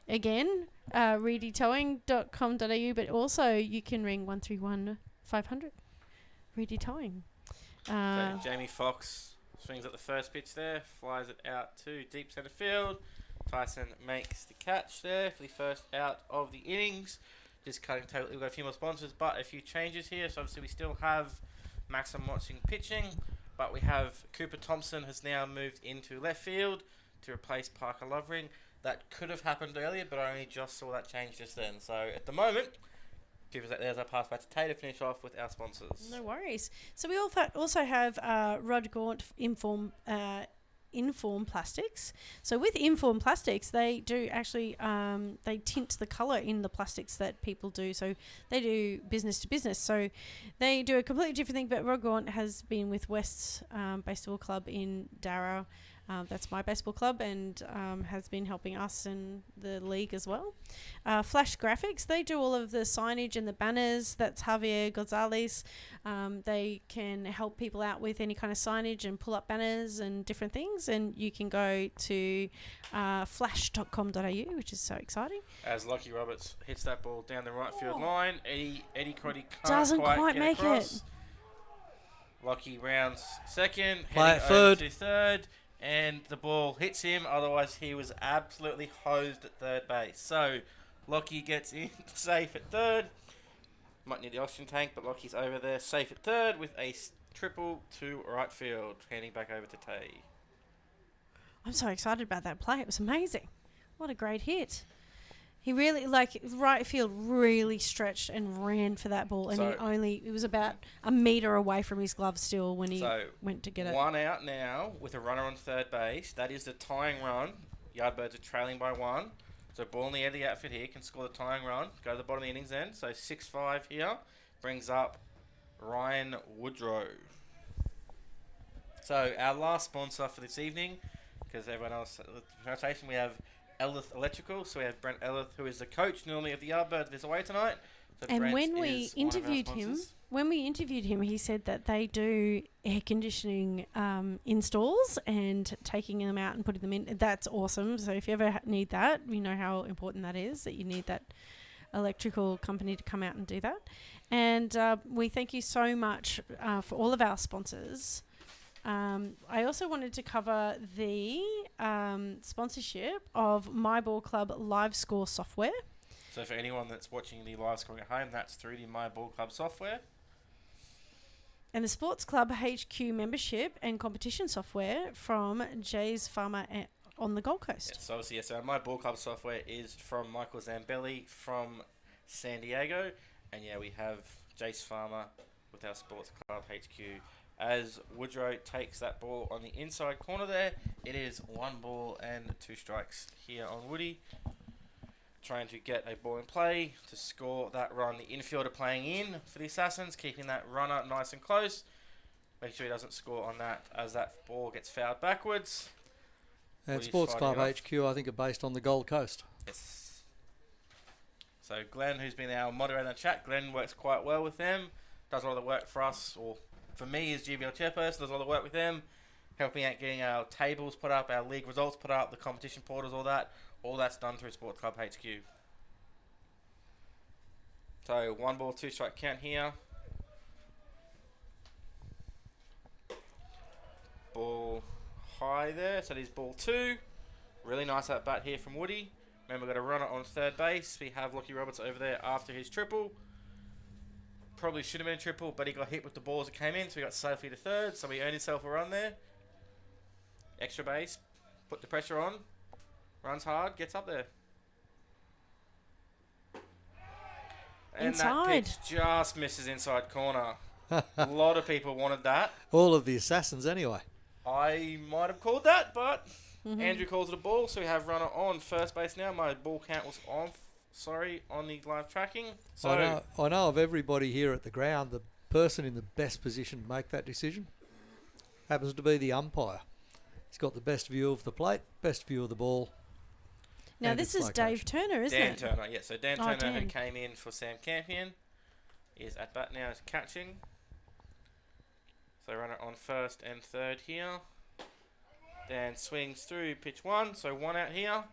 again, reedytowing.com.au, but also you can ring 131 500 Reedy Towing. So Jamie Foxx swings at the first pitch there, flies it out to deep centre field. Tyson makes the catch there for the first out of the innings. Just cutting totally. We've got a few more sponsors, but a few changes here. So obviously we still have Maxim watching pitching, but we have Cooper Thompson has now moved into left field to replace Parker Lovren. That could have happened earlier, but I only just saw that change just then. So at the moment, give us that there as I pass back to Tay to finish off with our sponsors. No worries. So we also have Rod Gaunt Inform Plastics. So with Inform Plastics, they do actually they tint the colour in the plastics that people do. So they do business to business. So they do a completely different thing. But Rod Gaunt has been with West's Baseball Club in Darra That's my baseball club and has been helping us in the league as well. Flash Graphics, they do all of the signage and the banners. That's Javier Gonzalez. They can help people out with any kind of signage and pull up banners and different things. And you can go to flash.com.au, which is so exciting. As Lockie Roberts hits that ball down the right field line, Eddie Crotty Doesn't quite get make across. it. Lockie rounds second, Play it heading over third. to third, and the ball hits him. Otherwise, he was absolutely hosed at third base. So, Lockie gets in safe at third. Might need the oxygen tank, but Lockie's over there safe at third with a triple to right field. Handing back over to Tay. I'm so excited about that play. It was amazing. What a great hit. He really, right field really stretched and ran for that ball. And it was about a metre away from his glove still when he went to get it. One out now with a runner on third base. That is the tying run. Yardbirds are trailing by 1. So ball in the air of the outfit here can score the tying run. Go to the bottom of the innings then. So 6-5 here. Brings up Ryan Woodrow. So our last sponsor for this evening, because everyone else, we have Elith Electrical. So we have Brent Elith, who is the coach normally of the Yardbirds this away tonight. So and Brent when we is one of our interviewed him, he said that they do air conditioning installs and taking them out and putting them in. That's awesome. So if you ever need that, you know how important that is, that you need that electrical company to come out and do that. And we thank you so much for all of our sponsors. I also wanted to cover the sponsorship of My Ball Club Live Score software. So for anyone that's watching the live scoring at home, that's through the My Ball Club software. And the Sports Club HQ membership and competition software from Jay's Farmer on the Gold Coast. Yes, so obviously, so My Ball Club software is from Michael Zambelli from San Diego. And yeah, we have Jace Farmer with our Sports Club HQ. As Woodrow takes that ball on the inside corner there, it is 1 ball and 2 strikes here on Woody. Trying to get a ball in play to score that run. The infielder playing in for the Assassins, keeping that runner nice and close. Make sure he doesn't score on that as that ball gets fouled backwards. And Sports Club HQ, I think, are based on the Gold Coast. Yes. So Glenn, who's been our moderator in the chat, Glenn works quite well with them. Does all the work for us, or for me as GBL chairperson, does all the work with them. Helping out getting our tables put up, our league results put up, the competition portals, all that. All that's done through Sports Club HQ. So 1 ball, 2 strike count here. Ball high there, so it is ball 2. Really nice at bat here from Woody. Remember, we've got a runner on third base. We have Lockie Roberts over there after his triple. Probably should have been a triple, but he got hit with the balls that came in, so he got safely to third. So he earned himself a run there. Extra base, put the pressure on. Runs hard, gets up there. And Inside. that pitch just misses inside corner. A lot of people wanted that. All of the Assassins anyway. I might have called that, but Andrew calls it a ball, so we have runner on first base now. My ball count was on the live tracking. So I know of everybody here at the ground, the person in the best position to make that decision happens to be the umpire. He's got the best view of the plate, best view of the ball. Now, this is Dave Turner, isn't it? Dan Turner, yeah. So Dan Turner, who Dan. came in for Sam Campion, is at bat now, is catching. So runner on first and third here. Dan swings through pitch 1, so 1 out here.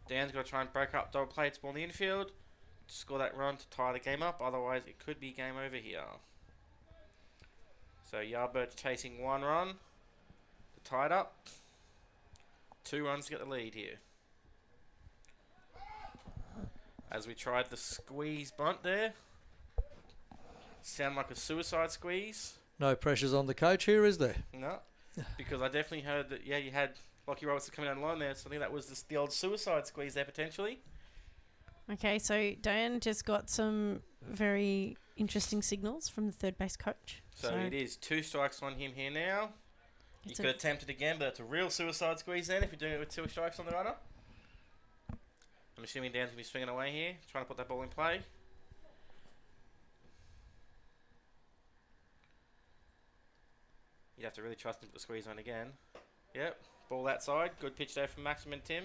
Dan's got to try and break up double plates, ball in the infield, to score that run to tie the game up. Otherwise, it could be game over here. So Yardbirds chasing 1 run to tie it up. 2 runs to get the lead here. As we tried the squeeze bunt there. Sound like a suicide squeeze. No pressures on the coach here, is there? No. Because I definitely heard that, yeah, you had Lockie Roberts coming down the line there. So I think that was the old suicide squeeze there potentially. Okay, so Diane just got some very interesting signals from the third base coach. So it is 2 strikes on him here now. You could attempt it again, but it's a real suicide squeeze then if you're doing it with 2 strikes on the runner. I'm assuming Dan's going to be swinging away here, trying to put that ball in play. You'd have to really trust him to put the squeeze on again. Yep, ball that side. Good pitch there from Maxim and Tim.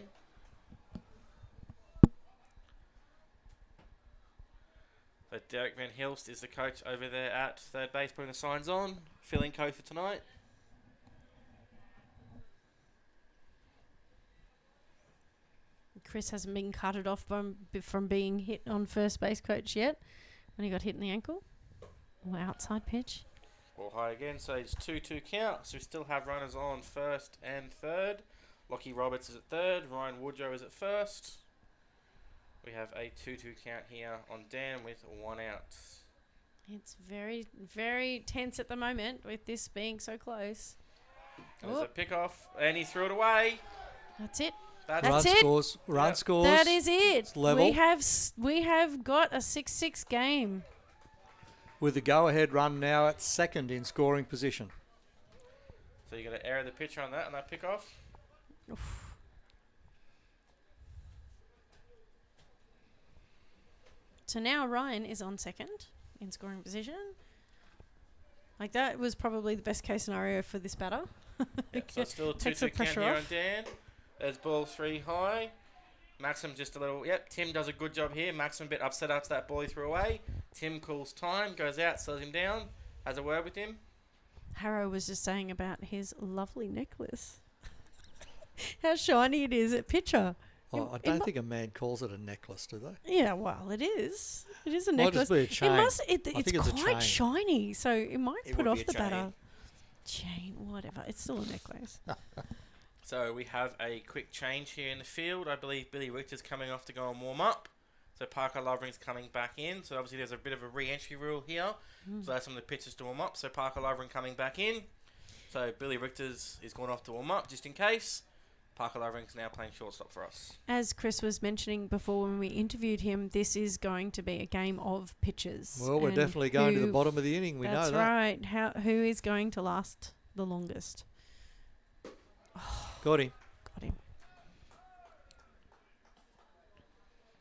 So Derek Van Hilst is the coach over there at third base, putting the signs on. Filling coach for tonight. Chris hasn't been carted off from being hit on first base coach yet when he got hit in the ankle. Or outside pitch. Ball high again, so it's 2-2 count. So we still have runners on first and third. Lockie Roberts is at third. Ryan Woodrow is at first. We have a 2-2 count here on Dan with 1 out. It's very, very tense at the moment with this being so close. And there's a pick-off, and he threw it away. That's it. That's Run it. scores. Run Yep. scores. That is it. It's level. We have got a 6-6 game. With the go-ahead run now at second in scoring position. So you're going to error the pitcher on that pick-off. So now Ryan is on second in scoring position. Like, that was probably the best case scenario for this batter. Yep, so it's still a Takes the 2-2 count pressure here off. on Dan. There's ball 3 high. Maxim just a little... Yep, Tim does a good job here. Maxim a bit upset after that ball he threw away. Tim calls time, goes out, slows him down, has a word with him. Harrow was just saying about his lovely necklace. How shiny it is at pitcher. Oh, I don't think a man calls it a necklace, do they? Yeah, well, it is. It is a Might necklace. just be a chain. It's think it's a quite chain. shiny, so it might It put would off be a the chain. batter. Chain, whatever. It's still a necklace. So we have a quick change here in the field. I believe Billy Richter's coming off to go and warm up. So Parker Lovren's coming back in. So obviously there's a bit of a re-entry rule here. So that's some of the pitchers to warm up. So Parker Lovren coming back in. So Billy Richter's is going off to warm up just in case. Parker Lovren's now playing shortstop for us. As Chris was mentioning before when we interviewed him, this is going to be a game of pitches. Well, we're and definitely going to the who- bottom of the inning. We know That's that. right. Who is going to last the longest? Got him. Got him.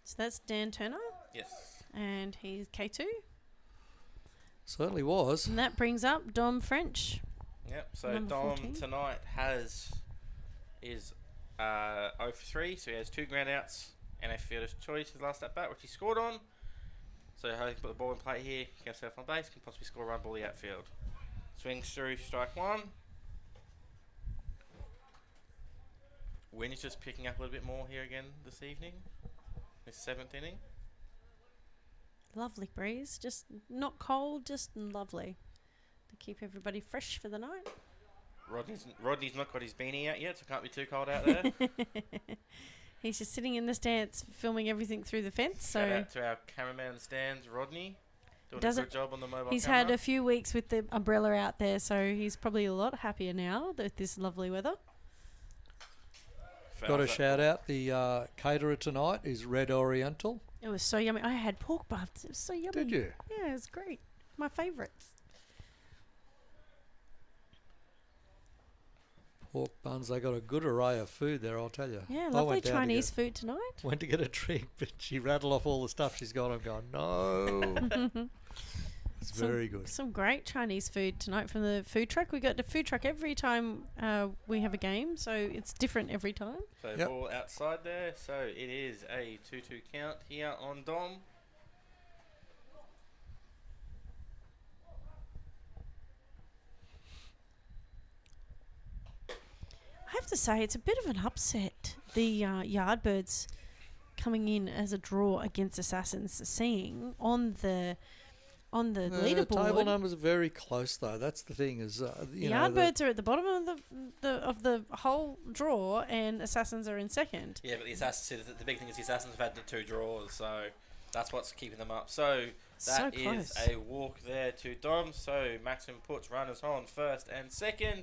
So that's Dan Turner, Yes. and he's K2. Certainly was. And that brings up Dom French. Yep. So Number Dom 14. tonight is 0 for 3. So he has 2 ground outs and a fielder's choice his last at bat, which he scored on. So how he can put the ball in play here, he can set on base, can possibly score a run ball the outfield. Swings through, strike 1. Wind is just picking up a little bit more here again this evening. This 7th inning. Lovely breeze. Just not cold, just lovely. To keep everybody fresh for the night. Rodney's not got his beanie out yet, so it can't be too cold out there. He's just sitting in the stands filming everything through the fence. Shout So out to our cameraman in the stands, Rodney. Doing a Doesn't- good job on the mobile he's camera. had a few weeks with the umbrella out there, so he's probably a lot happier now with this lovely weather. Got to Fouls that shout ball. out the caterer tonight is Red Oriental. It was so yummy. I had pork buns. It was so yummy. Did you? Yeah, it was great. My favourites. Pork buns. They got a good array of food there, I'll tell you. Yeah, I lovely went down to Chinese food tonight. Went to get a drink, but she rattled off all the stuff she's got. I'm going, no. It's very good. Some great Chinese food tonight from the food truck. We got the food truck every time we have a game, so it's different every time. So Yep. ball outside there. So it is a 2-2 count here on Dom. I have to say, it's a bit of an upset. The Yardbirds coming in as a draw against Assassins, seeing on the The leaderboard. table numbers are very close, though. That's the thing. Is The you know, Yardbirds are at the bottom of the whole draw, and Assassins are in second. Yeah, but the Assassins, the big thing is the Assassins have had the 2 draws, so that's what's keeping them up. So that So is close. a walk there to Dom. So Maxim puts runners on first and second.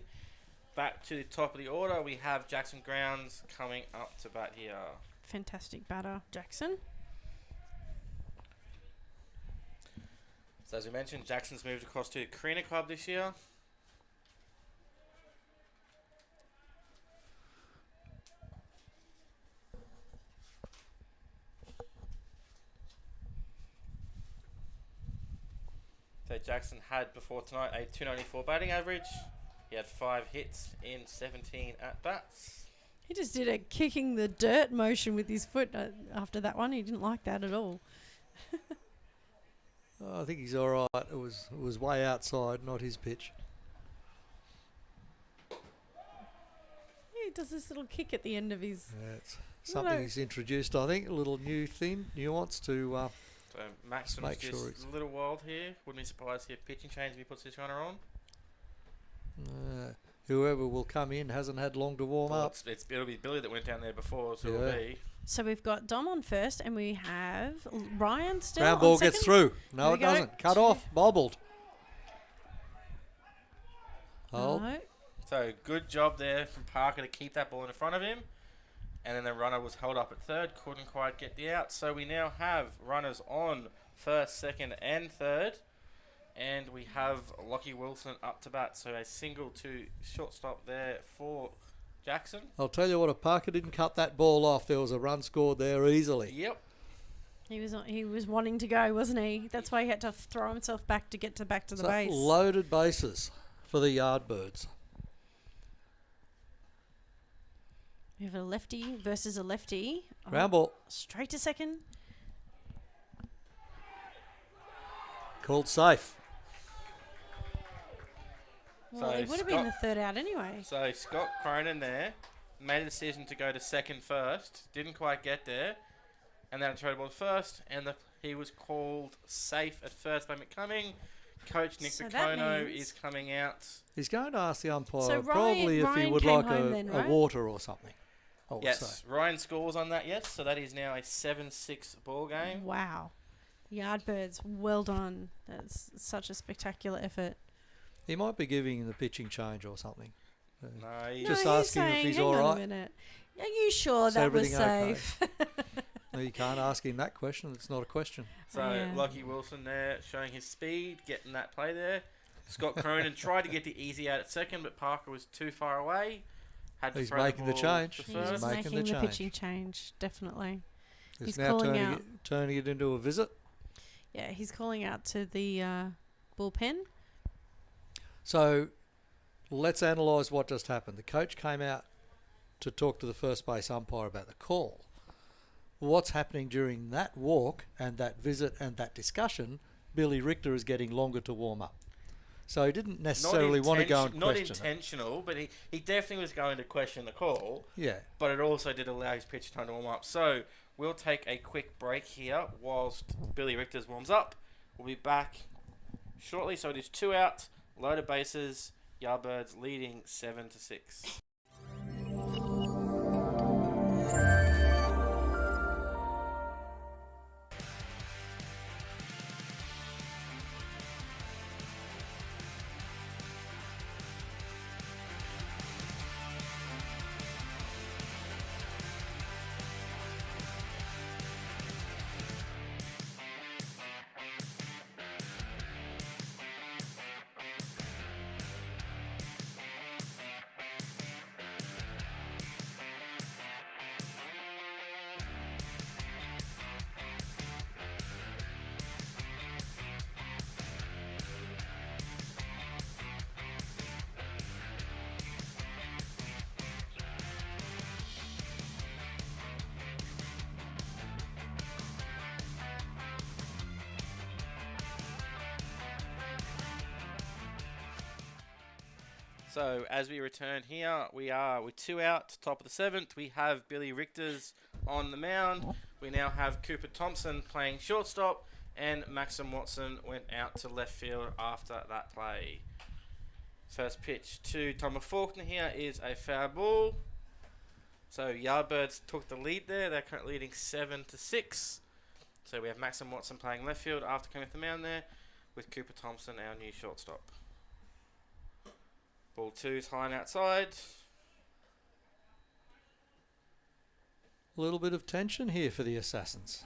Back to the top of the order, we have Jackson Grounds coming up to bat here. Fantastic batter, Jackson. So as we mentioned, Jackson's moved across to Carina Club this year. So Jackson had before tonight a 294 batting average. He had 5 hits in 17 at-bats. He just did a kicking the dirt motion with his foot after that one. He didn't like that at all. I think he's all right. It was way outside, not his pitch. He does this little kick at the end of his... Yeah, it's something he's introduced, I think, a little new nuance to So Maxim's make just sure a little wild here. Wouldn't be surprised to see a pitching change if he puts this runner on. whoever will come in hasn't had long to warm up. It'll be Billy that went down there before, so it'll be. So we've got Dom on first, and we have Ryan still Ground on ball second. gets through. No, Here it we go. doesn't. Cut off. Bobbled. Hold. No. So good job there from Parker to keep that ball in front of him. And then the runner was held up at third. Couldn't quite get the out. So we now have runners on first, second and third. And we have Lockie Wilson up to bat. So a single to shortstop there for Jackson. I'll tell you what, if Parker didn't cut that ball off, there was a run scored there easily. Yep. He was wanting to go, wasn't he? That's why he had to throw himself back to get back to the base. Loaded bases for the Yardbirds. We have a lefty versus a lefty. Ground ball. Straight to second. Called safe. Well, So it would have been the third out anyway. So Scott Cronin there made a decision to go to second first. Didn't quite get there. And then threw the ball to first. And he was called safe at first by McCumming. Coach Nick Picono is coming out. He's going to ask the umpire So probably if he Ryan would came like home then, a right? water or something. I would Yes, say. Ryan scores on that, yes. So that is now a 7-6 ball game. Wow. Yardbirds, well done. That's such a spectacular effort. He might be giving him the pitching change or something. No, Just no, ask him if saying, he's hang all on right. a minute. Are you sure Is that was everything okay? safe? No, you can't ask him that question. It's not a question. So Yeah. Lockie Wilson there showing his speed, getting that play there. Scott Cronin tried to get the easy out at second, but Parker was too far away. Had to He's throw making the ball change. to He's He was first. making making the the change. pitching change, definitely. He's He's now calling out. turning it into a visit. Yeah, he's calling out to the bullpen. So let's analyse what just happened. The coach came out to talk to the first base umpire about the call. What's happening during that walk and that visit and that discussion, Billy Richter is getting longer to warm up. So he didn't necessarily want to go and Not question it. intentional, but he definitely was going to question the call. Yeah. But it also did allow his pitcher time to warm up. So we'll take a quick break here whilst Billy Richter's warms up. We'll be back shortly. So it is 2 out, loaded bases, Yardbirds leading 7-6. So as we return here, we are with 2 out, top of the 7th. We have Billy Richter's on the mound. We now have Cooper Thompson playing shortstop, and Maxim Watson went out to left field after that play. First pitch to Thomas Faulkner here is a foul ball. So Yardbirds took the lead there. They're currently leading 7-6. So we have Maxim Watson playing left field after coming off the mound there, with Cooper Thompson, our new shortstop. Ball 2's high and outside. A little bit of tension here for the Assassins.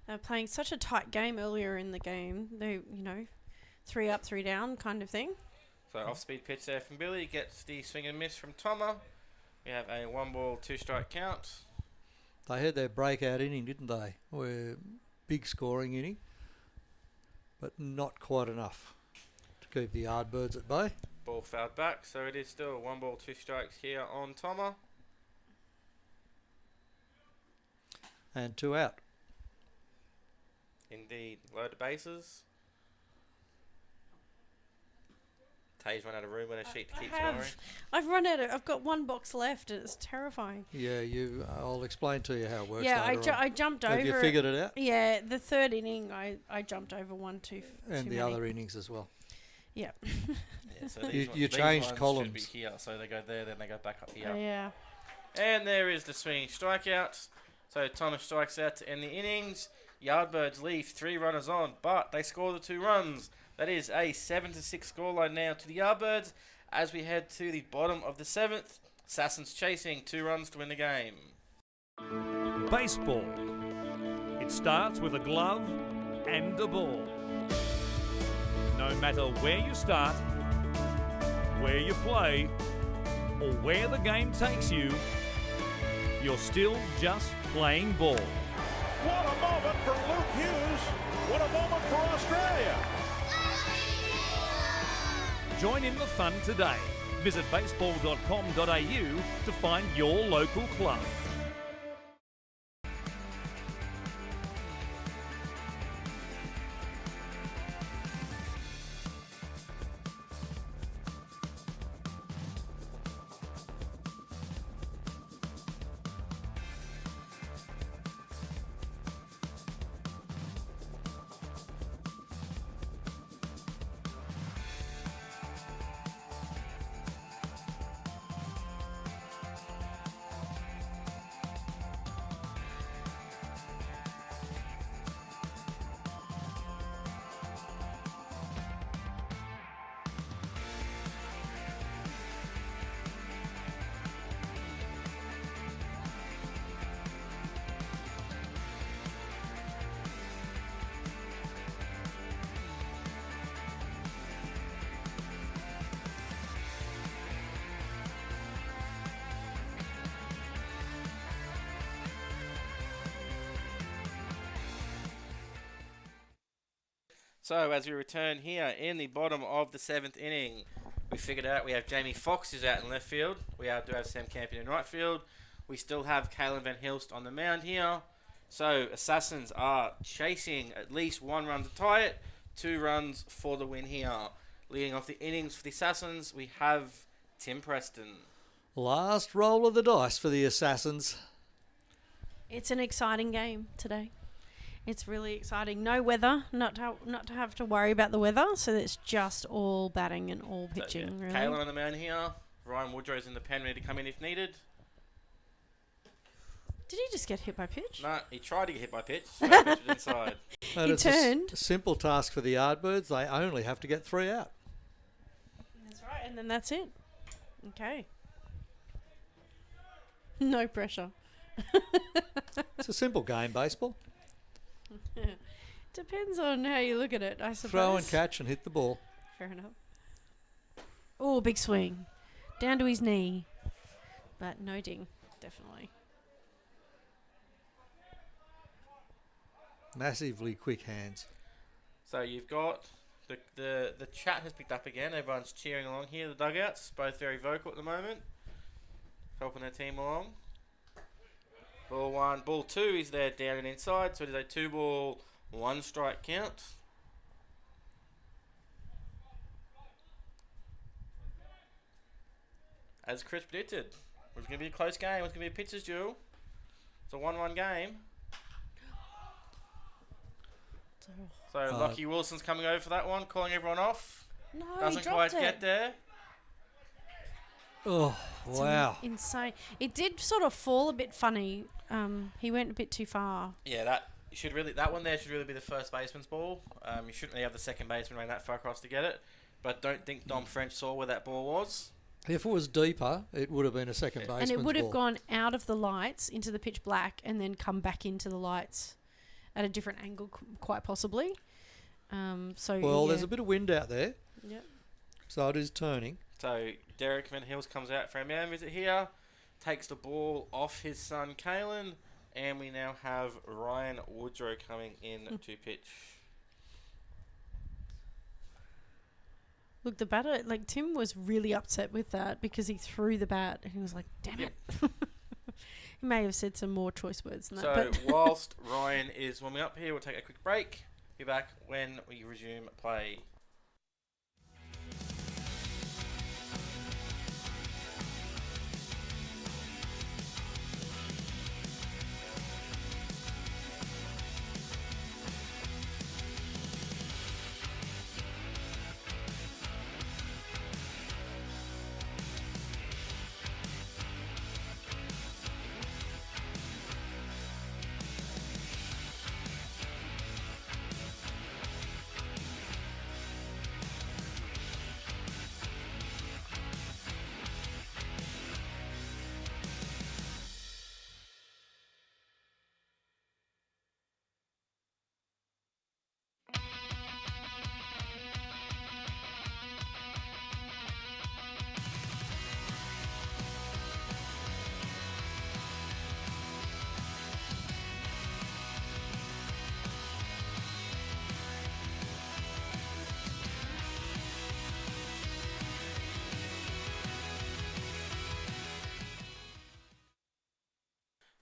They were playing such a tight game earlier in the game. They, 3 up, 3 down kind of thing. So off-speed pitch there from Billy. Gets the swing and miss from Toma. We have a 1-ball, 2-strike count. They had their breakout inning, didn't they? Big scoring inning, but not quite enough to keep the Yardbirds at bay. Ball fouled back, so it is still 1 ball, 2 strikes here on Tomer. And 2 out. Indeed. Load the bases. Tay's run out of room on a sheet to keep scoring. I've run out of. I've got 1 box left, and it's terrifying. Yeah, I'll explain to you how it works. Yeah, later on. I jumped over. Have you figured it out? Yeah, the 3rd inning, I jumped over 1 too. And too the many. other innings as well. Yeah. Yeah, so You these changed ones columns. should be here, so they go there, then they go back up here. Yeah. And there is the swinging strikeout. So Thomas strikes out to end the innings. Yardbirds leave 3 runners on, but they score the 2 runs. That is a 7-6 scoreline now to the Yardbirds as we head to the bottom of the 7th. Assassins chasing 2 runs to win the game. Baseball. It starts with a glove and a ball. No matter where you start, where you play, or where the game takes you, you're still just playing ball. What a moment for Luke Hughes. What a moment for Australia. Join in the fun today. Visit baseball.com.au to find your local club. So as we return here in the bottom of the 7th inning, we figured out we have Jamie Foxx is out in left field. We do have Sam Campion in right field. We still have Kalen Van Hilst on the mound here. So Assassins are chasing at least 1 run to tie it, 2 runs for the win here. Leading off the innings for the Assassins, we have Tim Preston. Last roll of the dice for the Assassins. It's an exciting game today. It's really exciting. No weather, not to have to worry about the weather, so it's just all batting and all pitching. So, yeah. Really. Kalen on the mound here. Ryan Woodrow's in the pen ready to come in if needed. Did he just get hit by pitch? No, he tried to get hit by pitch. So pitch was inside. And He it's turned. a simple task for the Yardbirds. They only have to get 3 out. That's right, and then that's it. Okay. No pressure. It's a simple game, baseball. Depends on how you look at it, I suppose. Throw and catch and hit the ball. Fair enough. Oh, big swing. Down to his knee. But no ding, definitely. Massively quick hands. So you've got the chat has picked up again. Everyone's cheering along here. The dugouts, both very vocal at the moment, helping their team along. Ball 1, ball 2 is there down and inside, so it is a 2 ball, 1 strike count. As Chris predicted, it was going to be a close game. It was going to be a pitcher's duel. It's a 1-1 game. So Lockie Wilson's coming over for that one, calling everyone off. No, Doesn't he dropped quite get there. Oh, It's wow. insane. It did sort of fall a bit funny. He went a bit too far. Yeah, that one there should really be the first baseman's ball. You shouldn't really have the second baseman running that far across to get it. But don't think Dom French saw where that ball was. If it was deeper, it would have been a second baseman's And it would have ball. gone out of the lights into the pitch black and then come back into the lights at a different angle, quite possibly. Well, there's a bit of wind out there, Yep. so it is turning. So Derek Van Hills comes out for a man visit here, takes the ball off his son Kalen, and we now have Ryan Woodrow coming in to pitch. Look, the batter, like Tim was really upset with that because he threw the bat and he was like, damn it. He may have said some more choice words than that. So But whilst Ryan is warming up here, we'll take a quick break. Be back when we resume play.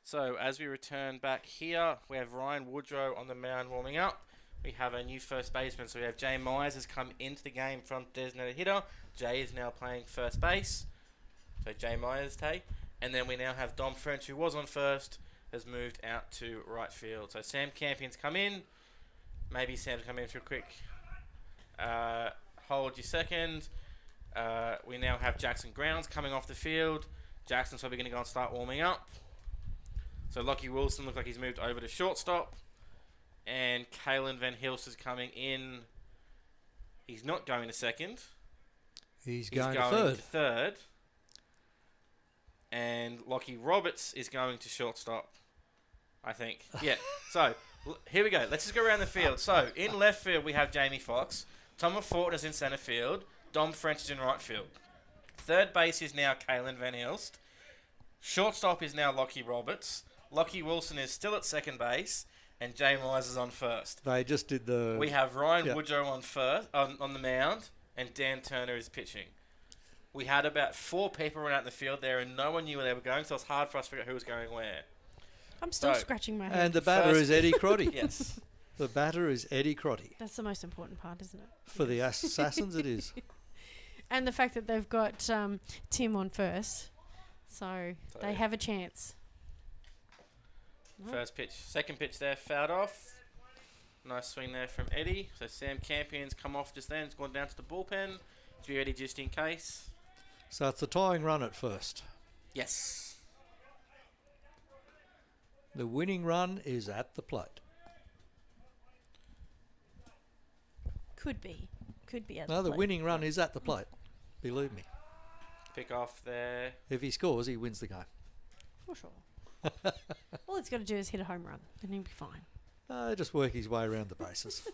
So as we return back here, we have Ryan Woodrow on the mound warming up. We have a new first baseman. So we have Jay Myers has come into the game from designated hitter. Jay is now playing first base. So Jay Myers, Tay. And then we now have Dom French, who was on first, has moved out to right field. So Sam Campion's come in. Maybe Sam's come in for a quick hold your second. We now have Jackson Grounds coming off the field. Jackson's probably going to go and start warming up. So Lockie Wilson looks like he's moved over to shortstop. And Kalen Van Hilst is coming in. He's not going to second. He's going to third. And Lockie Roberts is going to shortstop, I think. Yeah. So, here we go. Let's just go around the field. So, in left field, we have Jamie Foxx. Thomas Fortin is in centre field. Dom French is in right field. Third base is now Kalen Van Hilst. Shortstop is now Lockie Roberts. Lockie Wilson is still at second base. And Jay Myers is on first. They just did the... We have Ryan Woodrow on first on the mound. And Dan Turner is pitching. We had about 4 people run out in the field there, and no one knew where they were going, so it's hard for us to figure out who was going where. I'm still scratching my head. And the batter is Eddie Crotty. Yes. The batter is Eddie Crotty. That's the most important part, isn't it? For the Assassins, it is. And the fact that they've got Tim on first, so they have a chance. First pitch. Second pitch there, fouled off. Nice swing there from Eddie. So Sam Campion's come off just then. It's gone down to the bullpen. To be ready just in case. So it's the tying run at first. Yes. The winning run is at the plate. Could be at No, the the plate. winning run is at the plate. Believe me. Pick off there. If he scores, he wins the game. For sure. All he's got to do is hit a home run, and he'll be fine. Just work his way around the bases.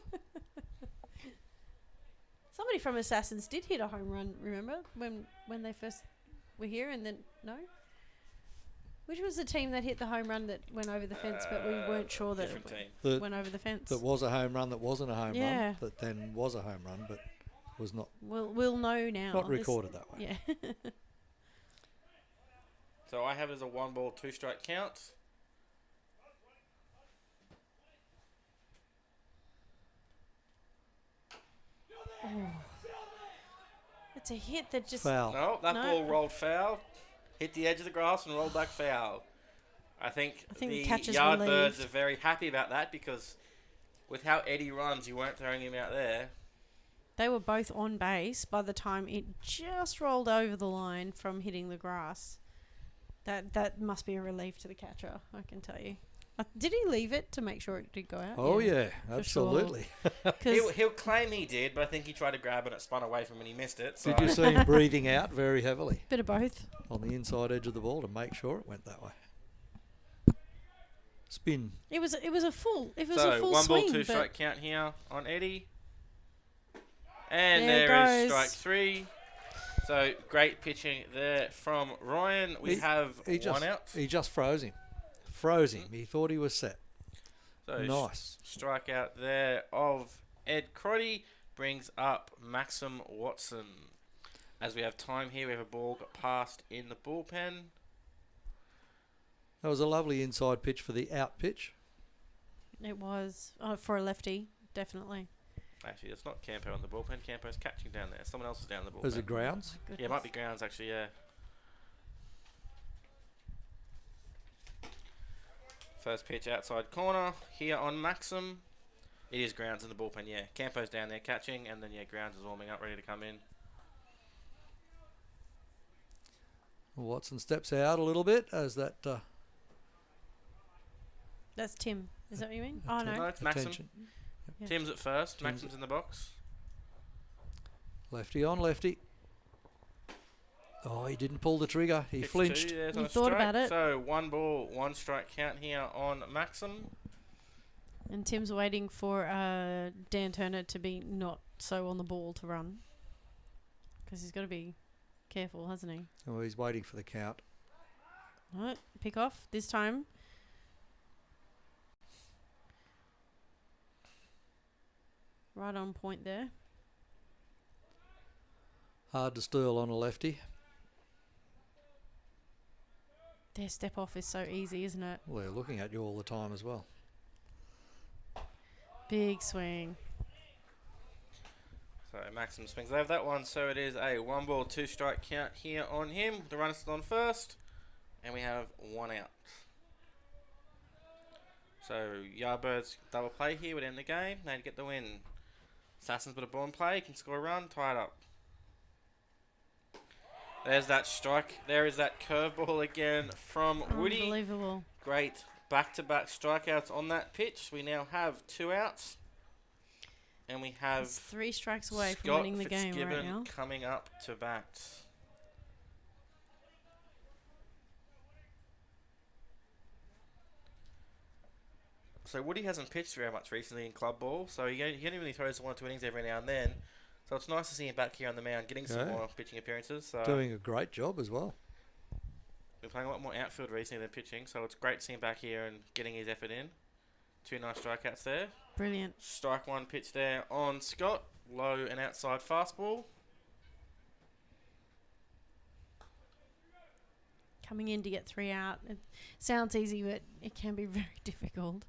Somebody from Assassins did hit a home run, remember? When they first were here, and then... No? Which was the team that hit the home run that went over the fence, but we weren't sure that it went over the fence? That was a home run that wasn't a home Yeah. run, that then was a home run, but was not... We'll know now. Not recorded that way. Yeah. So I have it as a 1-ball, 2-strike count. Oh. It's a hit that just... Foul. No, that ball rolled foul. Hit the edge of the grass and rolled back foul. I think the catcher's Yardbirds relieved. are very happy about that because with how Eddie runs, you weren't throwing him out there. They were both on base by the time it just rolled over the line from hitting the grass. That must be a relief to the catcher, I can tell you. Did he leave it to make sure it did go out? Oh, yeah, for absolutely. Sure. He'll claim he did, but I think he tried to grab it and it spun away from him and he missed it. So. Did you see him breathing out very heavily Bit of both. on the inside edge of the ball to make sure it went that way? Spin. It was a full so full 1 swing. ball, 2-strike count here on Eddie. And there is strike 3. So great pitching there from Ryan. We have one out. He just froze him. He thought he was set. So Nice. Strikeout there of Ed Crotty. brings up Maxim Watson. As we have time here, we have a ball got passed in the bullpen. That was a lovely inside pitch for the out pitch. It was. Oh, for a lefty, definitely. Actually, it's not Campo on the bullpen. Campo's catching down there. Someone else is down the bullpen. Was it grounds? Oh, Yeah, it might be grounds, actually, yeah. First pitch outside corner here on Maxim. It is grounds in the bullpen, yeah. Campo's down there catching, and then, yeah, grounds is warming up, ready to come in. Watson steps out a little bit as that That's Tim. Is that what you mean? Oh, No, no. it's Maxim. attention. Yeah. Tim's at first. Tim's Maxim's in the box. Lefty on lefty. Oh, he didn't pull the trigger. He Pitch flinched. two, there's You on a thought strike. about it. So 1 ball, 1 strike count here on Maxim. And Tim's waiting for Dan Turner to be not so on the ball to run. Because he's got to be careful, hasn't he? Oh, he's waiting for the count. All right, pick off this time. Right on point there. Hard to steal on a lefty. Their step off is so easy, isn't it? Well, they're looking at you all the time as well. Big swing. So Maxim swings over that one. So it is a 1 ball, 2 strike count here on him. The runner's still on first. And we have 1 out. So Yardbirds double play here would end the game. They'd get the win. Assassins with a ball in play. Can score a run. Tie it up. There's that strike. There is that curveball again from Woody. Unbelievable. Great back-to-back strikeouts on that pitch. We now have 2 outs. And we have He's 3 strikes away from Scott winning the game right Fitzgibbon now. coming up to bat. So Woody hasn't pitched very much recently in club ball, so he only really throws 1 or 2 innings every now and then. So it's nice to see him back here on the mound, getting some Okay. more pitching appearances. So Doing a great job as well. been playing a lot more outfield recently than pitching, so it's great to see him back here and getting his effort in. 2 nice strikeouts there. Brilliant. Strike 1 pitch there on Scott. Low and outside fastball. Coming in to get 3 out. It sounds easy, but it can be very difficult.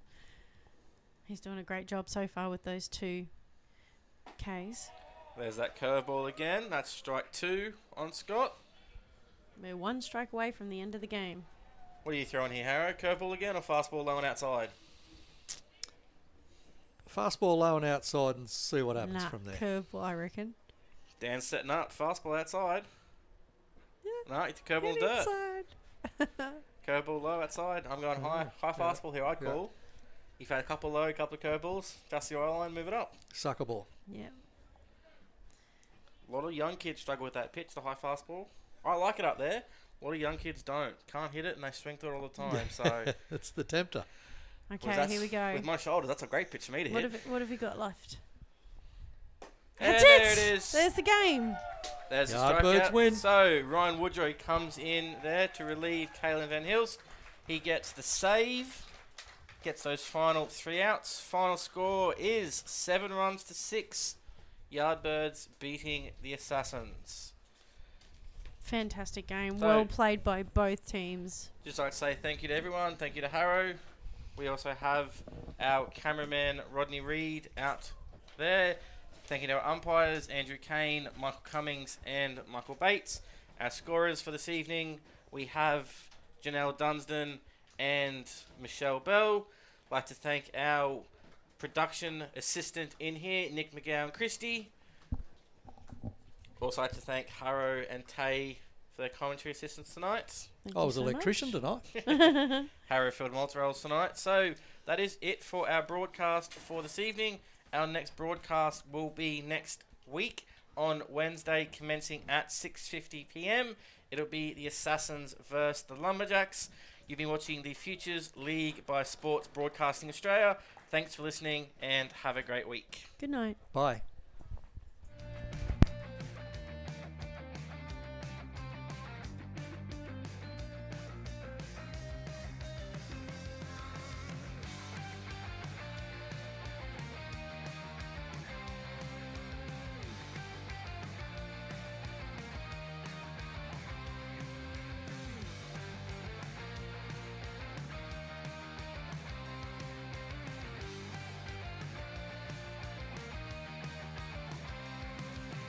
He's doing a great job so far with those 2 Ks. There's that curveball again. That's strike 2 on Scott. We're 1 strike away from the end of the game. What are you throwing here, Harrow? Curveball again or fastball low and outside? Fastball low and outside and see what happens Nah, from there. curveball, I reckon. Dan's setting up. Fastball outside. Yeah. No, it's curveball Get dirt. inside. Curveball low outside. I'm going high fastball here. I'd Yeah. call. You've had a couple low, a couple of curveballs. Just the oil line, move it up. Sucker ball. Yeah. A lot of young kids struggle with that pitch, the high fastball. I like it up there. A lot of young kids don't. Can't hit it and they swing through it all the time. So It's the tempter. Okay, here we go. With my shoulders, that's a great pitch for me to What hit. have we got left? And That's there it. it is. There's the game. There's the Yardbirds strikeout. win. So Ryan Woodrow comes in there to relieve Kalen Van Hills. He gets the save. Gets those final 3 outs. Final score is 7 runs to 6. Yardbirds beating the Assassins. Fantastic game. So- Well played by both teams. Just like to say thank you to everyone. Thank you to Harrow. We also have our cameraman Rodney Reed out there. Thank you to our umpires, Andrew Kane, Michael Cummings and Michael Bates. Our scorers for this evening, we have Janelle Dunsden and Michelle Bell. I'd like to thank our production assistant in here, Nick McGowan Christie. Also like to thank Harrow and Tay for their commentary assistance tonight. Thank I you was so electrician much. tonight. Harrow filled multi-roles tonight. So that is it for our broadcast for this evening. Our next broadcast will be next week on Wednesday, commencing at 6:50 p.m. It'll be the Assassins versus the Lumberjacks. You've been watching the Futures League by Sports Broadcasting Australia. Thanks for listening and have a great week. Good night. Bye.